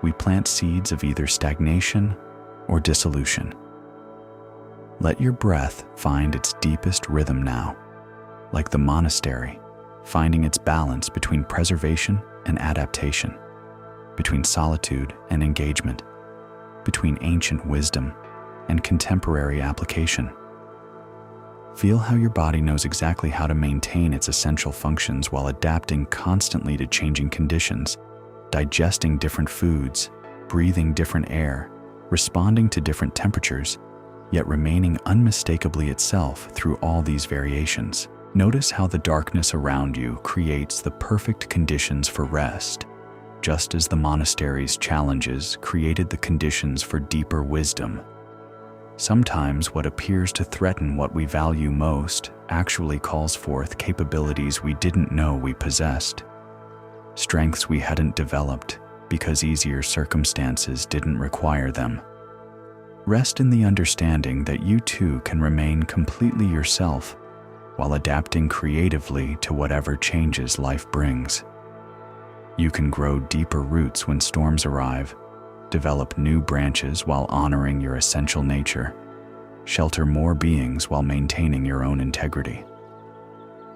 we plant seeds of either stagnation or dissolution. Let your breath find its deepest rhythm now, like the monastery, finding its balance between preservation and adaptation, between solitude and engagement, between ancient wisdom and contemporary application. Feel how your body knows exactly how to maintain its essential functions while adapting constantly to changing conditions, digesting different foods, breathing different air, responding to different temperatures, yet remaining unmistakably itself through all these variations. Notice how the darkness around you creates the perfect conditions for rest, just as the monastery's challenges created the conditions for deeper wisdom. Sometimes what appears to threaten what we value most actually calls forth capabilities we didn't know we possessed, strengths we hadn't developed because easier circumstances didn't require them. Rest in the understanding that you too can remain completely yourself while adapting creatively to whatever changes life brings. You can grow deeper roots when storms arrive, develop new branches while honoring your essential nature, shelter more beings while maintaining your own integrity.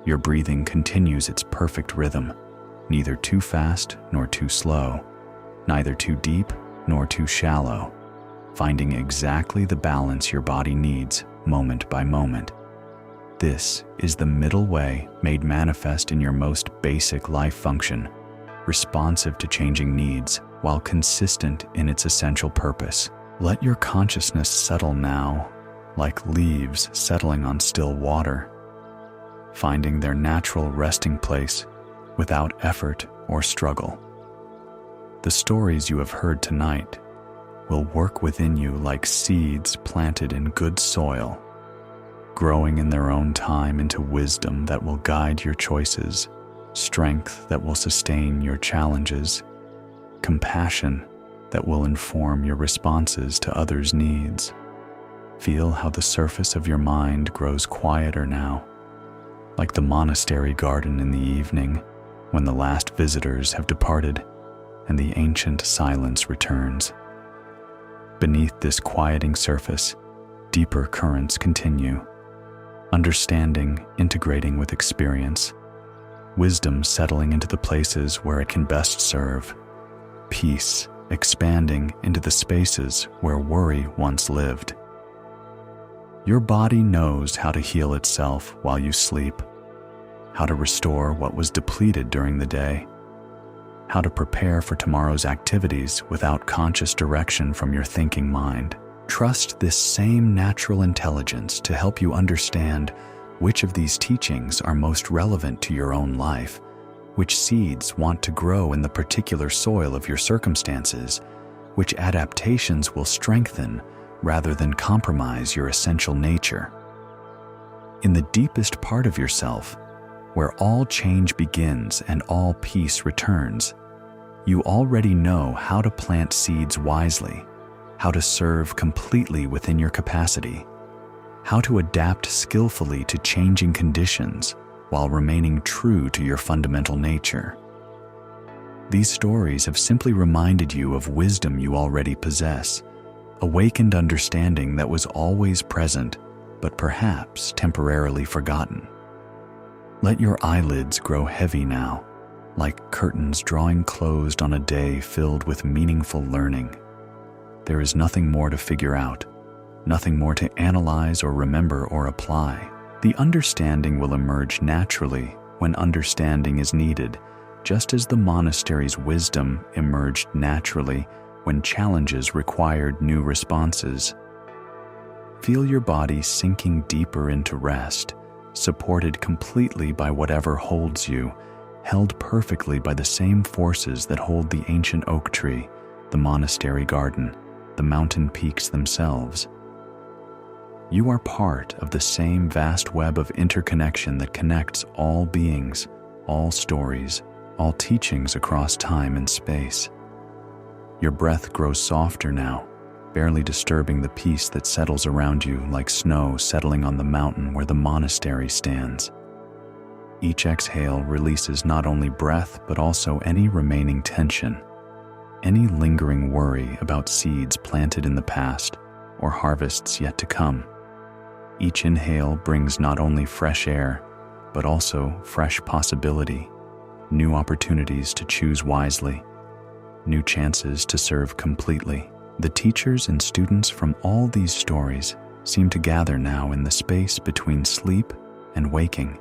Your breathing continues its perfect rhythm, neither too fast nor too slow, neither too deep nor too shallow, finding exactly the balance your body needs moment by moment. This is the middle way made manifest in your most basic life function, responsive to changing needs while consistent in its essential purpose. Let your consciousness settle now, like leaves settling on still water, finding their natural resting place without effort or struggle. The stories you have heard tonight will work within you like seeds planted in good soil, growing in their own time into wisdom that will guide your choices, strength that will sustain your challenges, compassion that will inform your responses to others' needs. Feel how the surface of your mind grows quieter now, like the monastery garden in the evening when the last visitors have departed and the ancient silence returns. Beneath this quieting surface, deeper currents continue, understanding integrating with experience, wisdom settling into the places where it can best serve, peace expanding into the spaces where worry once lived. Your body knows how to heal itself while you sleep, how to restore what was depleted during the day, how to prepare for tomorrow's activities without conscious direction from your thinking mind. Trust this same natural intelligence to help you understand which of these teachings are most relevant to your own life, which seeds want to grow in the particular soil of your circumstances, which adaptations will strengthen rather than compromise your essential nature. In the deepest part of yourself, where all change begins and all peace returns, you already know how to plant seeds wisely, how to serve completely within your capacity, how to adapt skillfully to changing conditions while remaining true to your fundamental nature. These stories have simply reminded you of wisdom you already possess, awakened understanding that was always present, but perhaps temporarily forgotten. Let your eyelids grow heavy now, like curtains drawing closed on a day filled with meaningful learning. There is nothing more to figure out, nothing more to analyze or remember or apply. The understanding will emerge naturally when understanding is needed, just as the monastery's wisdom emerged naturally when challenges required new responses. Feel your body sinking deeper into rest, supported completely by whatever holds you, held perfectly by the same forces that hold the ancient oak tree, the monastery garden, the mountain peaks themselves. You are part of the same vast web of interconnection that connects all beings, all stories, all teachings across time and space. Your breath grows softer now, barely disturbing the peace that settles around you like snow settling on the mountain where the monastery stands. Each exhale releases not only breath but also any remaining tension, any lingering worry about seeds planted in the past or harvests yet to come. Each inhale brings not only fresh air, but also fresh possibility, new opportunities to choose wisely, new chances to serve completely. The teachers and students from all these stories seem to gather now in the space between sleep and waking,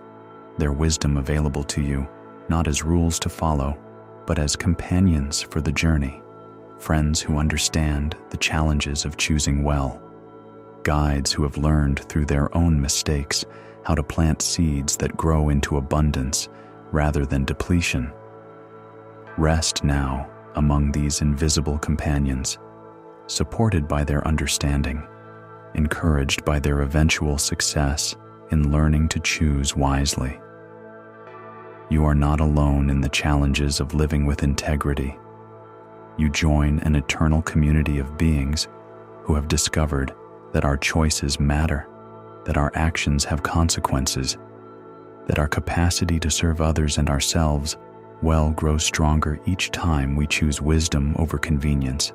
their wisdom available to you, not as rules to follow, but as companions for the journey, friends who understand the challenges of choosing well, guides who have learned through their own mistakes how to plant seeds that grow into abundance rather than depletion. Rest now among these invisible companions, supported by their understanding, encouraged by their eventual success in learning to choose wisely. You are not alone in the challenges of living with integrity. You join an eternal community of beings who have discovered that our choices matter, that our actions have consequences, that our capacity to serve others and ourselves well grows stronger each time we choose wisdom over convenience,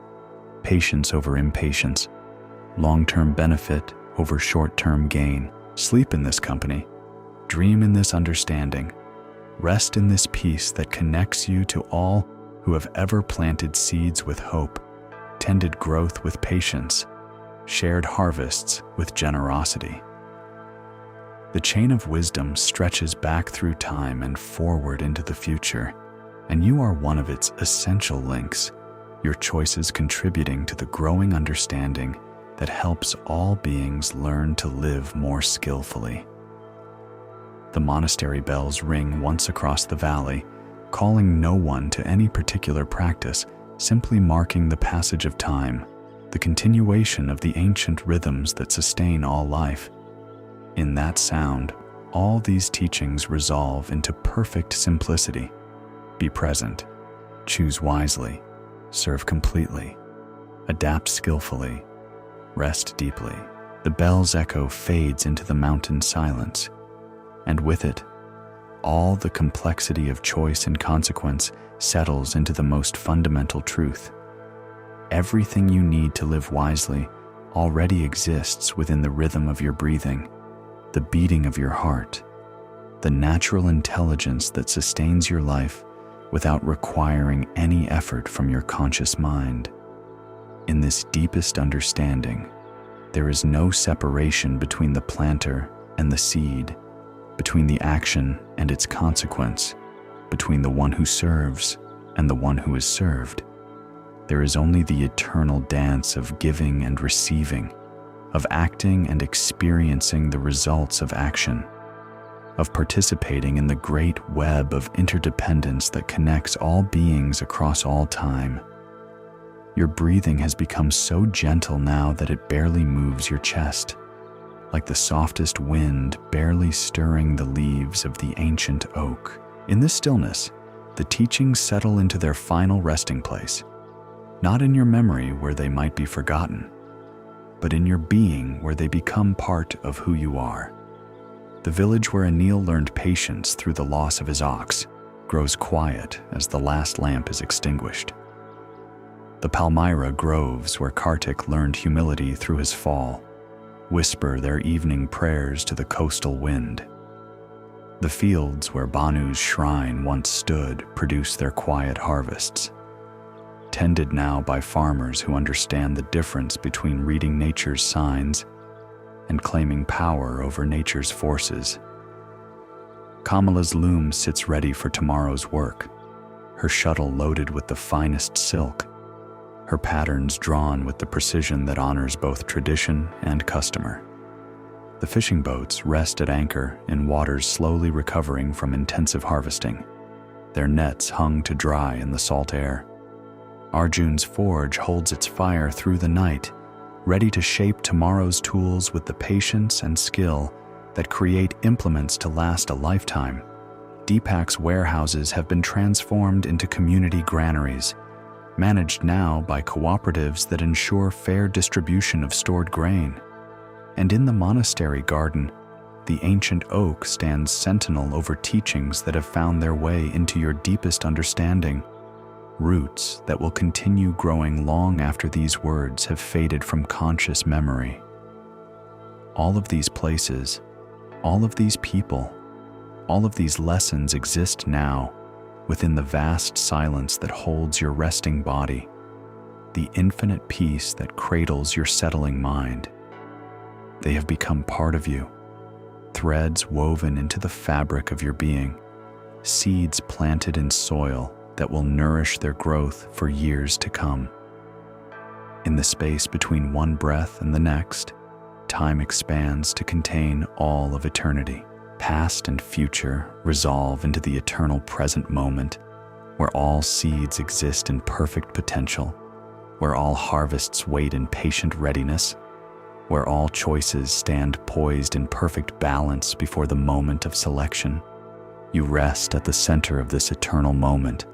patience over impatience, long-term benefit over short-term gain. Sleep in this company, dream in this understanding, rest in this peace that connects you to all who have ever planted seeds with hope, tended growth with patience, shared harvests with generosity. The chain of wisdom stretches back through time and forward into the future, and you are one of its essential links, your choices contributing to the growing understanding that helps all beings learn to live more skillfully. The monastery bells ring once across the valley, calling no one to any particular practice, simply marking the passage of time, the continuation of the ancient rhythms that sustain all life. In that sound, all these teachings resolve into perfect simplicity. Be present, choose wisely, serve completely, adapt skillfully, rest deeply. The bell's echo fades into the mountain silence, and with it, all the complexity of choice and consequence settles into the most fundamental truth. Everything you need to live wisely already exists within the rhythm of your breathing, the beating of your heart, the natural intelligence that sustains your life without requiring any effort from your conscious mind. In this deepest understanding, there is no separation between the planter and the seed, between the action and its consequence, between the one who serves and the one who is served. There is only the eternal dance of giving and receiving, of acting and experiencing the results of action, of participating in the great web of interdependence that connects all beings across all time. Your breathing has become so gentle now that it barely moves your chest, like the softest wind barely stirring the leaves of the ancient oak. In this stillness, the teachings settle into their final resting place, not in your memory where they might be forgotten, but in your being where they become part of who you are. The village where Anil learned patience through the loss of his ox grows quiet as the last lamp is extinguished. The Palmyra groves where Kartik learned humility through his fall whisper their evening prayers to the coastal wind. The fields where Banu's shrine once stood produce their quiet harvests, tended now by farmers who understand the difference between reading nature's signs and claiming power over nature's forces. Kamala's loom sits ready for tomorrow's work, her shuttle loaded with the finest silk, her patterns drawn with the precision that honors both tradition and customer. The fishing boats rest at anchor in waters slowly recovering from intensive harvesting, their nets hung to dry in the salt air. Arjun's forge holds its fire through the night, ready to shape tomorrow's tools with the patience and skill that create implements to last a lifetime. Deepak's warehouses have been transformed into community granaries, managed now by cooperatives that ensure fair distribution of stored grain. And in the monastery garden, the ancient oak stands sentinel over teachings that have found their way into your deepest understanding, roots that will continue growing long after these words have faded from conscious memory. All of these places, all of these people, all of these lessons exist now within the vast silence that holds your resting body, the infinite peace that cradles your settling mind. They have become part of you, threads woven into the fabric of your being, seeds planted in soil that will nourish their growth for years to come. In the space between one breath and the next, time expands to contain all of eternity. Past and future resolve into the eternal present moment, where all seeds exist in perfect potential, where all harvests wait in patient readiness, where all choices stand poised in perfect balance before the moment of selection. You rest at the center of this eternal moment,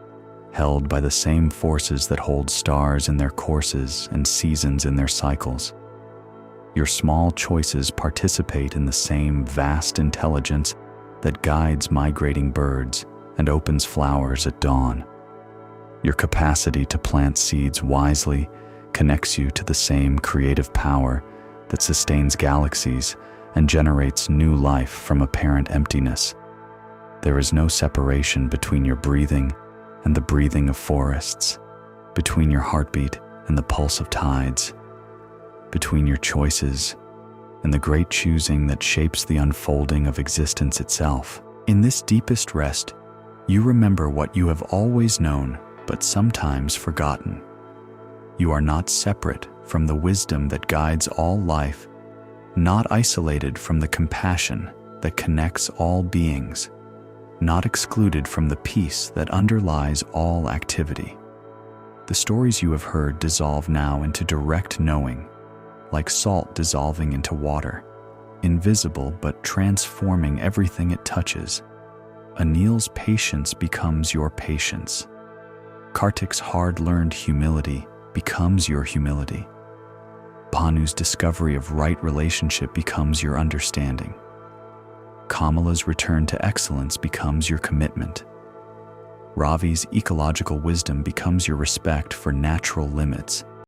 held by the same forces that hold stars in their courses and seasons in their cycles. Your small choices participate in the same vast intelligence that guides migrating birds and opens flowers at dawn. Your capacity to plant seeds wisely connects you to the same creative power that sustains galaxies and generates new life from apparent emptiness. There is no separation between your breathing and the breathing of forests, between your heartbeat and the pulse of tides, between your choices and the great choosing that shapes the unfolding of existence itself. In this deepest rest, you remember what you have always known but sometimes forgotten. You are not separate from the wisdom that guides all life, not isolated from the compassion that connects all beings, not excluded from the peace that underlies all activity. The stories you have heard dissolve now into direct knowing, like salt dissolving into water, invisible but transforming everything it touches. Anil's patience becomes your patience. Kartik's hard-learned humility becomes your humility. Bhanu's discovery of right relationship becomes your understanding. Kamala's return to excellence becomes your commitment. Ravi's ecological wisdom becomes your respect for natural limits.